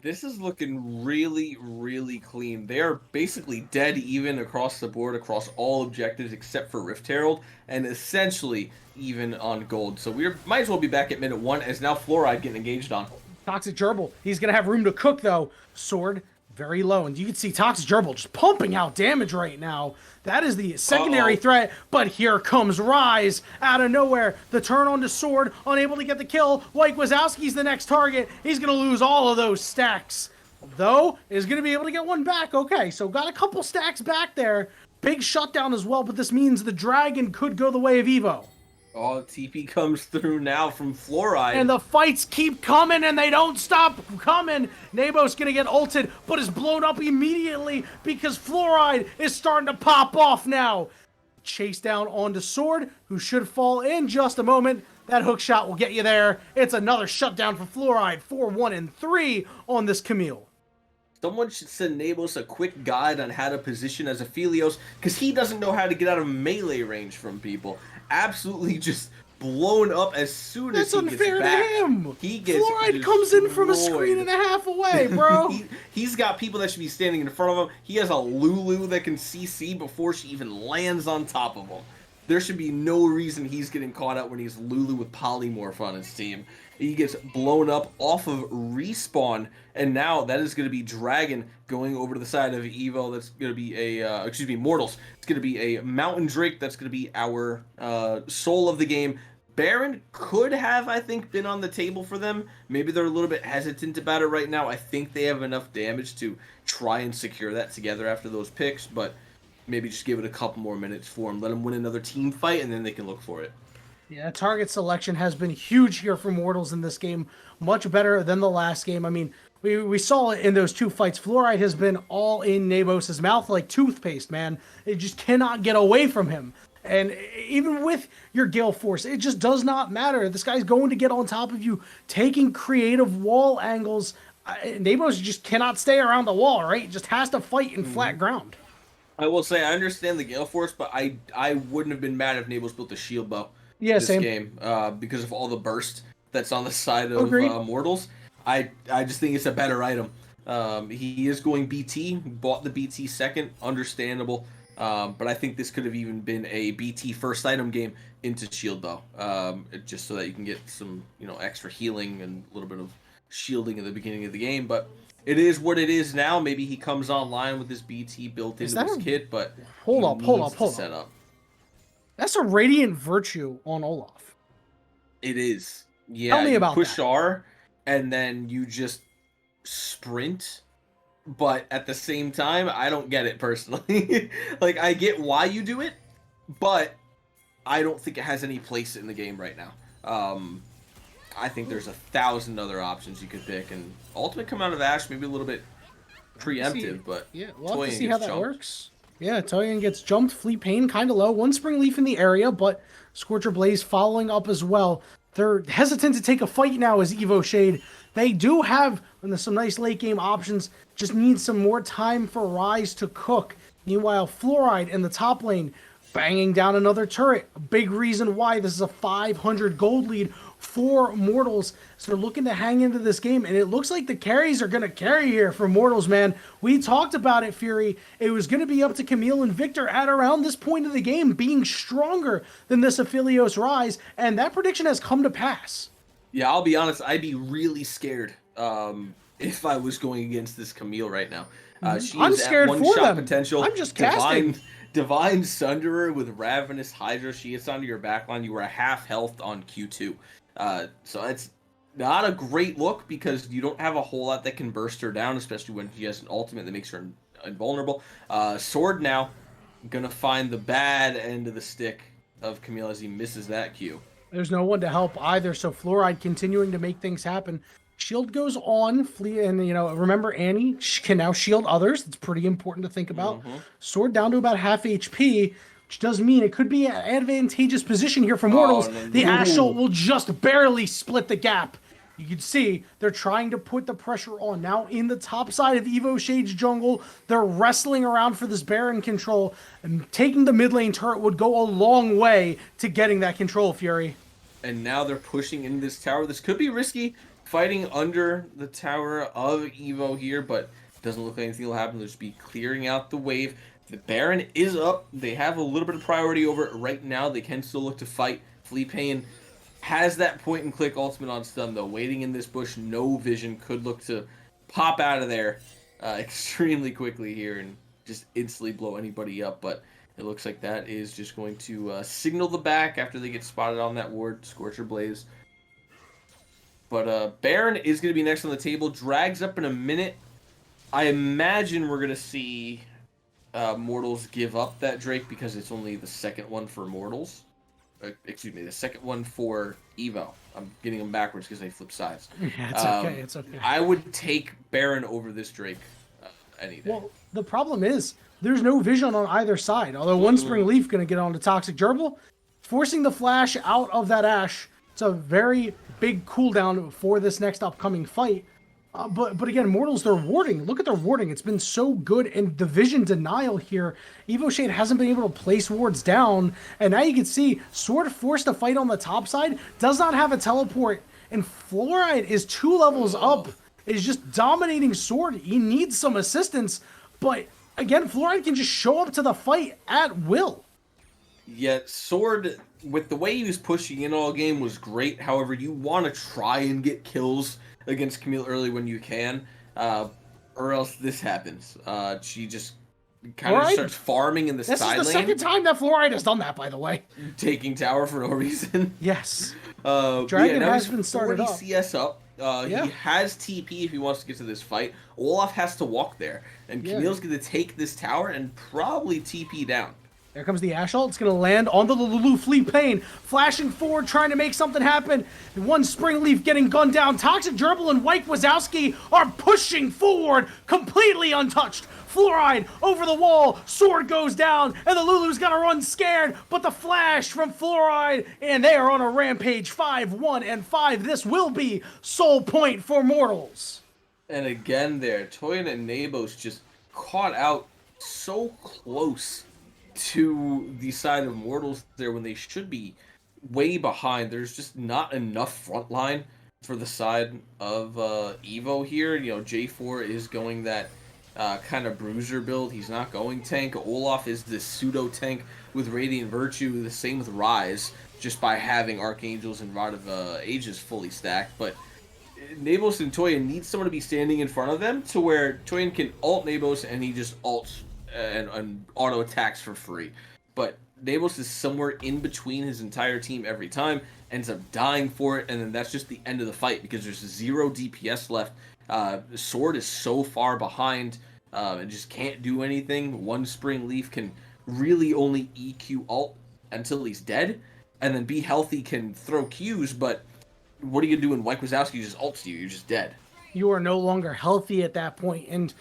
This is looking really, really clean. They are basically dead even across the board, across all objectives except for Rift Herald, and essentially even on gold. So we might as well be back at minute 1 as now Fluoride getting engaged on.
Toxic Gerbil. He's going to have room to cook, though. Sword very low, and you can see Toxic Gerbil just pumping out damage right now. That is the secondary threat, but here comes Rise out of nowhere. The turn onto Sword, unable to get the kill. White Wazowski's the next target. He's going to lose all of those stacks, though is going to be able to get one back. Okay, so got a couple stacks back there. Big shutdown as well, but this means the Dragon could go the way of EVO.
Oh, TP comes through now from Fluoride.
And the fights keep coming, and they don't stop coming. Nabo's going to get ulted, but is blown up immediately because Fluoride is starting to pop off now. Chase down onto Sword, who should fall in just a moment. That hook shot will get you there. It's another shutdown for Fluoride. 4-1-3 on this Camille.
Someone should send Nabos a quick guide on how to position as Aphelios, because he doesn't know how to get out of melee range from people. Absolutely just blown up as soon as he gets back.
That's unfair to him.
He gets
Fluoride comes in from a screen and a half away, bro.
He's got people that should be standing in front of him. He has a Lulu that can CC before she even lands on top of him. there should be no reason he's getting caught out when he's Lulu with Polymorph on his team. He gets blown up off of Respawn, and now that is going to be Dragon going over to the side of EVO. That's going to be a, Mortals. It's going to be a Mountain Drake. That's going to be our soul of the game. Baron could have, I think, been on the table for them. Maybe they're a little bit hesitant about it right now. I think they have enough damage to try and secure that together after those picks, but maybe just give it a couple more minutes for them. Let them win another team fight, and then they can look for it.
Yeah, target selection has been huge here for Mortals in this game. Much better than the last game. I mean, we saw it in those two fights. Fluoride has been all in Nabos' mouth like toothpaste, man. It just cannot get away from him. And even with your Gale Force, it just does not matter. This guy's going to get on top of you, taking creative wall angles. Nabos just cannot stay around the wall, right? He just has to fight in flat ground.
I will say, I understand the Gale Force, but I wouldn't have been mad if Nabos built a shield bow this
same.
game because of all the burst that's on the side of Mortals. I just think it's a better item. He is going BT, bought the BT second, understandable. But I think this could have even been a BT first item game into shield bow, just so that you can get some, extra healing and a little bit of shielding at the beginning of the game. But it is what it is now. Maybe he comes online with this BT built into his kit, but
hold up. That's a Radiant Virtue on Olaf.
It is. Yeah.
Tell me about
push
that.
R, and then you just sprint. But at the same time, I don't get it personally. Like, I get why you do it, but I don't think it has any place in the game right now. I think there's 1,000 other options you could pick, and Ultimate come out of Ashe maybe a little bit preemptive, but
yeah, we'll have to
Toyin
see how
gets
that
jumped.
works. Yeah, Toyin gets jumped, Fleet Pain kind of low, one Spring Leaf in the area, but Scorcher Blaze following up as well. They're hesitant to take a fight now as Evo Shade. They do have some nice late game options, just need some more time for Rise to cook. Meanwhile, Fluoride in the top lane, banging down another turret. A big reason why this is a 500 gold lead for Mortals. So they're looking to hang into this game, and it looks like the carries are going to carry here for Mortals, man. We talked about it, Fury. It was going to be up to Camille and Victor at around this point of the game being stronger than this Aphelios Rise, and that prediction has come to pass.
Yeah, I'll be honest, I'd be really scared if I was going against this Camille right now. She
I'm
is
scared
at
for
one-shot
them.
potential.
I'm just casting.
Divine Sunderer with Ravenous Hydra. She hits onto your backline. You are a half health on Q2. So it's not a great look because you don't have a whole lot that can burst her down, especially when she has an ultimate that makes her invulnerable. Sword now gonna find the bad end of the stick of Camille as he misses that Q.
There's no one to help either, so Fluoride continuing to make things happen. Shield goes on, and remember Annie can now shield others. It's pretty important to think about. Sword down to about half HP, which does mean it could be an advantageous position here for Mortals. The Ashel will just barely split the gap. You can see they're trying to put the pressure on. Now in the top side of Evo Shade's jungle, they're wrestling around for this Baron control, and taking the mid lane turret would go a long way to getting that control, Fury.
And now they're pushing into this tower. This could be risky, fighting under the tower of Evo here, but doesn't look like anything will happen. They'll just be clearing out the wave. The Baron is up. They have a little bit of priority over it right now. They can still look to fight. Fleet Pain has that point and click ultimate on stun, though. Waiting in this bush, no vision. Could look to pop out of there extremely quickly here and just instantly blow anybody up, but it looks like that is just going to signal the back after they get spotted on that ward. Scorcher Blaze. But Baron is going to be next on the table. Drags up in a minute. I imagine we're going to see Mortals give up that Drake because it's only the second one for Mortals. The second one for Evo. I'm getting them backwards because they flip sides.
Yeah, it's okay.
I would take Baron over this Drake any day.
Well, the problem is there's no vision on either side. Although one Spring Leaf going to get onto Toxic Gerbil, forcing the flash out of that Ashe. It's a very big cooldown for this next upcoming fight. But again, Mortals, they're warding. Look at their warding. It's been so good. And the vision denial here. Evo Shade hasn't been able to place wards down. And now you can see Sword forced to fight on the top side. Does not have a teleport. And Fluoride is 2 levels up. Is just dominating Sword. He needs some assistance. But again, Fluoride can just show up to the fight at will.
Yet Sword, with the way he was pushing in all game, was great. However, you want to try and get kills against Camille early when you can, or else this happens. She just kind of
Fluoride?
starts farming in the
This is
side
the
lane,
second time that Fluoride has done that, by the way.
taking tower for no reason.
Yes.
But
Dragon
now
has
he's
been started
40
up.
CS up.
Yeah.
He has TP if he wants to get to this fight. Olaf has to walk there, and
Yeah.
Camille's going to take this tower and probably TP down.
There comes the Ash ult. It's going to land on the Lulu Fleet Pain. Flashing forward, trying to make something happen. One Spring Leaf getting gunned down. Toxic Gerbil and White Wazowski are pushing forward, completely untouched. Fluoride over the wall. Sword goes down, and the Lulu's got to run scared. But the flash from Fluoride, and they are on a rampage. 5-1-5. This will be soul point for Mortals.
And again there, Toyin and Nabos just caught out so close to the side of Mortals there when they should be way behind. There's just not enough front line for the side of EVO here. You know, J4 is going that kind of bruiser build. He's not going tank. Olaf is this pseudo tank with Radiant Virtue. The same with Rise, just by having Archangels and Rod of Ages fully stacked. But Nabos and Toyin need someone to be standing in front of them to where Toyin can ult Nabos and he just ults and auto attacks for free. But Nabos is somewhere in between his entire team every time, ends up dying for it, and then that's just the end of the fight because there's 0 DPS left. Sword is so far behind and just can't do anything. One Spring Leaf can really only EQ ult until he's dead, and then Be Healthy can throw Qs, but what are you doing? White Wazowski just ults you, you're just dead.
You are no longer healthy at that point, and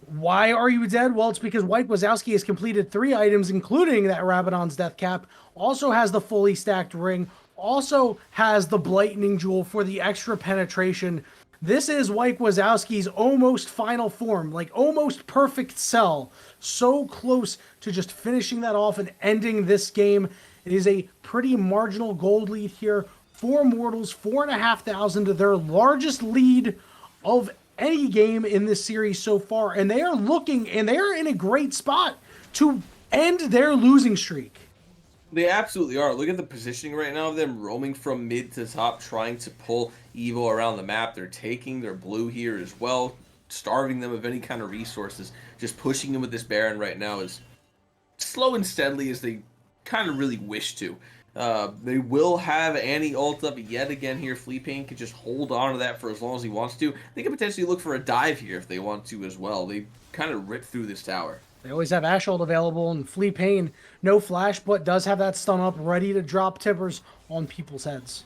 why are you dead? Well, it's because White Wazowski has completed 3 items, including that Rabadon's Death Cap, also has the fully stacked ring, also has the Blightning Jewel for the extra penetration. This is White Wazowski's almost final form, like almost perfect cell. So close to just finishing that off and ending this game. It is a pretty marginal gold lead here for Mortals, 4,500, their largest lead of any game in this series so far, and they are looking, and they are in a great spot to end their losing streak.
They absolutely are. Look at the positioning right now of them roaming from mid to top, trying to pull EVO around the map. They're taking their blue here as well, starving them of any kind of resources. Just pushing them with this Baron right now is slow and steadily as they kind of really wish to. They will have Annie ult up yet again here. Fleetpain can just hold on to that for as long as he wants to. They can potentially look for a dive here if they want to as well. They kind of rip through this tower.
They always have Ash ult available, and Flea Pain, no flash, but does have that stun up ready to drop tippers on people's heads.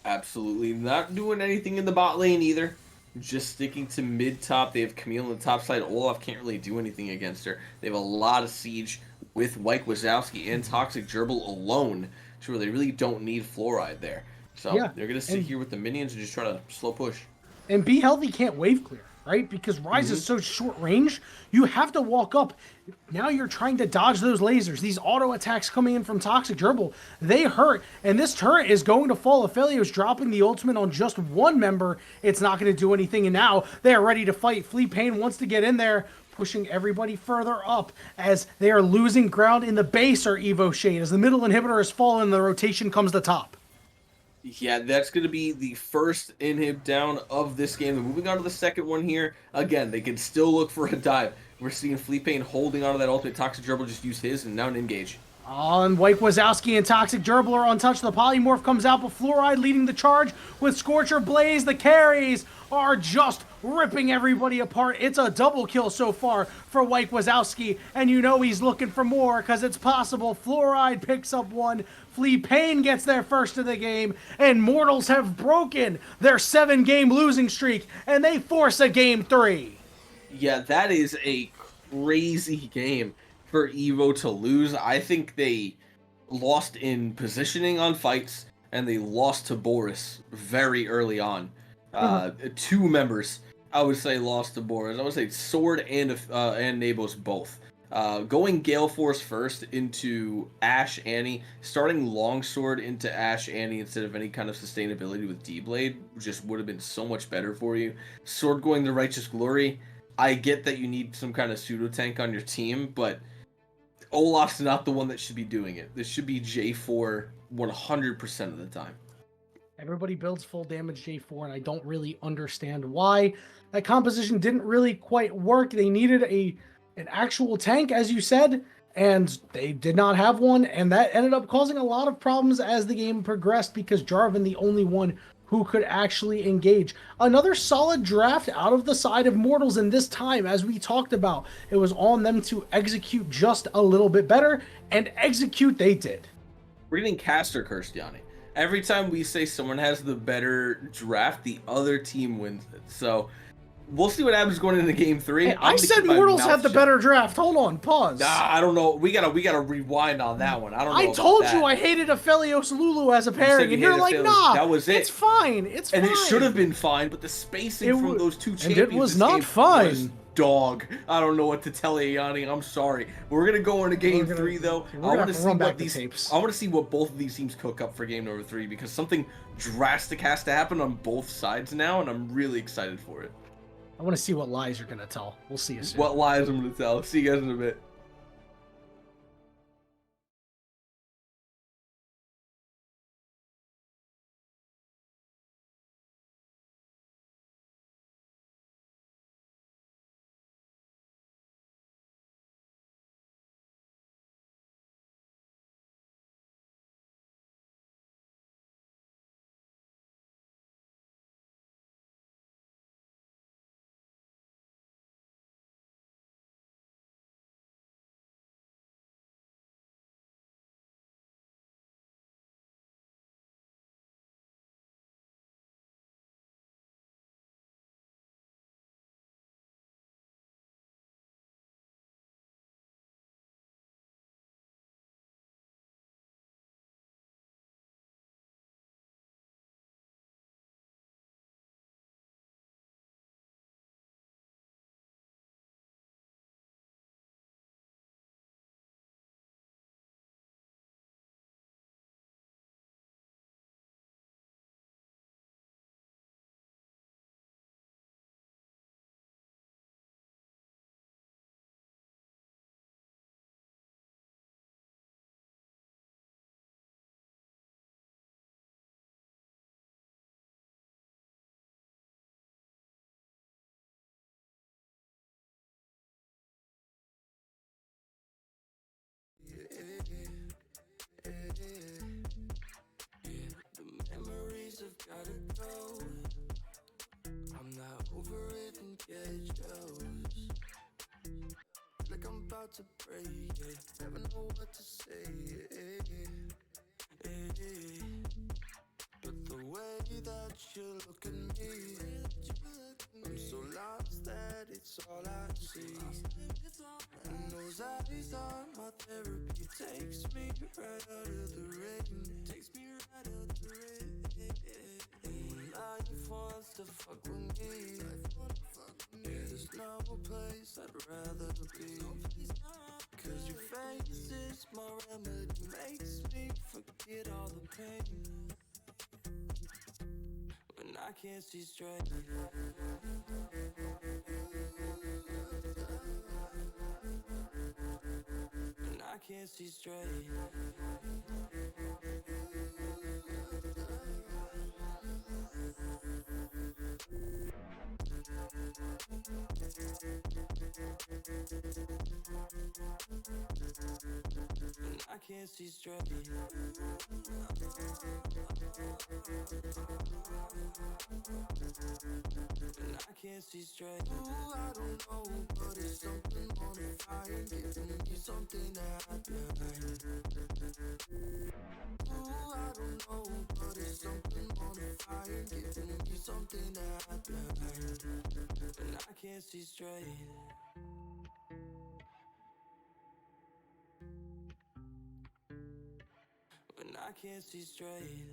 Absolutely not doing anything in the bot lane either. Just sticking to mid-top. They have Camille on the top side. Olaf can't really do anything against her. They have a lot of siege with White Wazowski and Toxic Gerbil alone, to where they really don't need Fluoride there. So
Yeah,
they're going to sit here with the minions and just try to slow push.
And Be Healthy can't wave clear, right? Because Rise is so short range, you have to walk up. Now you're trying to dodge those lasers. These auto attacks coming in from Toxic Gerbil, they hurt. And this turret is going to fall. Aphelios dropping the ultimate on just one member. It's not going to do anything. And now they are ready to fight. Fleet Pain wants to get in there, pushing everybody further up as they are losing ground in the base or Evo Shade. As the middle inhibitor has fallen, the rotation comes to top.
Yeah, that's going to be the first inhib down of this game. And moving on to the second one here. Again, they can still look for a dive. We're seeing Fleetpain holding onto that ultimate. Toxic Gerbil just used his and now an engage.
And White Wazowski and Toxic Gerbil are untouched. The Polymorph comes out, but Fluoride leading the charge with Scorcher Blaze. The carries are just ripping everybody apart. It's a double kill so far for White Wazowski, and you know he's looking for more because it's possible. Fluoride picks up one. Flea Pain gets their first of the game, and Mortals have broken their 7-game losing streak, and they force a game 3.
Yeah, that is a crazy game for EVO to lose. I think they lost in positioning on fights, and they lost to Boris very early on. 2 members, I would say, lost to Boris. I would say Sword and Nabos both. Going Gale Force first into Ash Annie, starting Longsword into Ash Annie instead of any kind of sustainability with D-Blade just would have been so much better for you. Sword going the Righteous Glory, I get that you need some kind of pseudo tank on your team, but Olaf's not the one that should be doing it. This should be J4 100% of the time.
Everybody builds full damage J4, and I don't really understand why. That composition didn't really quite work. They needed an actual tank, as you said, and they did not have one, and that ended up causing a lot of problems as the game progressed because Jarvan, the only one who could actually engage. Another solid draft out of the side of Mortals, and this time, as we talked about, it was on them to execute just a little bit better, and execute they did.
We're getting caster cursed, Yanni. Every time we say someone has the better draft, the other team wins it. So we'll see what happens going into game 3.
Hey, I said Mortals had the better draft. Hold on, pause.
Nah, I don't know. We gotta rewind on that one. I don't know.
I told you I hated Aphelios Lulu as a pairing, and you're like, nah,
that was it.
It's fine. It's fine.
And it should have been fine, but the spacing from those two champions
and it was not fine.
Was dog. I don't know what to tell you, Yanni. I'm sorry. We're gonna go into game 3 though. I want to see what these tapes. I want to see what both of these teams cook up for game number 3 because something drastic has to happen on both sides now, and I'm really excited for it.
I want to see what lies you're gonna tell. We'll see you soon.
What lies I'm gonna tell. See you guys in a bit.
The memories have gotta go. I'm not over it and get jealous. Like I'm about to break it. Never know what to say. But the way that you look at me, I'm so lost that it's all I see. And those eyes are my therapy. Takes me right out of the rain. Takes me right out of the rain. And when life wants to fuck with me, yeah, there's no place I'd rather be. Cause your face is my remedy. Makes me forget all the pain. When I can't see straight. When I can't see straight. And I can't see straight. And I can't see straight. Ooh, I don't know, but it's something on the fire, giving me something that I behind. Ooh, I don't know, but it's something on the fire, giving me something that I behind. And I can't see straight. When I can't see straight.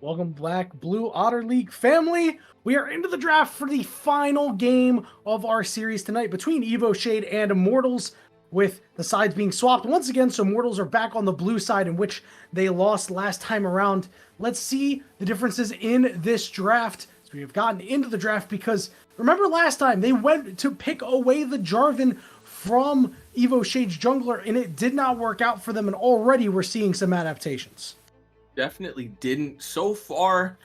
Welcome, Black Blue Otter League family. We are into the draft for the final game of our series tonight between Evo Shade and Immortals, with the sides being swapped once again. So Immortals are back on the blue side, in which they lost last time around. Let's see the differences in this draft. So we have gotten into the draft because remember last time they went to pick away the Jarvan from Evo Shade's jungler, and it did not work out for them. And already we're seeing some adaptations.
Definitely didn't. So far,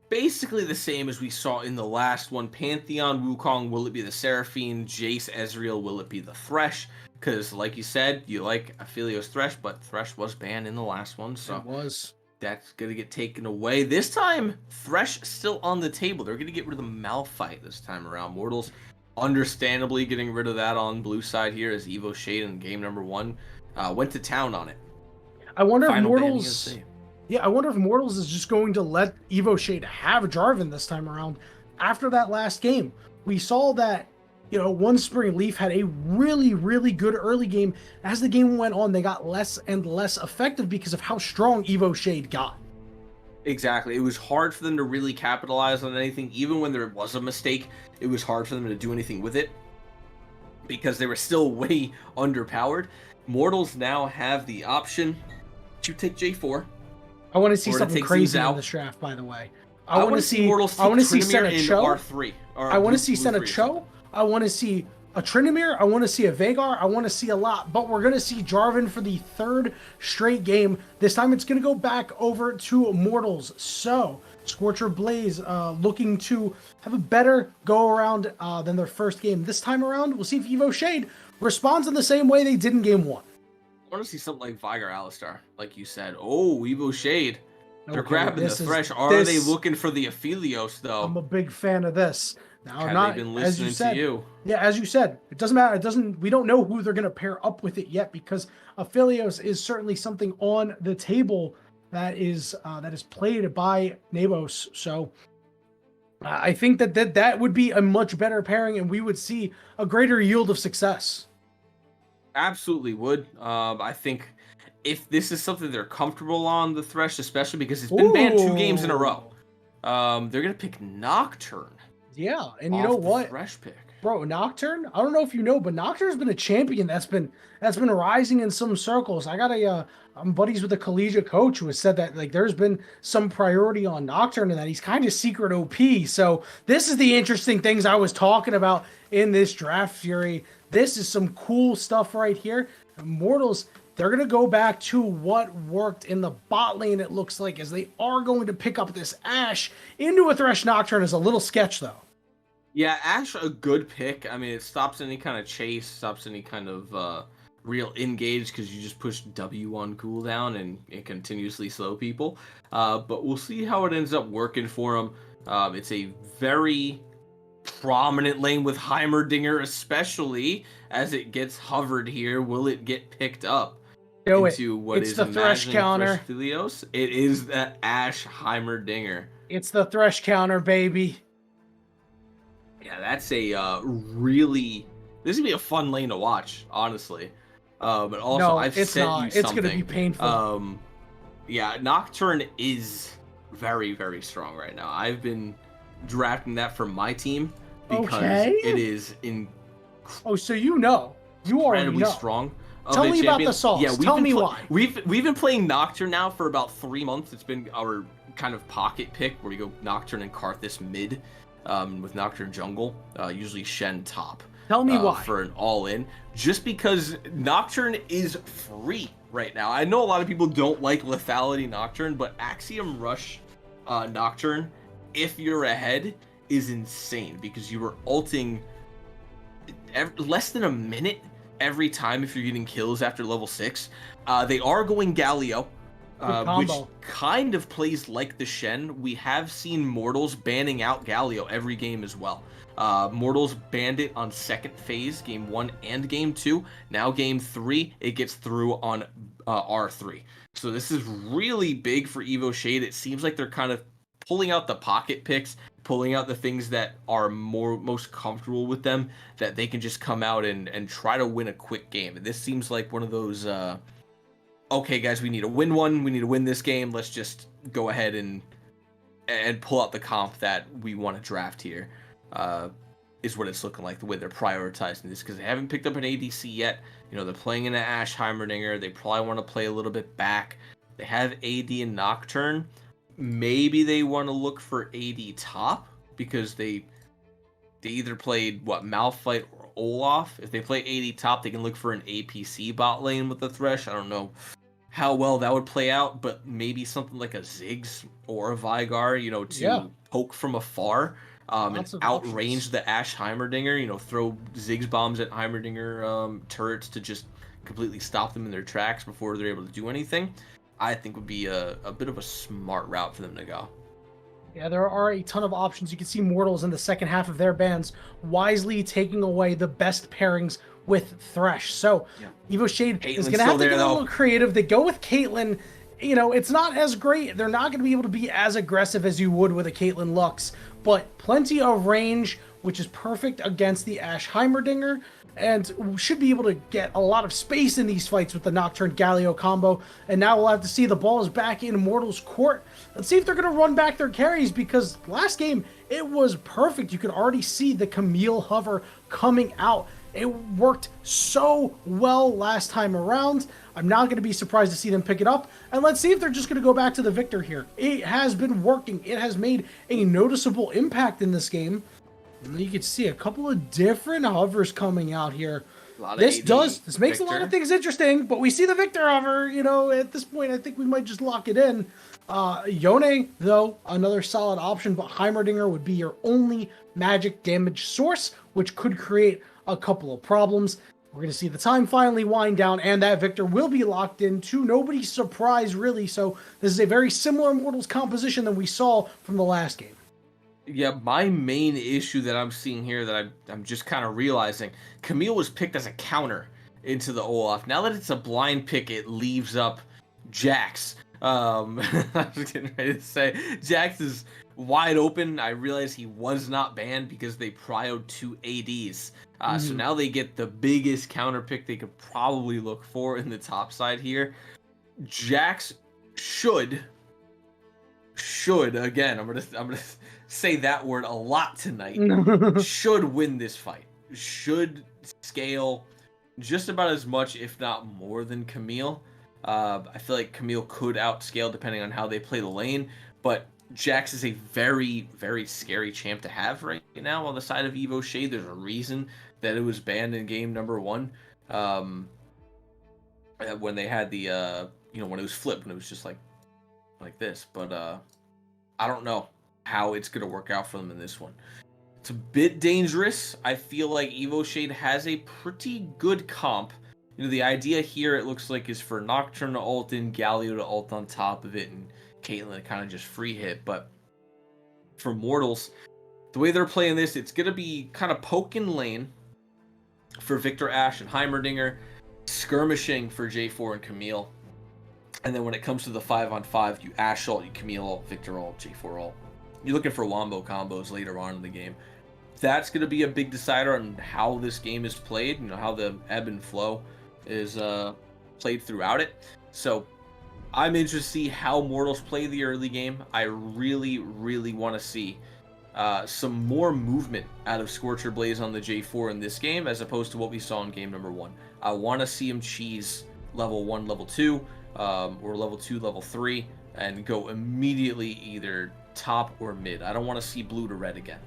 basically the same as we saw in the last one. Pantheon, Wukong, will it be the Seraphine? Jace, Ezreal, will it be the Thresh? Because, like you said, you like Aphelios Thresh, but Thresh was banned in the last one, so
It was.
that's going to get taken away. This time, Thresh still on the table. They're going to get rid of the Malphite this time around. Mortals, understandably, getting rid of that on blue side here as Evo Shade in game number 1 went to town on it.
I wonder if
Final ban
Mortals...
ESC.
Yeah, I wonder if Mortals is just going to let Evo Shade have Jarvan this time around. After that last game, we saw that, One Spring Leaf had a really, really good early game. As the game went on, they got less and less effective because of how strong Evo Shade got.
Exactly. It was hard for them to really capitalize on anything. Even when there was a mistake, it was hard for them to do anything with it because they were still way underpowered. Mortals now have the option to take J4.
I want to see
Or to
something
take
crazy
things out.
in this draft, by the way.
I want to see Mortals take
I want to see
Tryndamere in
Senna
R3.
I want to see Senna Cho. I want to see a Tryndamere. I want to see a Veigar. I want to see a lot. But we're going to see Jarvan for the third straight game. This time it's going to go back over to Immortals. So Scorcher Blaze looking to have a better go-around than their first game. This time around, we'll see if Evo Shade responds in the same way they did in game 1.
want to see something like Vigar Alistar, like you said. Oh, Evo Shade. They're
Okay,
grabbing the
this is-
Thresh. Are they
this-
looking for the Aphelios, though?
I'm a big fan of this. Now,
Have
not
they been
as you
listening
said.
to you?
Yeah, as you said, it doesn't matter. It doesn't. We don't know who they're going to pair up with it yet because Aphelios is certainly something on the table that is played by Nabos. So I think that would be a much better pairing, and we would see a greater yield of success.
Absolutely would. I think if this is something they're comfortable on, the Thresh, especially because it's been banned 2 games in a row, they're gonna pick Nocturne.
Yeah, and you
off
know
the
what?
Thresh pick.
Bro, Nocturne, I don't know if you know, but Nocturne's been a champion that's been rising in some circles. I got I'm buddies with a collegiate coach who has said that like there's been some priority on Nocturne and that he's kind of secret OP. So this is the interesting things I was talking about in this draft fury. This is some cool stuff right here. Immortals, they're gonna go back to what worked in the bot lane, it looks like, as they are going to pick up this Ashe into a Thresh Nocturne is a little sketch though.
Yeah, Ashe, a good pick. I mean, it stops any kind of chase, stops any kind of real engage because you just push W on cooldown and it continuously slow people. But we'll see how it ends up working for him. It's a very prominent lane with Heimerdinger, especially as it gets hovered here. Will it get picked up into what
it's
is
the Thresh counter?
Thresh It is the Ashe Heimerdinger.
It's the Thresh counter, baby.
Yeah, that's a really. This is gonna be a fun lane to watch, honestly. But also,
No,
I've
it's
sent
not.
you
It's
something.
gonna be painful.
Yeah, Nocturne is very, very strong right now. I've been drafting that for my team because
Okay.
it is
Oh, so you know. You already
incredibly
know.
strong. of
Tell
a
me about
champion.
the sauce.
Yeah,
Tell me why.
We've been playing Nocturne now for about 3 months. It's been our kind of pocket pick where we go Nocturne and Karthus mid, with Nocturne jungle, usually Shen top.
Tell me why.
For an all-in, just because Nocturne is free right now. I know a lot of people don't like lethality Nocturne, but Axiom Rush Nocturne, if you're ahead, is insane because you are ulting less than a minute every time if you're getting kills after level 6. They are going Galio, which kind of plays like the Shen. We have seen Mortals banning out Galio every game as well. Mortals banned it on second phase, game 1 and game 2. Now game 3, it gets through on R3. So this is really big for Evo Shade. It seems like they're kind of pulling out the pocket picks, pulling out the things that are most comfortable with them, that they can just come out and try to win a quick game. And this seems like one of those, okay guys, we need to win one, we need to win this game, let's just go ahead and pull out the comp that we want to draft here, is what it's looking like, the way they're prioritizing this, because they haven't picked up an ADC yet. You know, they're playing in an Ashe Heimerdinger, they probably want to play a little bit back. They have AD and Nocturne. Maybe they want to look for AD top because they either played Malphite or Olaf. If they play AD top, they can look for an APC bot lane with the Thresh. I don't know how well that would play out, but maybe something like a Ziggs or a Vigar, you know, to poke from afar, and outrange the Ashe Heimerdinger. You know, throw Ziggs bombs at Heimerdinger turrets to just completely stop them in their tracks before they're able to do anything. I think would be a bit of a smart route for them to go.
Yeah, there are a ton of options. You can see Mortals in the second half of their bans wisely taking away the best pairings with Thresh. So Evo Shade is going to have to get a little creative. They go with Caitlyn. You know, it's not as great. They're not going to be able to be as aggressive as you would with a Caitlyn Lux, but plenty of range, which is perfect against the Ashe Heimerdinger, and should be able to get a lot of space in these fights with the Nocturne Galio combo. And now we'll have to see the ball is back in Immortals' court. Let's see if they're going to run back their carries, because last game, it was perfect. You could already see the Camille hover coming out. It worked so well last time around. I'm not going to be surprised to see them pick it up. And let's see if they're just going to go back to the victor here. It has been working. It has made a noticeable impact in this game. And you can see a couple of different hovers coming out here. This makes a lot of things interesting, but we see the Victor hover. You know, at this point, I think we might just lock it in. Yone, though, another solid option, but Heimerdinger would be your only magic damage source, which could create a couple of problems. We're going to see the time finally wind down, and that victor will be locked in to nobody's surprise, really. So this is a very similar Mortals composition than we saw from the last game.
Yeah, my main issue that I'm seeing here that I'm just kind of realizing, Camille was picked as a counter into the Olaf. Now that it's a blind pick, it leaves up Jax. I was getting ready to say, Jax is wide open. I realized he was not banned because they prioed 2 ADs. So now they get the biggest counter pick they could probably look for in the top side here. Jax should again, I'm gonna say that word a lot tonight. Should win this fight. Should scale just about as much, if not more, than Camille. I feel like Camille could outscale depending on how they play the lane, but Jax is a very, very scary champ to have right now on the side of Evo Shade. There's a reason that it was banned in game number 1. When they had the when it was flipped, when it was just like this. But I don't know how it's gonna work out for them in this one. It's a bit dangerous. I feel like Evo Shade has a pretty good comp. The idea here, it looks like, is for Nocturne to ult in, Galio to ult on top of it, and Caitlyn to kind of just free hit. But for Mortals, the way they're playing this, it's going to be kind of poke in lane for Victor, Ashe, and Heimerdinger, skirmishing for J4 and Camille. And then when it comes to the 5-on-5, you Ashe ult, you Camille ult, Victor ult, J4 ult. You're looking for wombo combos later on in the game. That's going to be a big decider on how this game is played, how the ebb and flow is played throughout it. So I'm interested to see how Mortals play the early game. I really, really want to see some more movement out of Scorcher Blaze on the J4 in this game, as opposed to what we saw in game number 1. I want to see him cheese level 1, level 2, or level 2, level 3, and go immediately either top or mid. I don't want to see blue to red again.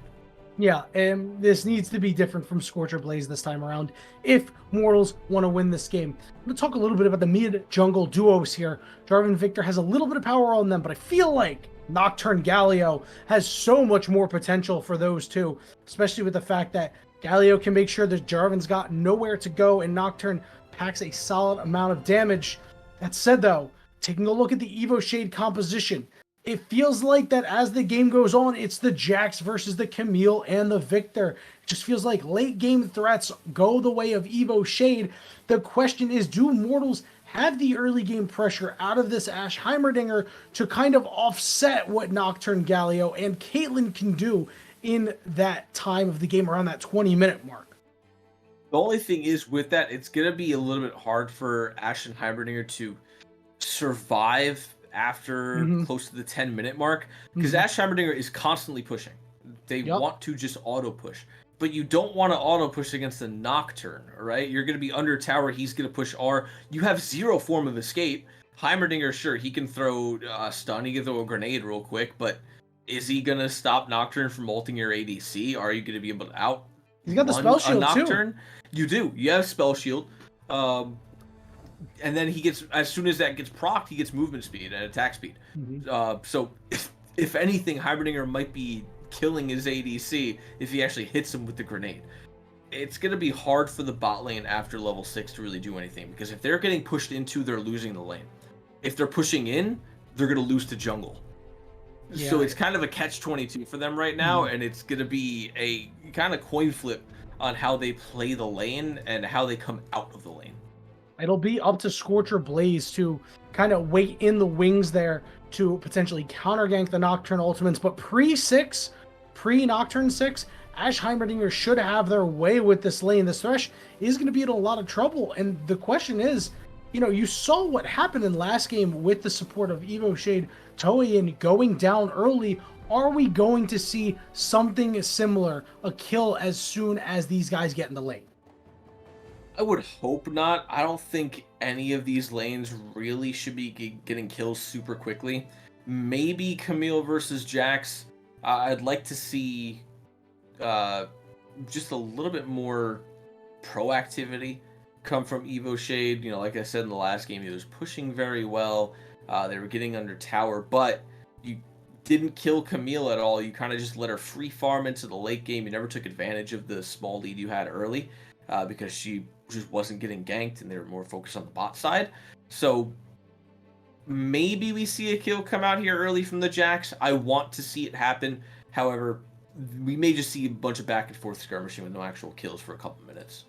Yeah, and this needs to be different from Scorcher Blaze this time around if Mortals want to win this game. I'm going to talk a little bit about the mid-jungle duos here. Jarvan Victor has a little bit of power on them, but I feel like Nocturne Galio has so much more potential for those two, especially with the fact that Galio can make sure that Jarvan's got nowhere to go and Nocturne packs a solid amount of damage. That said, though, taking a look at the Evo Shade composition, it feels like that as the game goes on, it's the Jax versus the Camille and the Victor. It just feels like late game threats go the way of Evo Shade. The question is, do Mortals have the early game pressure out of this Ashe Heimerdinger to kind of offset what Nocturne Galio and Caitlyn can do in that time of the game around that 20-minute mark?
The only thing is with that, it's going to be a little bit hard for Ashe and Heimerdinger to survive after close to the 10-minute mark, because Ashe Heimerdinger is constantly pushing. They want to just auto push, but you don't want to auto push against the Nocturne, right? You're going to be under tower, he's going to push R. You have zero form of escape. Heimerdinger, sure, he can throw a stun, he can throw a grenade real quick, but is he going to stop Nocturne from ulting your ADC? Are you going to be able to out?
He's got the spell shield
Nocturne?
too.
You do. You have spell shield. And then he gets, as soon as that gets procced, he gets movement speed and attack speed. So if anything, Heimerdinger might be killing his ADC if he actually hits him with the grenade. It's going to be hard for the bot lane after level 6 to really do anything, because if they're getting pushed into, they're losing the lane. If they're pushing in, they're going to lose to jungle. Yeah. So it's kind of a catch-22 for them right now, and it's going to be a kind of coin flip on how they play the lane and how they come out of the lane.
It'll be up to Scorcher Blaze to kind of wait in the wings there to potentially counter gank the Nocturne ultimates. But pre-Nocturne 6, Ashe Heimerdinger should have their way with this lane. This Thresh is going to be in a lot of trouble. And the question is, you saw what happened in last game with the support of Evo Shade Toyin going down early. Are we going to see something similar, a kill as soon as these guys get in the lane?
I would hope not. I don't think any of these lanes really should be getting kills super quickly. Maybe Camille versus Jax. I'd like to see just a little bit more proactivity come from Evo Shade. Like I said in the last game, he was pushing very well. They were getting under tower, but you didn't kill Camille at all. You kind of just let her free farm into the late game. You never took advantage of the small lead you had early. Because she just wasn't getting ganked, and they were more focused on the bot side. So maybe we see a kill come out here early from the Jax. I want to see it happen. However, we may just see a bunch of back and forth skirmishing with no actual kills for a couple minutes.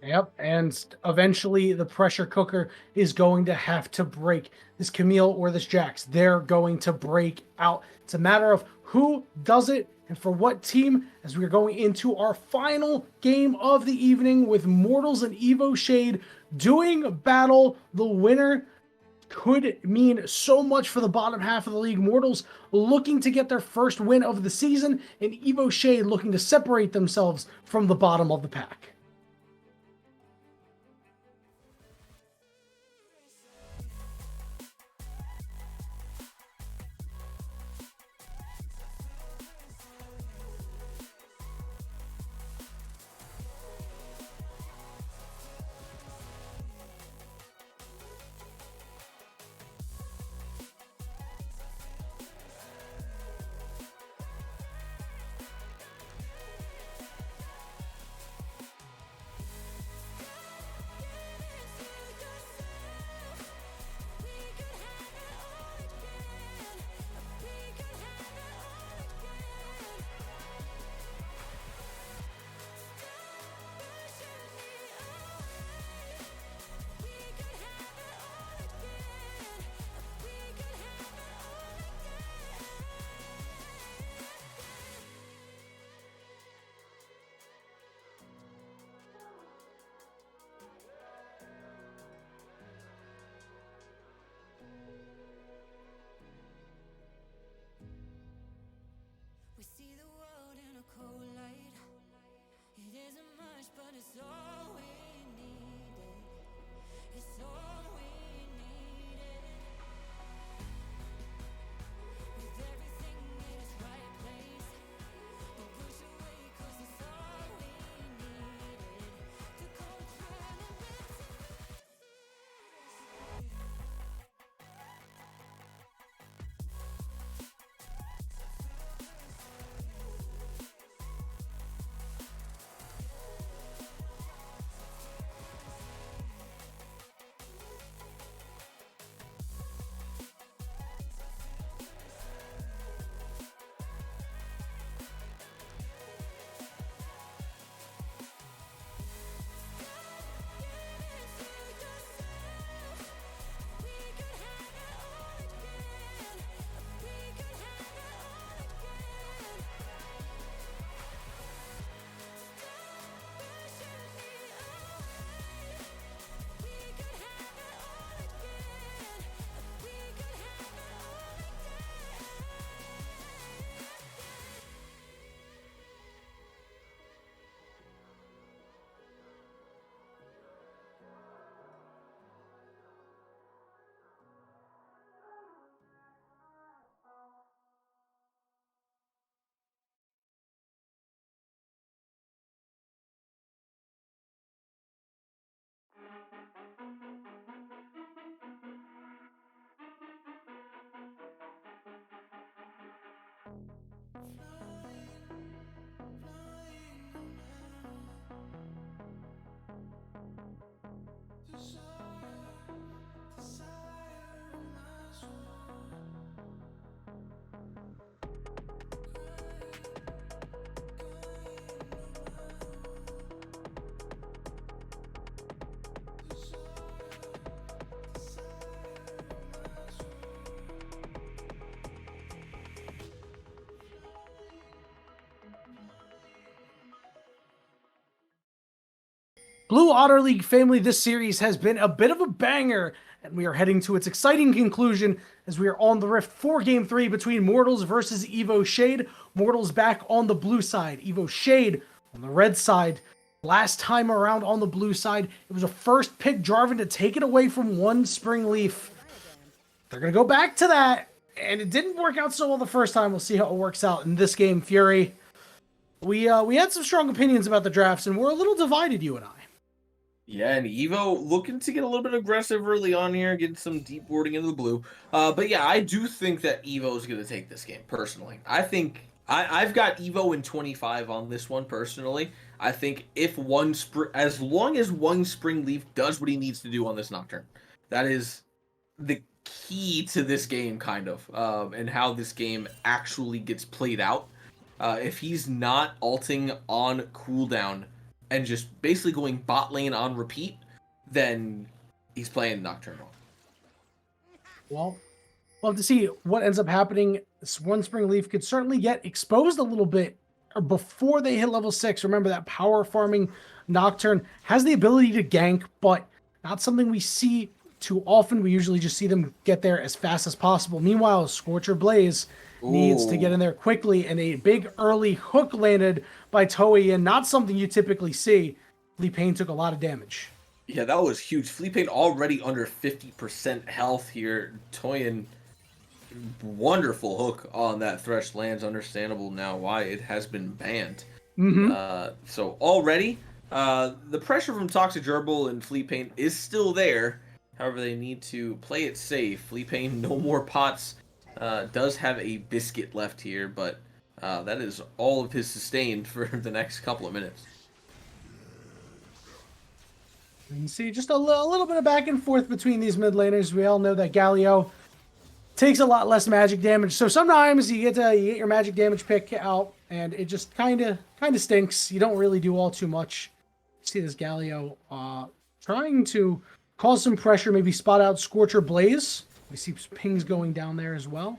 Yep, and eventually the pressure cooker is going to have to break. This Camille or this Jax, they're going to break out. It's a matter of who does it and for what team, as we're going into our final game of the evening with Mortals and Evo Shade doing battle. The winner could mean so much for the bottom half of the league. Mortals looking to get their first win of the season, and Evo Shade looking to separate themselves from the bottom of the pack.
We see the world in a cold light. It isn't much, but it's all we needed. It's all we needed. With everything in its right place. Don't push away, 'cause it's all we needed. To control and
Blue Otter League family, this series has been a bit of a banger, and we are heading to its exciting conclusion as we are on the Rift for Game 3 between Mortals versus Evo Shade. Mortals back on the blue side, Evo Shade on the red side. Last time around on the blue side, it was a first pick Jarvan to take it away from one Spring Leaf. They're going to go back to that, and it didn't work out so well the first time. We'll see how it works out in this game, Fury. We had some strong opinions about the drafts, and we're a little divided, you and I.
Yeah, and Evo looking to get a little bit aggressive early on here, getting some deep warding into the blue. But yeah, I do think that Evo is going to take this game, personally. I think I've got Evo in 25 on this one personally. I think if as long as one Spring Leaf does what he needs to do on this Nocturne, that is the key to this game, kind of, and how this game actually gets played out. If he's not ulting on cooldown and just basically going bot lane on repeat, then he's playing Nocturne wrong.
Well, we'll have to see what ends up happening. This one Spring Leaf could certainly get exposed a little bit or before they hit level 6. Remember that power farming Nocturne has the ability to gank, but not something we see too often. We usually just see them get there as fast as possible. Meanwhile, Scorcher Blaze needs to get in there quickly, and a big early hook landed by Toei, and not something you typically see. Lee Payne took a lot of damage.
Yeah, that was huge. Fleet already under 50% health here. Toyin, wonderful hook on that Thresh lands. Understandable now why it has been banned. So already, the pressure from Toxic Gerbil and Fleet Pain is still there. However, they need to play it safe. Fleet Pain, no more pots. Does have a biscuit left here, but that is all of his sustain for the next couple of minutes.
You can see just a little bit of back and forth between these mid laners. We all know that Galio takes a lot less magic damage, so sometimes you get your magic damage pick out, and it just kind of stinks. You don't really do all too much. See this Galio trying to cause some pressure, maybe spot out Scorcher Blaze. We see pings going down there as well.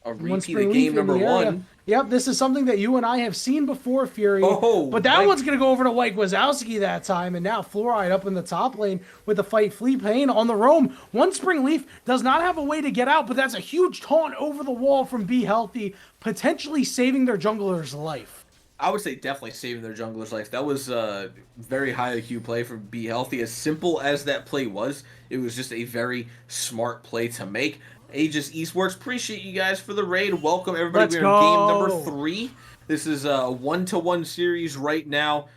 A repeat of game number 1.
Yep, this is something that you and I have seen before, Fury.
Oh,
but that one's going to go over to White Wazowski that time. And now Fluoride up in the top lane with the fight. Fleet Pain on the roam. One Spring Leaf does not have a way to get out, but that's a huge taunt over the wall from Be Healthy, potentially saving their jungler's life.
I would say definitely saving their jungler's life. That was a very high IQ play from Be Healthy. As simple as that play was, it was just a very smart play to make. Aegis Esports, appreciate you guys for the raid. Welcome everybody. We're in game number 3. This is a 1-to-1 series right now.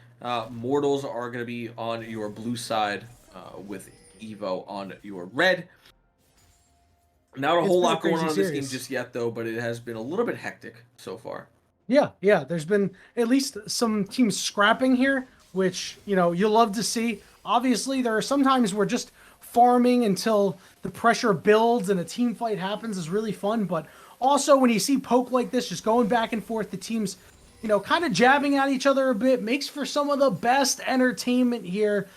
Mortals are going to be on your blue side with Evo on your red. Not a whole lot going on in this game just yet, though, but it has been a little bit hectic so far.
Yeah. There's been at least some teams scrapping here, which, you'll love to see. Obviously, there are some times where just farming until the pressure builds and a team fight happens is really fun, but also when you see poke like this, just going back and forth, the teams, kind of jabbing at each other a bit, makes for some of the best entertainment here.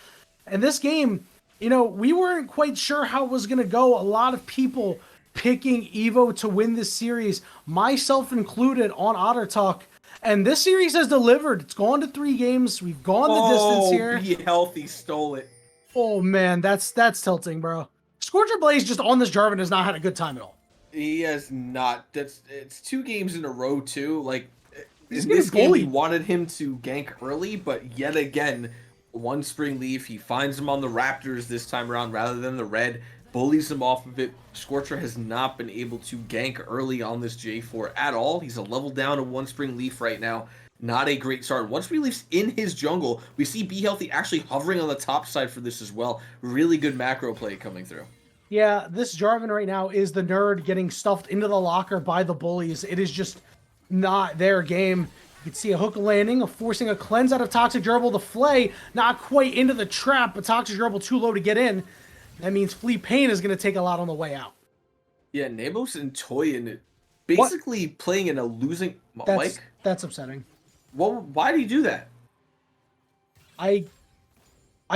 And this game, we weren't quite sure how it was going to go. A lot of people picking EVO to win this series, myself included, on Otter Talk. And this series has delivered. It's gone to 3 games. We've gone the distance here.
Be Healthy stole it.
Oh man, that's tilting, bro. Scorcher Blaze just on this Jarvan has not had a good time at all.
He has not. It's 2 games in a row too. Like
He's
in this game,
bullied.
we wanted him to gank early, but yet again, one Spring Leaf. He finds him on the Raptors this time around rather than the red. Bullies him off of it. Scorcher has not been able to gank early on this J4 at all. He's a level down of one Spring Leaf right now. Not a great start. Once we leave in his jungle, we see Be Healthy actually hovering on the top side for this as well. Really good macro play coming through.
Yeah, this Jarvan right now is the nerd getting stuffed into the locker by the bullies. It is just not their game. You can see a hook landing, forcing a cleanse out of Toxic Gerbil. The Flay not quite into the trap, but Toxic Gerbil too low to get in. That means Fleet Pain is going to take a lot on the way out.
Yeah, Namos and Toyin basically playing in a losing...
That's upsetting.
Well, why do you do that?
I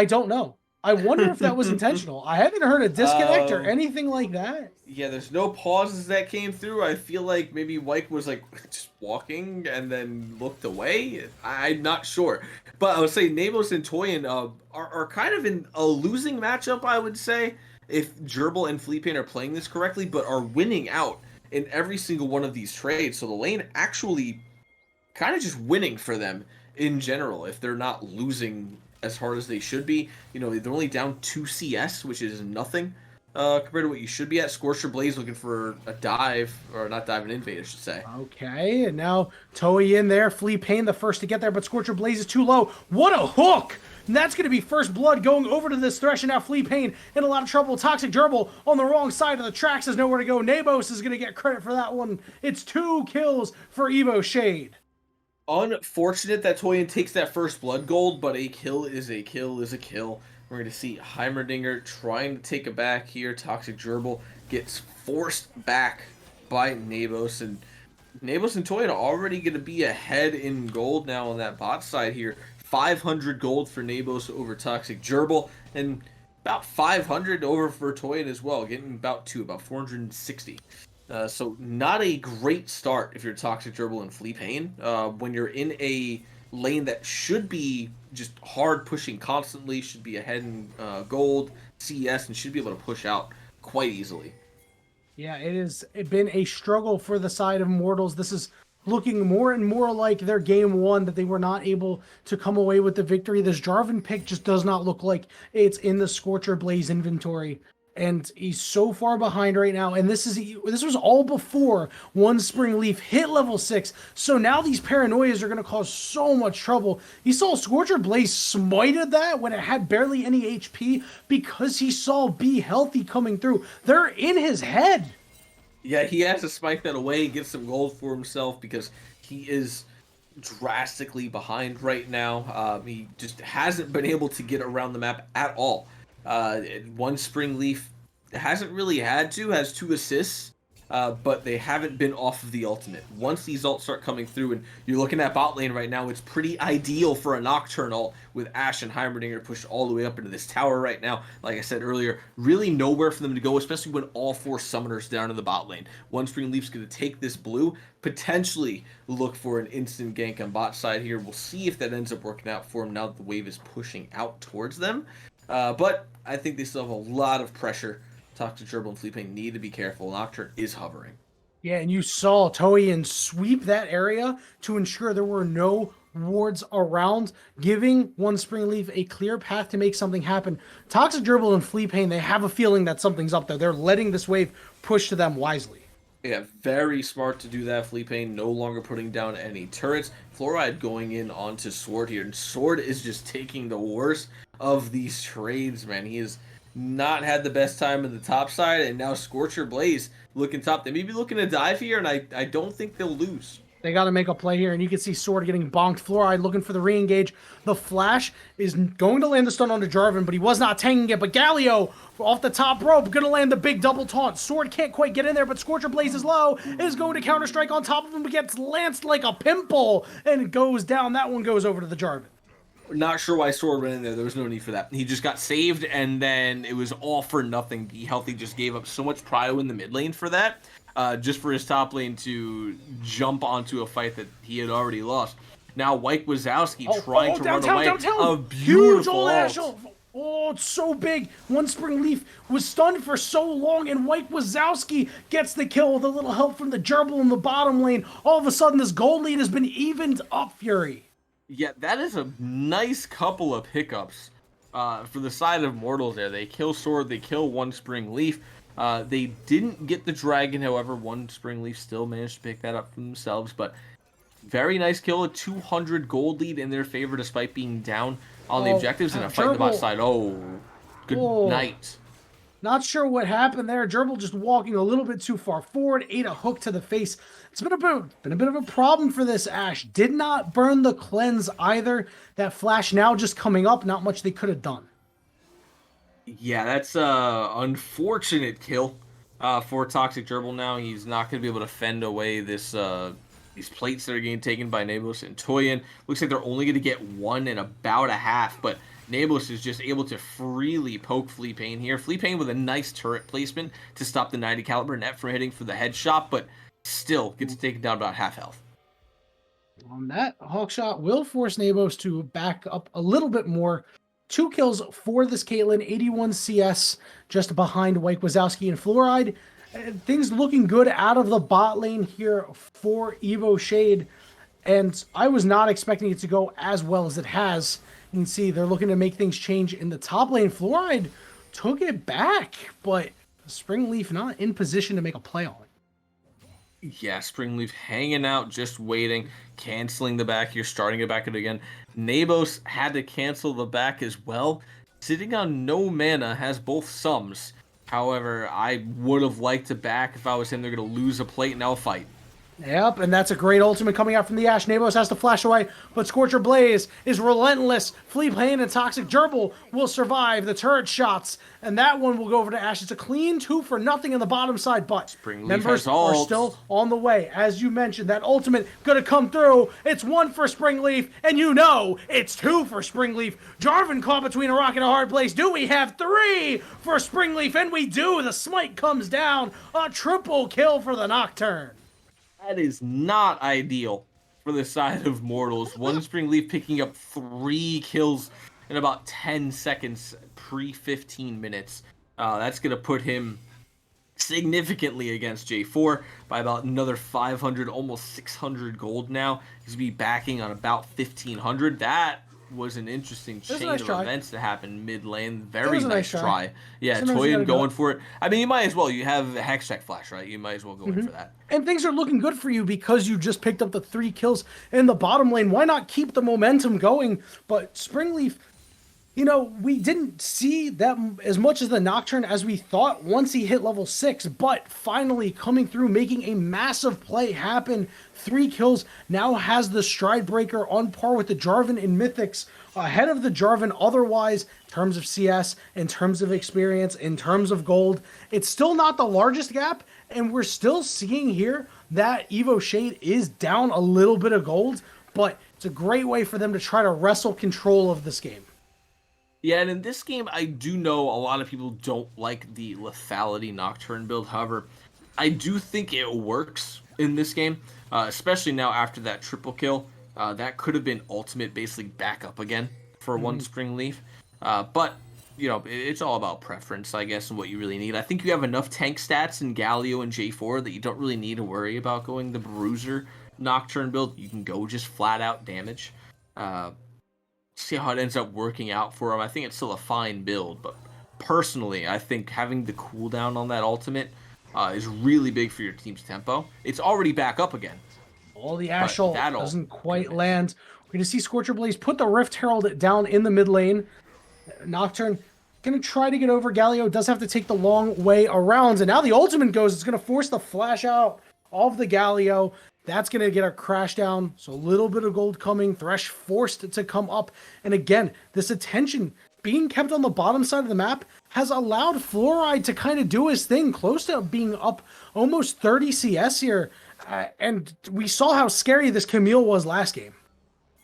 don't know. I wonder if that was intentional. I haven't heard a disconnect or anything like that.
Yeah, there's no pauses that came through. I feel like maybe Wyke was like just walking and then looked away. I'm not sure. But I would say Namos and Toyin are kind of in a losing matchup, I would say, if Gerbil and Fleet Pain are playing this correctly, but are winning out in every single one of these trades. So the lane actually kind of just winning for them in general if they're not losing as hard as they should be. They're only down 2 CS, which is nothing compared to what you should be at. Scorcher Blaze looking for a dive, or not dive, an invade, I should say.
Okay, and now Toei in there. Fleet Pain the first to get there, but Scorcher Blaze is too low. What a hook! And that's going to be first blood going over to this Thresh, and now Flea Pain in a lot of trouble. Toxic Gerbil on the wrong side of the tracks, has nowhere to go. Nabos is going to get credit for that one. It's 2 kills for Evo Shade.
Unfortunate that Toyin takes that first blood gold, but a kill is a kill is a kill. We're going to see Heimerdinger trying to take it back here. Toxic Gerbil gets forced back by Nabos, and Nabos and Toyin are already going to be ahead in gold now on that bot side here. 500 gold for Nabos over Toxic Gerbil, and about 500 over for Toyin as well, getting about 460. So not a great start if you're Toxic Gerbil and Flea Pain. When you're in a lane that should be just hard pushing constantly, should be ahead in gold, CS, and should be able to push out quite easily.
Yeah, it's been a struggle for the side of Mortals. This is looking more and more like their game one, that they were not able to come away with the victory. This Jarvan pick just does not look like it's in the Scorcher Blaze inventory. And he's so far behind right now. And this was all before One Spring Leaf hit level 6. So now these paranoias are going to cause so much trouble. You saw Scorcher Blaze smited that when it had barely any HP because he saw Be Healthy coming through. They're in his head.
Yeah, he has to spike that away, get some gold for himself, because he is drastically behind right now. He just hasn't been able to get around the map at all. One Spring Leaf hasn't really had to, has 2 assists, but they haven't been off of the ultimate. Once these ults start coming through, and you're looking at bot lane right now, it's pretty ideal for a Nocturne ult with Ashe and Heimerdinger pushed all the way up into this tower right now. Like I said earlier, really nowhere for them to go, especially when all 4 summoners down in the bot lane. One Spring Leaf's going to take this blue, potentially look for an instant gank on bot side here. We'll see if that ends up working out for him now that the wave is pushing out towards them. But I think they still have a lot of pressure. Toxic Gerbil and Flea Pain need to be careful. Nocturne is hovering.
Yeah, and you saw Toyin sweep that area to ensure there were no wards around, giving One Spring Leaf a clear path to make something happen. Toxic Gerbil and Flea Pain, they have a feeling that something's up there. They're letting this wave push to them wisely.
Yeah, very smart to do that. Flea Pain no longer putting down any turrets. Fluoride going in onto Sword here, and Sword is just taking the worst of these trades, man. He has not had the best time in the top side, and now Scorcher Blaze looking top. They may be looking to dive here, and I don't think they'll lose.
They got to make a play here, and you can see Sword getting bonked. Fluoride looking for the re-engage. The flash is going to land the stun onto Jarvan, but he was not tanking it. But Galio, off the top rope, going to land the big double taunt. Sword can't quite get in there, but Scorcher Blaze is low, is going to counter-strike on top of him, but gets lanced like a pimple, and it goes down. That one goes over to the Jarvan.
Not sure why Sword went in there. There was no need for that. He just got saved, and then it was all for nothing. Be Healthy just gave up so much prio in the mid lane for that. Just for his top lane to jump onto a fight that he had already lost. Now White Wazowski trying to run away. A beautiful ult.
Oh, it's so big. One Spring Leaf was stunned for so long, and White Wazowski gets the kill with a little help from the Gerbil in the bottom lane. All of a sudden, this gold lead has been evened up, Fury.
Yeah, that is a nice couple of hiccups for the side of Mortals there. They kill Sword, they kill One Spring Leaf. They didn't get the dragon, however. One Spring Leaf still managed to pick that up for themselves, but very nice kill. A 200 gold lead in their favor despite being down on the objectives and a fight in the bot side. Oh, good night.
Not sure what happened there. Gerbil just walking a little bit too far forward, ate a hook to the face. It's been a bit of a problem for this Ashe. Did not burn the cleanse either. That flash now just coming up. Not much they could have done.
Yeah, that's a unfortunate kill for Toxic Gerbil now. He's not going to be able to fend away this these plates that are getting taken by Nabos and Toyin. Looks like they're only going to get one and about a half, but Nabos is just able to freely poke Flea Pain here. Flea Pain with a nice turret placement to stop the 90 caliber net from hitting for the headshot, but still gets taken down about half health.
On that, Hawk Shot will force Nabos to back up a little bit more. 2 kills for this Caitlyn, 81 CS, just behind White Wazowski and Fluoride. Things looking good out of the bot lane here for Evo Shade, and I was not expecting it to go as well as it has. You can see they're looking to make things change in the top lane. Fluoride took it back, but Spring Leaf not in position to make a play on it.
Yeah, Springleaf hanging out, just waiting, canceling the back here, starting it back again. Nabos had to cancel the back as well. Sitting on no mana, has both sums. However, I would have liked to back if I was him. They're going to lose a plate, now fight.
Yep, and that's a great ultimate coming out from the Ash. Nabos has to flash away, but Scorcher Blaze is relentless. Flea Pain and Toxic Gerbil will survive the turret shots, and that one will go over to Ash. It's a clean 2-for-0 in the bottom side, but
Springleaf
members
has
are
ult.
still on the way. As you mentioned, that ultimate gonna come through. It's 1 for Springleaf, and you know it's 2 for Springleaf. Jarvan caught between a rock and a hard place. Do we have 3 for Springleaf? And we do. The smite comes down. A triple kill for the Nocturne.
That is not ideal for the side of Mortals. One Springleaf picking up 3 kills in about 10 seconds pre-15 minutes. That's going to put him significantly against J4 by about another 500, almost 600 gold now. He's going to be backing on about 1,500. That was an interesting chain
nice
of
try.
events to happen mid lane.
It
Very
was a
nice
nice
try. Yeah,
Sometimes you gotta
Toyin
do
going
it.
for it. I mean, you might as well. You have a Hextech Flash, right? You might as well go in for that.
And things are looking good for you because you just picked up the 3 kills in the bottom lane. Why not keep the momentum going? But Springleaf, you know, we didn't see that as much as the Nocturne as we thought once he hit level 6, but finally coming through, making a massive play happen. 3 kills, now has the Stride Breaker on par with the Jarvan in Mythics, ahead of the Jarvan otherwise, in terms of CS, in terms of experience, in terms of gold. It's still not the largest gap, and we're still seeing here that EVO Shade is down a little bit of gold, but it's a great way for them to try to wrestle control of this game.
Yeah, and in this game, I do know a lot of people don't like the lethality Nocturne build. However, I do think it works in this game, especially now after that triple kill. That could have been ultimate, basically back up again for one Springleaf. But, you know, it's all about preference, I guess, and what you really need. I think you have enough tank stats in Galio and J4 that you don't really need to worry about going the Bruiser Nocturne build. You can go just flat out damage. See how it ends up working out for him. I think it's still a fine build, but personally, I think having the cooldown on that ultimate is really big for your team's tempo. It's already back up again.
All the Ash ult
that ult,
doesn't quite
goodness.
land. We're going to see Scorcher Blaze put the Rift Herald down in the mid lane. Nocturne going to try to get over. Galio does have to take the long way around. And now the ultimate goes. It's going to force the flash out of the Galio. That's going to get a crash down. So a little bit of gold coming. Thresh forced to come up. And again, this attention being kept on the bottom side of the map has allowed Fluoride to kind of do his thing, close to being up almost 30 CS here. And we saw how scary this Camille was last game.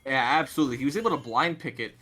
Yeah, absolutely. He was able to blind pick it.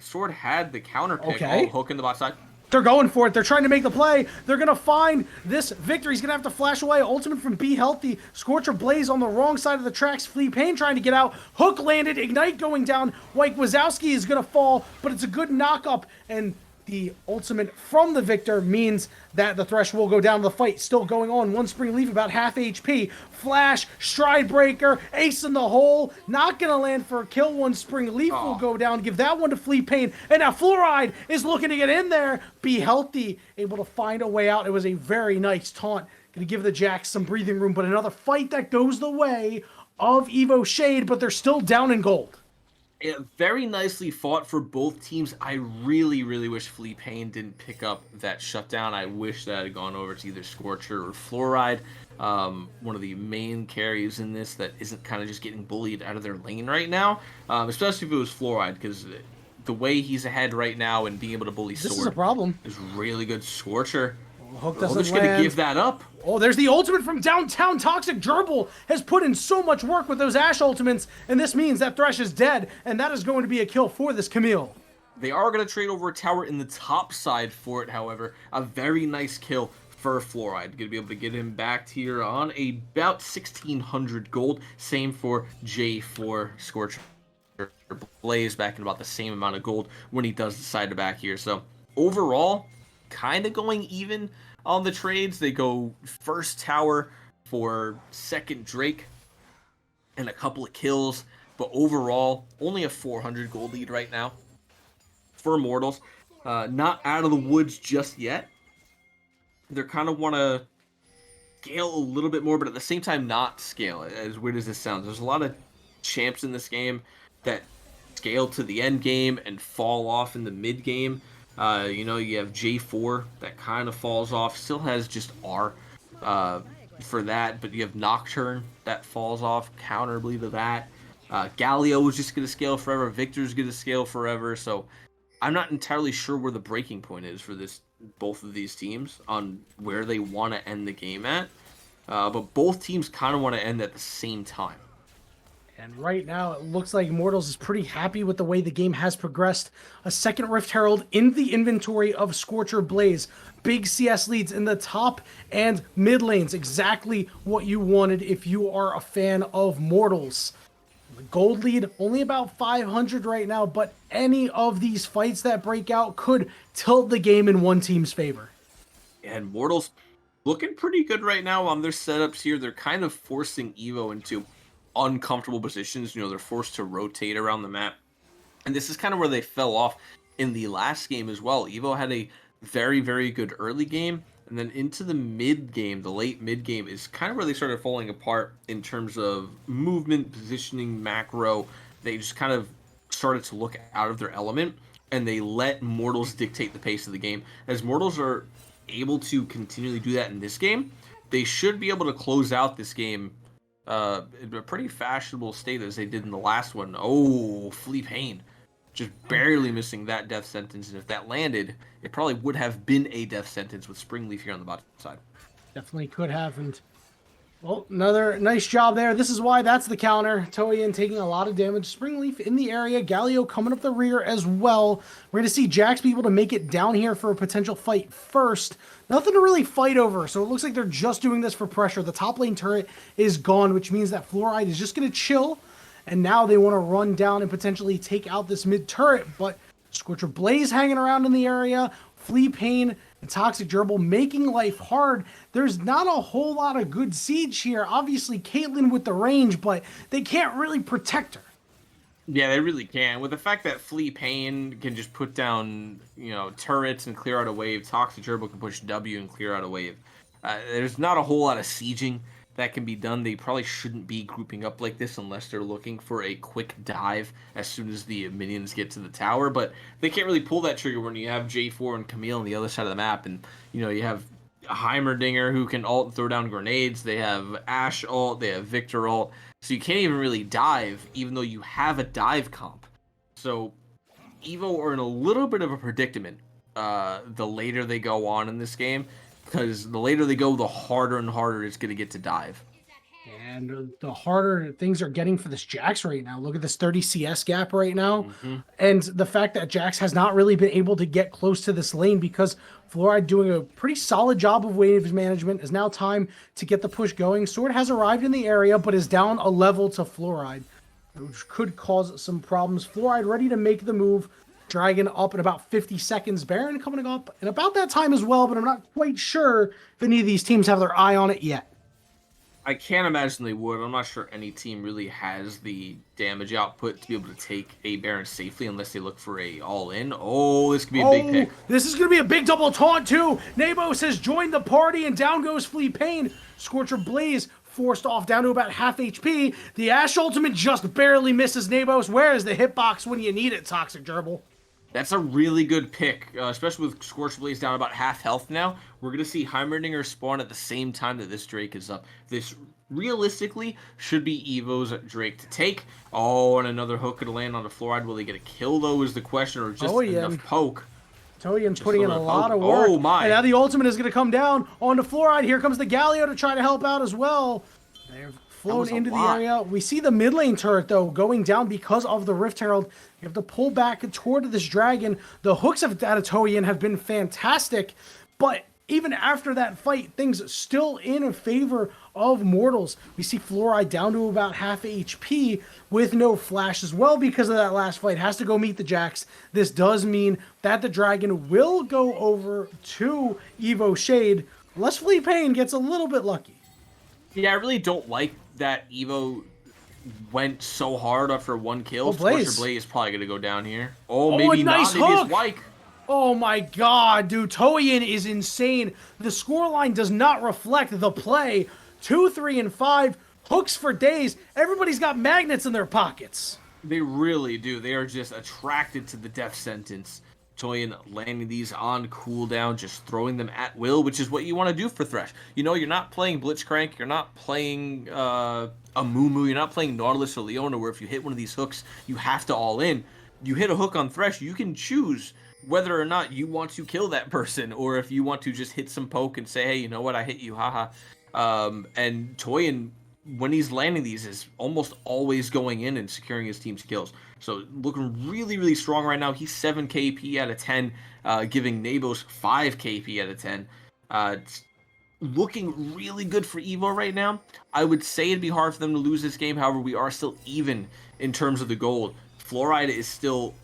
Sword had the counter pick,
Okay.
hook in the bot side.
They're going for it. They're trying to make the play. They're going to find this victory. He's going to have to flash away. Ultimate from Be Healthy. Scorcher Blaze on the wrong side of the tracks. Flea Pain trying to get out. Hook landed. Ignite going down. White Wazowski is going to fall, but it's a good knock up. And the ultimate from the victor means that the Thresh will go down. The fight still going on. One Springleaf about half HP. Flash, Stride Breaker, ace in the hole. Not going to land for a kill. One Springleaf will go down. Give that one to Flea Pain. And now Fluoride is looking to get in there. Be Healthy, able to find a way out. It was a very nice taunt. Going to give the Jacks some breathing room. But another fight that goes the way of Evo Shade. But they're still down in gold.
Yeah, very nicely fought for both teams. I really, really wish Flea Pain didn't pick up that shutdown. I wish that had gone over to either Scorcher or Fluoride. One of the main carries in this that isn't kind of just getting bullied out of their lane right now. Especially if it was Fluoride, because the way he's ahead right now and being able to bully
This
Sword
is a problem.
is really good. Scorcher.
Hook
I'm
doesn't
just going to
land.
give that up.
Oh, there's the ultimate from downtown. Toxic Gerbil has put in so much work with those Ash ultimates, and this means that Thresh is dead, and that is going to be a kill for this Camille.
They are going to trade over a tower in the top side for it, however. A very nice kill for Fluoride. Going to be able to get him back here on about 1,600 gold. Same for J4 Scorcher Blaze back in about the same amount of gold when he does decide to back here. So overall, kind of going even on the trades. They go first tower for second Drake and a couple of kills, but overall only a 400 gold lead right now for Immortals. Not out of the woods just yet. They're kind of want to scale a little bit more, but at the same time not scale. As weird as this sounds, there's a lot of champs in this game that scale to the end game and fall off in the mid game. You have J4 that kind of falls off, still has just R for that, but you have Nocturne that falls off counterably to that. Galio is just going to scale forever. Victor's going to scale forever. So I'm not entirely sure where the breaking point is for both of these teams on where they want to end the game at. But both teams kind of want to end at the same time.
And right now, it looks like Immortals is pretty happy with the way the game has progressed. A second Rift Herald in the inventory of Scorcher Blaze. Big CS leads in the top and mid lanes. Exactly what you wanted if you are a fan of Mortals. The gold lead, only about 500 right now, but any of these fights that break out could tilt the game in one team's favor.
And Mortals looking pretty good right now on their setups here. They're kind of forcing EVO into uncomfortable positions. They're forced to rotate around the map. And this is kind of where they fell off in the last game as well. EVO had a very, very good early game. And then into the mid game, the late mid game, is kind of where they started falling apart in terms of movement, positioning, macro. They just kind of started to look out of their element, and they let Mortals dictate the pace of the game. As Mortals are able to continually do that in this game, they should be able to close out this game in a pretty fashionable state as they did in the last one. Oh, Flea Pain. Just barely missing that death sentence, and if that landed, it probably would have been a death sentence with Springleaf here on the bottom side.
Definitely could have, and well, another nice job there. This is why that's the counter. Toyin taking a lot of damage. Springleaf in the area. Galio coming up the rear as well. We're going to see Jax be able to make it down here for a potential fight first. Nothing to really fight over, so it looks like they're just doing this for pressure. The top lane turret is gone, which means that Fluoride is just going to chill. And now they want to run down and potentially take out this mid turret. But Scorcher Blaze hanging around in the area. Flea Pain and Toxic Gerbil making life hard. There's not a whole lot of good siege here. Obviously, Caitlyn with the range, but they can't really protect her.
Yeah, they really can. With the fact that Flea Pain can just put down, turrets and clear out a wave. Toxic Gerbil can push W and clear out a wave. There's not a whole lot of sieging that can be done. They probably shouldn't be grouping up like this unless they're looking for a quick dive as soon as the minions get to the tower. But they can't really pull that trigger when you have J4 and Camille on the other side of the map. And, you have Heimerdinger who can ult and throw down grenades. They have Ashe ult. They have Victor ult. So you can't even really dive, even though you have a dive comp. So EVO are in a little bit of a predicament the later they go on in this game. Because the later they go, the harder and harder it's going to get to dive.
And the harder things are getting for this Jax right now. Look at this 30 CS gap right now.
Mm-hmm.
And the fact that Jax has not really been able to get close to this lane because Fluoride doing a pretty solid job of wave management. Is now time to get the push going. Sword has arrived in the area, but is down a level to Fluoride, which could cause some problems. Fluoride ready to make the move. Dragon up in about 50 seconds. Baron coming up in about that time as well, but I'm not quite sure if any of these teams have their eye on it yet.
I can't imagine they would. I'm not sure any team really has the damage output to be able to take a Baron safely unless they look for a all-in. Oh, this could be a big pick.
This is going to be a big double taunt too. Nabos has joined the party and down goes Flea Pain. Scorcher Blaze forced off down to about half HP. The Ashe ultimate just barely misses Nabos. Where is the hitbox when you need it, Toxic Gerbil?
That's a really good pick, especially with Scorch Blaze down about half health now. We're going to see Heimerdinger spawn at the same time that this Drake is up. This realistically should be EVO's Drake to take. Oh, and another hook could land on the Fluoride. Will they get a kill, though, is the question, or just enough poke?
Toyin putting in a lot of work.
Oh, my.
And now the ultimate is going to come down onto Fluoride. Here comes the Galio to try to help out as well. They've flown into the area. We see the mid lane turret, though, going down because of the Rift Herald. You have to pull back toward this dragon. The hooks of Toyin have been fantastic, but even after that fight, things still in favor of Mortals. We see Fluoride down to about half HP with no flash as well because of that last fight. Has to go meet the Jax. This does mean that the dragon will go over to Evo Shade, unless Flea Pain gets a little bit lucky.
Yeah, I really don't like that Evo went so hard after one kill.
Blaze.
Scorcher Blaze is probably going to go down here. Oh, maybe
a nice
not. Maybe
hook.
it's Wyke.
Oh my god, dude. Toyin is insane. The scoreline does not reflect the play. 2, 3, and 5. Hooks for days. Everybody's got magnets in their pockets.
They really do. They are just attracted to the death sentence. Toyin landing these on cooldown, just throwing them at will, which is what you want to do for Thresh. You know, you're not playing Blitzcrank, you're not playing a Mumu, you're not playing Nautilus or Leona, where if you hit one of these hooks, you have to all in. You hit a hook on Thresh, you can choose whether or not you want to kill that person, or if you want to just hit some poke and say, hey, you know what, I hit you, haha. And Toyin, when he's landing these, is almost always going in and securing his team's kills. So looking really, really strong right now. He's 7 KP out of 10, giving Nabos 5 KP out of 10. It's looking really good for EVO right now. I would say it'd be hard for them to lose this game. However, we are still even in terms of the gold. Fluoride is still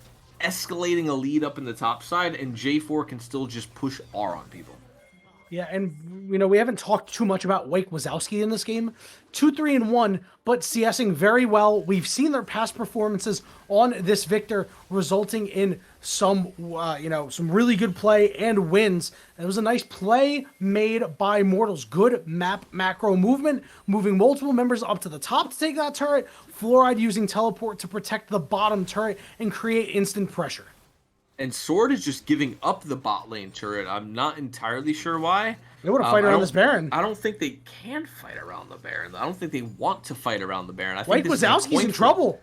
escalating a lead up in the top side, and J4 can still just push R on people.
Yeah, and you know, we haven't talked too much about Wake Wazowski in this game. 2, 3, and 1, but CSing very well. We've seen their past performances on this Victor resulting in some, some really good play and wins. It was a nice play made by Mortals. Good map macro movement, moving multiple members up to the top to take that turret. Fluoride using teleport to protect the bottom turret and create instant pressure.
And Sword is just giving up the bot lane turret. I'm not entirely sure why.
They want to fight around this Baron.
I don't think they can fight around the Baron. I don't think they want to fight around the Baron. I
White
think
Wazowski's in trouble.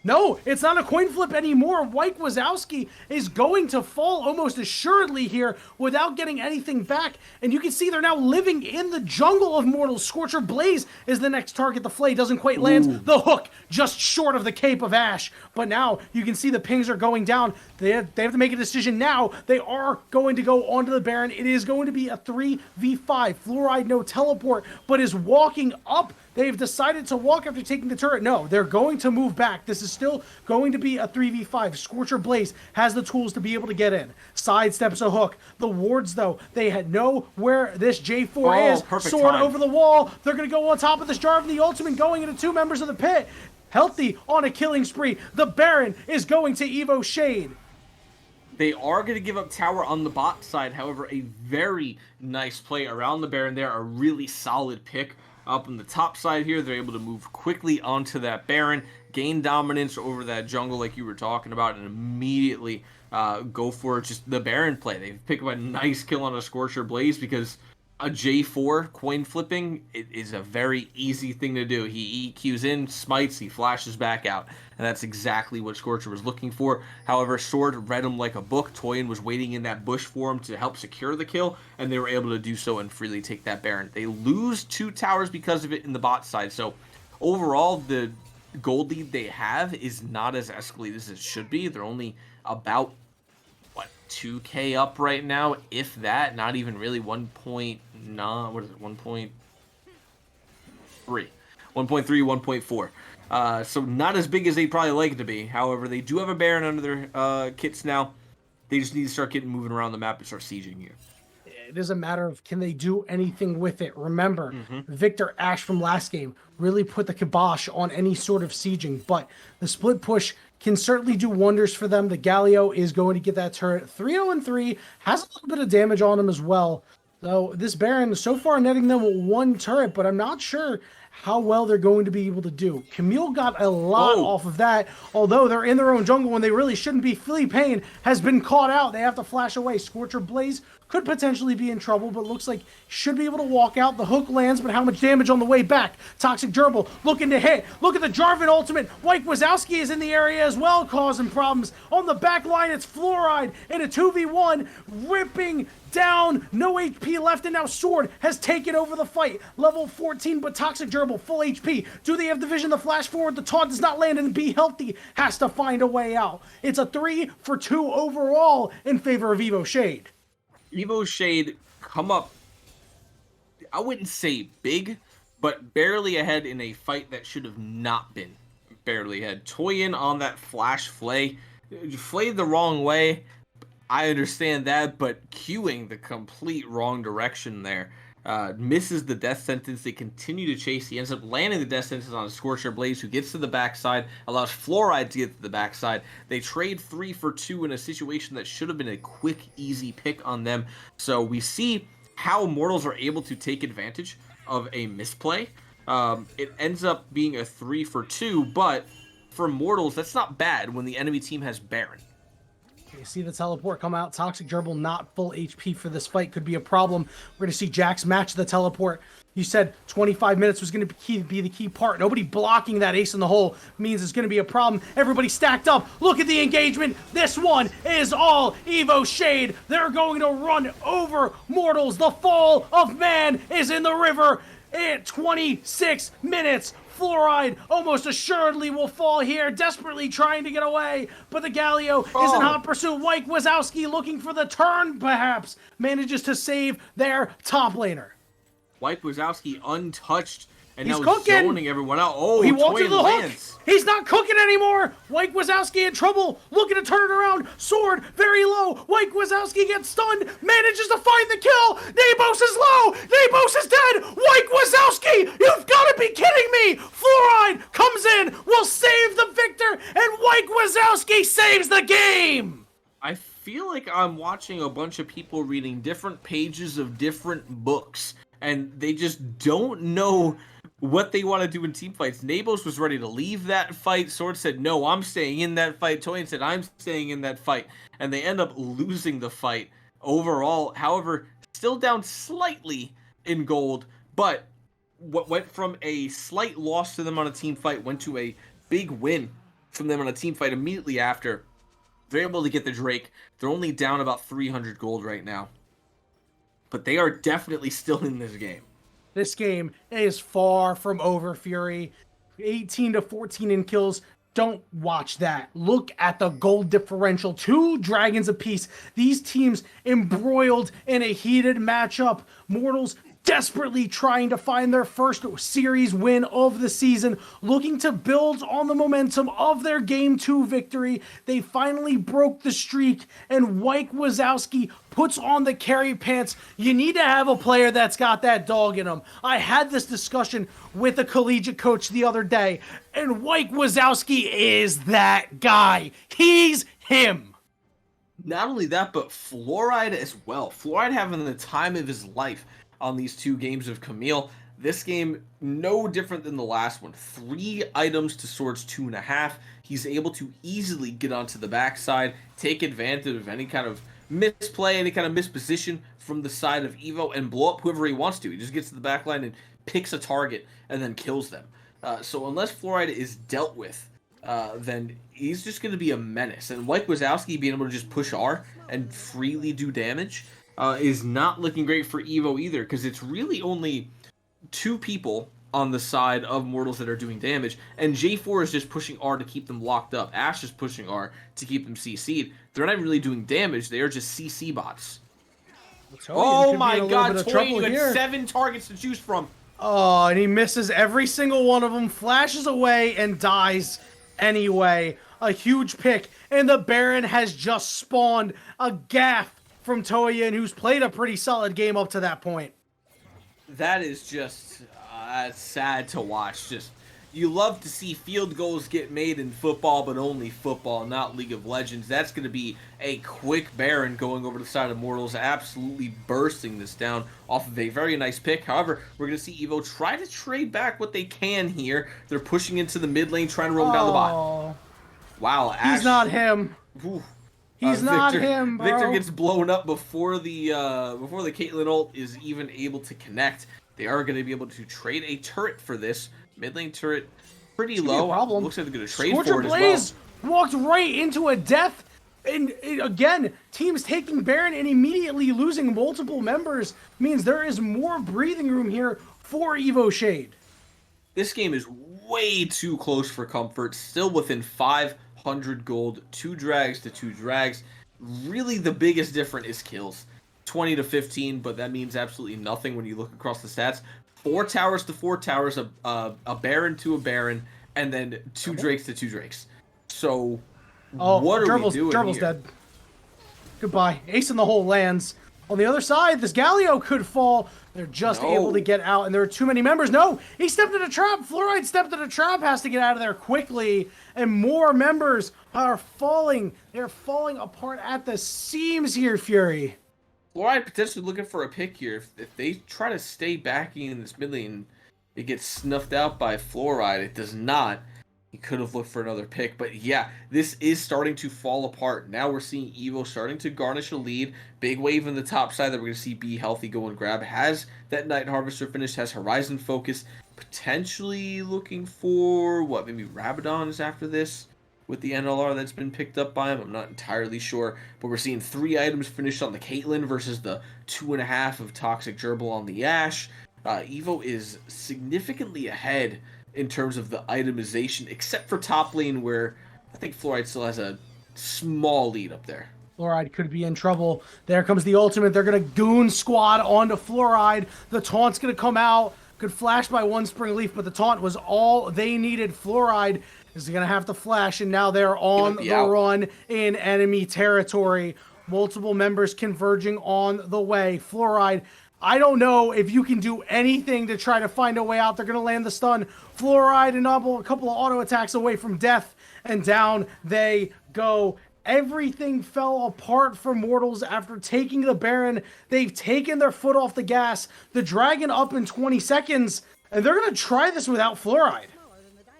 No, it's not a coin flip anymore. White Wazowski is going to fall almost assuredly here without getting anything back. And you can see they're now living in the jungle of mortals. Scorcher Blaze is the next target. The flay doesn't quite land. The hook just short of the Cape of Ash. But now you can see the pings are going down. They have to make a decision now. They are going to go onto the Baron. It is going to be a 3v5. Fluoride no teleport, but is walking up. They've decided to walk after taking the turret. No, they're going to move back. This is still going to be a 3v5. Scorcher Blaze has the tools to be able to get in. Sidesteps a hook. The wards, though, they had know where this J4 is. Sword
time.
over the wall. They're going to go on top of this Jarvan, the ultimate going into 2 members of the pit. Healthy on a killing spree. The Baron is going to EVO Shade.
They are going to give up tower on the bot side. However, a very nice play around the Baron there. A really solid pick. Up on the top side here, they're able to move quickly onto that Baron, gain dominance over that jungle like you were talking about, and immediately go for just the Baron play. They pick up a nice kill on a Scorcher Blaze because a J4 coin flipping is a very easy thing to do. He EQs in, smites, he flashes back out. And that's exactly what Scorcher was looking for. However, Sword read him like a book. Toyin was waiting in that bush for him to help secure the kill, and they were able to do so and freely take that Baron. They lose 2 towers because of it in the bot side. So overall, the gold lead they have is not as escalated as it should be. They're only about 2k up right now, if that. Not even really 1.9. What is it? 1.3. 1.3, 1.4. So not as big as they probably like it to be. However, they do have a Baron under their kits now. They just need to start getting moving around the map and start sieging here.
It is a matter of, can they do anything with it? Remember, Victor Ashe from last game really put the kibosh on any sort of sieging, but the split push can certainly do wonders for them. The Galio is going to get that turret. 3-0-3, has a little bit of damage on him as well. So this Baron so far netting them 1 turret, but I'm not sure how well they're going to be able to do. Camille got a lot off of that, although they're in their own jungle when they really shouldn't be. Philly Payne has been caught out. They have to flash away. Scorcher Blaze could potentially be in trouble, but looks like should be able to walk out. The hook lands, but how much damage on the way back? Toxic Gerbil looking to hit. Look at the Jarvan ultimate. White Wazowski is in the area as well, causing problems. On the back line, it's Fluoride in a 2v1, ripping down, no HP left, and now Sword has taken over the fight. Level 14, but Toxic Gerbil, full HP. Do they have the vision to flash forward? The taunt does not land, and Be Healthy has to find a way out. It's a 3-for-2 overall in favor of EVO Shade.
EVO Shade come up, I wouldn't say big, but barely ahead in a fight that should have not been barely ahead. Toyin on that flash flay, flayed the wrong way. I understand that, but queuing the complete wrong direction there. misses the death sentence. They continue to chase. He ends up landing the death sentence on a Scorcher Blaze, who gets to the backside, allows Fluoride to get to the backside. They trade 3 for 2 in a situation that should have been a quick, easy pick on them. So we see how Mortals are able to take advantage of a misplay. It ends up being a 3 for 2, but for Mortals, that's not bad when the enemy team has Baron.
You see the teleport come out. Toxic Gerbil not full HP for this fight. Could be a problem. We're going to see Jax match the teleport. You said 25 minutes was going to be the key part. Nobody blocking that ace in the hole means it's going to be a problem. Everybody stacked up. Look at the engagement. This one is all EVO Shade. They're going to run over Mortals. The fall of man is in the river at 26 minutes. Fluoride almost assuredly will fall here, desperately trying to get away, but the Galio is in hot pursuit. White Wazowski looking for the turn, perhaps, manages to save their top laner.
White Wazowski untouched, and
He's
now
cooking.
zoning everyone out. Oh,
He walked
Toy
into the hook.
lands.
He's not cooking anymore. White Wazowski in trouble, looking to turn it around. Sword very low. White Wazowski gets stunned, manages to find the kill. Nabos is low. Nabos is dead. White Wazowski, you've got to be kidding me. Fluoride comes in, will save the victor, and White Wazowski saves the game.
I feel like I'm watching a bunch of people reading different pages of different books, and they just don't know what they want to do in team fights. Nabos was ready to leave that fight. Sword said, no, I'm staying in that fight. Toyin said, I'm staying in that fight. And they end up losing the fight overall. However, still down slightly in gold, but what went from a slight loss to them on a team fight went to a big win from them on a team fight immediately after. They're able to get the Drake. They're only down about 300 gold right now, but they are definitely still in this game.
This game is far from over, Fury. 18 to 14 in kills. Don't watch that. Look at the gold differential. 2 dragons apiece. These teams embroiled in a heated matchup. Mortals desperately trying to find their first series win of the season, looking to build on the momentum of their Game 2 victory. They finally broke the streak, and White Wazowski puts on the carry pants. You need to have a player that's got that dog in him. I had this discussion with a collegiate coach the other day, and White Wazowski is that guy. He's him.
Not only that, but Fluoride as well. Fluoride having the time of his life on these 2 games of Camille. This game, no different than the last one. 3 items to Sword's 2.5. He's able to easily get onto the backside, take advantage of any kind of misplay, any kind of misposition from the side of EVO, and blow up whoever he wants to. He just gets to the backline and picks a target and then kills them. So unless Fluoride is dealt with, then he's just going to be a menace. And White Wazowski being able to just push R and freely do damage is not looking great for EVO either, because it's really only 2 people on the side of Mortals that are doing damage, and J4 is just pushing R to keep them locked up. Ash is pushing R to keep them CC'd. They're not really doing damage, they are just CC bots. Oh my god, Toyin, you had 7 targets to choose from.
Oh, and he misses every single one of them, flashes away, and dies anyway. A huge pick, and the Baron has just spawned a gaff from Toyin, who's played a pretty solid game up to that point.
That is just sad to watch. Just, you love to see field goals get made in football, but only football, not League of Legends. That's going to be a quick Baron going over to the side of Mortals, absolutely bursting this down off of a very nice pick. However, we're going to see EVO try to trade back what they can here. They're pushing into the mid lane, trying to roam down the bot. Wow, Ash.
He's not him.
Ooh.
He's not him, bro.
Victor gets blown up before the Caitlyn ult is even able to connect. They are going to be able to trade a turret for this. Mid lane turret pretty low. Looks like they're going to trade
Scorcher
for it
Blaze
as well.
walked right into a death. And again, teams taking Baron and immediately losing multiple members means there is more breathing room here for EVO Shade.
This game is way too close for comfort. Still within 500 gold. 2 drags to 2 drags. Really the biggest difference is kills. 20 to 15, but that means absolutely nothing when you look across the stats. 4 towers to 4 towers, a Baron to a Baron, and then 2 Drakes to 2 Drakes. So, what are we doing
Gerbil's
here?
dead. Goodbye. Ace in the hole lands. On the other side, this Galio could fall. They're just
No.
able to get out, and there are too many members. No, he stepped in a trap. Fluoride stepped in a trap, has to get out of there quickly, and more members are falling. They're falling apart at the seams here, Fury.
Fluoride potentially looking for a pick here. If they try to stay backing in this mid lane, it gets snuffed out by Fluoride. It does not. He could have looked for another pick, but yeah, this is starting to fall apart. Now we're seeing EVO starting to garnish a lead. Big wave in the top side that we're going to see Be Healthy go and grab. Has that Night Harvester finished, has Horizon Focus. Potentially looking for, what, maybe Rabadons after this with the NLR that's been picked up by him. I'm not entirely sure, but we're seeing 3 items finished on the Caitlyn versus the 2.5 of Toxic Gerbil on the Ashe. EVO is significantly ahead in terms of the itemization, except for top lane where I think Fluoride still has a small lead up there.
Fluoride could be in trouble. There comes the ultimate. They're going to goon squad onto Fluoride. The taunt's going to come out. Could flash by one Spring Leaf, but the taunt was all they needed. Fluoride is going to have to flash, and now they're on the run in enemy territory. Multiple members converging on the way. Fluoride, I don't know if you can do anything to try to find a way out. They're going to land the stun. Fluoride and a couple of auto attacks away from death, and down they go. Everything fell apart for Mortals after taking the Baron. They've taken their foot off the gas. The Dragon up in 20 seconds, and they're going to try this without Fluoride.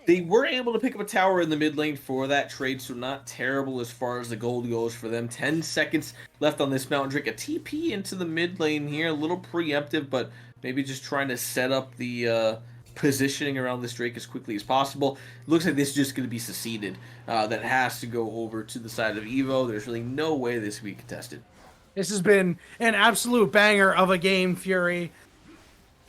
They were able to pick up a tower in the mid lane for that trade, so not terrible as far as the gold goes for them. 10 seconds left on this Mountain Drake. A TP into the mid lane here, a little preemptive, but maybe just trying to set up the positioning around this Drake as quickly as possible. Looks like this is just going to be seceded. That has to go over to the side of EVO. There's really no way this can be contested.
This has been an absolute banger of a game, Fury.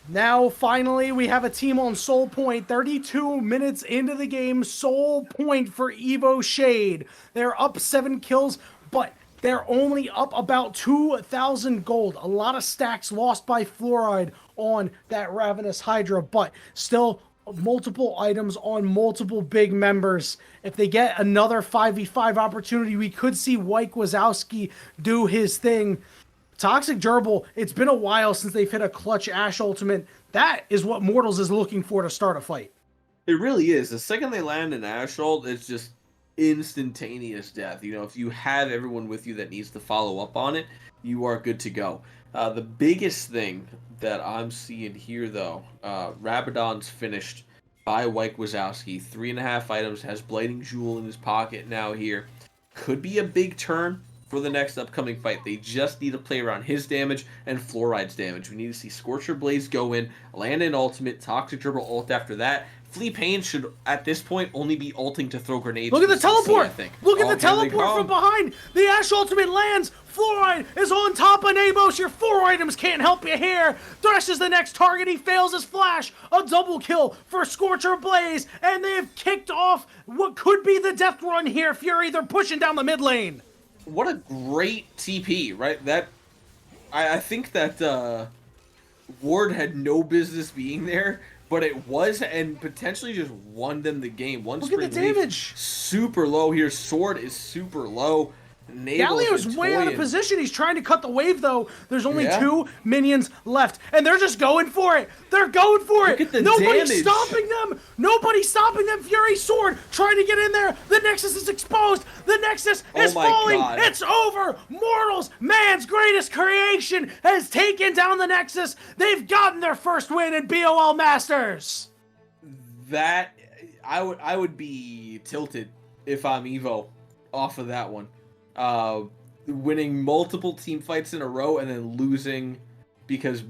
Now, finally, we have a team on Soul Point. 32 minutes into the game, Soul Point for EVO Shade. They're up 7 kills, but they're only up about 2,000 gold. A lot of stacks lost by Fluoride on that Ravenous Hydra, but still multiple items on multiple big members. If they get another 5v5 opportunity, we could see Wyke Wazowski do his thing. Toxic Gerbil, it's been a while since they've hit a clutch Ashe ultimate. That is what Mortals is looking for to start a fight.
It really is. The second they land an Ashe ult, it's just instantaneous death. You know, if you have everyone with you that needs to follow up on it, you are good to go. The biggest thing that I'm seeing here, though, Rabadon's finished by Wyke Wazowski. 3.5 items, has Blading Jewel in his pocket now here. Could be a big turn for the next upcoming fight. They just need to play around his damage and Fluoride's damage. We need to see Scorcher Blaze go in, land an ultimate, Toxic Gerbil ult after that. Flea Pain should, at this point, only be ulting to throw grenades.
Look at the teleport!
I think.
Look at the teleport from behind! The Ashe ultimate lands! Fluoride is on top of Nabos! Your 4 items can't help you here! Thresh is the next target, he fails his flash! A double kill for Scorcher Blaze! And they have kicked off what could be the death run here, Fury! They're pushing down the mid lane!
What a great TP, right? That I think that Ward had no business being there, but it was, and potentially just won them the game.
Look at the damage.
Super low here. Sword is super low.
Galio's way out of position. He's trying to cut the wave, though. There's only 2 minions left, and they're just going for it. They're going for it. Nobody's stopping them. Nobody's stopping them. Fury Sword trying to get in there. The Nexus is exposed. The Nexus is falling. God. It's over. Mortals, man's greatest creation, has taken down the Nexus. They've gotten their first win in BOL Masters.
That I would be tilted if I'm EVO off of that one. Winning multiple team fights in a row and then losing because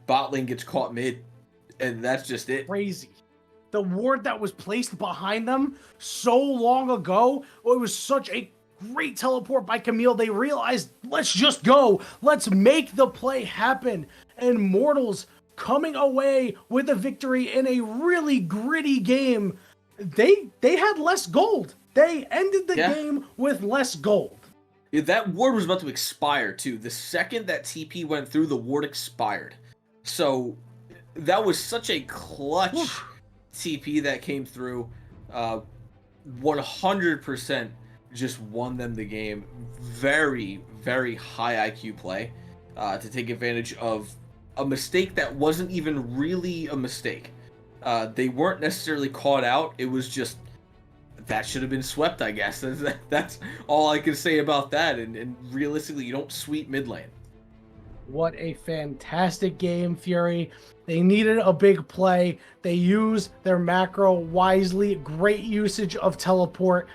bot lane gets caught mid, and that's just it.
Crazy. The ward that was placed behind them so long ago, it was such a great teleport by Camille. They realized, let's just go. Let's make the play happen. And Mortals coming away with a victory in a really gritty game. They had less gold. They ended the game with less gold.
Yeah, that ward was about to expire, too. The second that TP went through, the ward expired. So, that was such a clutch TP that came through. 100% just won them the game. Very, very high IQ play to take advantage of a mistake that wasn't even really a mistake. They weren't necessarily caught out. It was just that should have been swept, I guess. That's all I can say about that. And realistically, you don't sweep mid lane.
What a fantastic game, Fury. They needed a big play. They used their macro wisely. Great usage of teleport.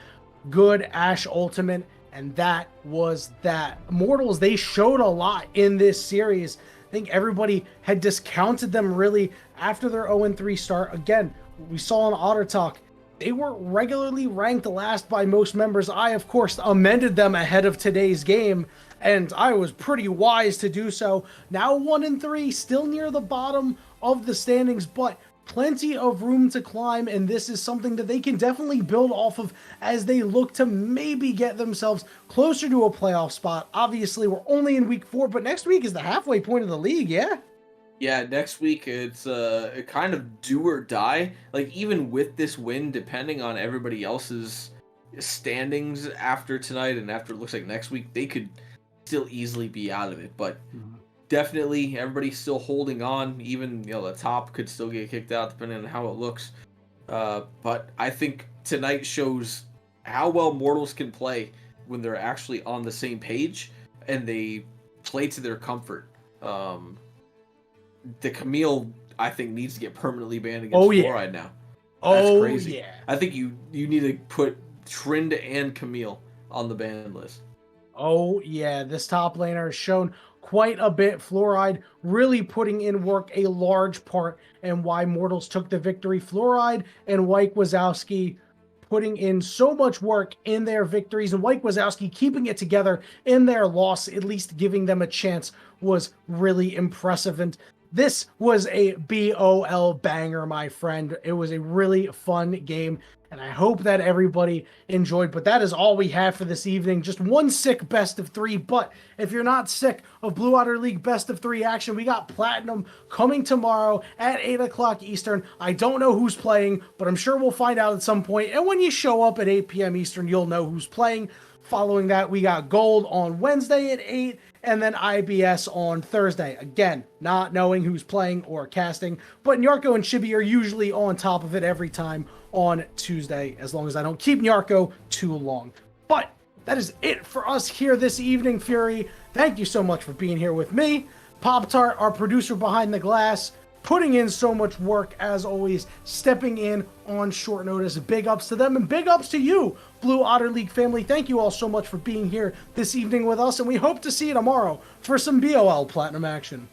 Good Ashe ultimate. And that was that. Immortals, they showed a lot in this series. I think everybody had discounted them really after their 0-3 start. Again, we saw on Otter Talk, they were regularly ranked last by most members. I, of course, amended them ahead of today's game, and I was pretty wise to do so. Now 1-3, still near the bottom of the standings, but plenty of room to climb, and this is something that they can definitely build off of as they look to maybe get themselves closer to a playoff spot. Obviously, we're only in week 4, but next week is the halfway point of the league, yeah?
Yeah, next week it's a kind of do or die. Like even with this win, depending on everybody else's standings after tonight and after it looks like next week, they could still easily be out of it. But definitely everybody's still holding on. Even the top could still get kicked out depending on how it looks. But I think tonight shows how well mortals can play when they're actually on the same page and they play to their comfort. The Camille, I think, needs to get permanently banned against Fluoride now. That's crazy.
Yeah.
I think you need to put Trind and Camille on the ban list.
Oh, yeah. This top laner has shown quite a bit. Fluoride really putting in work, a large part in why Mortals took the victory. Fluoride and Wyke Wazowski putting in so much work in their victories, and Wyke Wazowski keeping it together in their loss, at least giving them a chance, was really impressive. And this was a BOL banger, my friend. It was a really fun game, and I hope that everybody enjoyed. But that is all we have for this evening. Just one sick best of 3. But if you're not sick of Blue Otter League best of 3 action, we got Platinum coming tomorrow at 8 o'clock Eastern. I don't know who's playing, but I'm sure we'll find out at some point. And when you show up at 8 p.m. Eastern, you'll know who's playing. Following that, we got Gold on Wednesday at 8, and then IBS on Thursday. Again, not knowing who's playing or casting, but Nyarko and Chibi are usually on top of it every time on Tuesday, as long as I don't keep Nyarko too long. But that is it for us here this evening, Fury. Thank you so much for being here with me. Pop-Tart, our producer behind the glass, putting in so much work, as always, stepping in on short notice. Big ups to them, and big ups to you, Blue Otter League family. Thank you all so much for being here this evening with us, and we hope to see you tomorrow for some BOL Platinum action.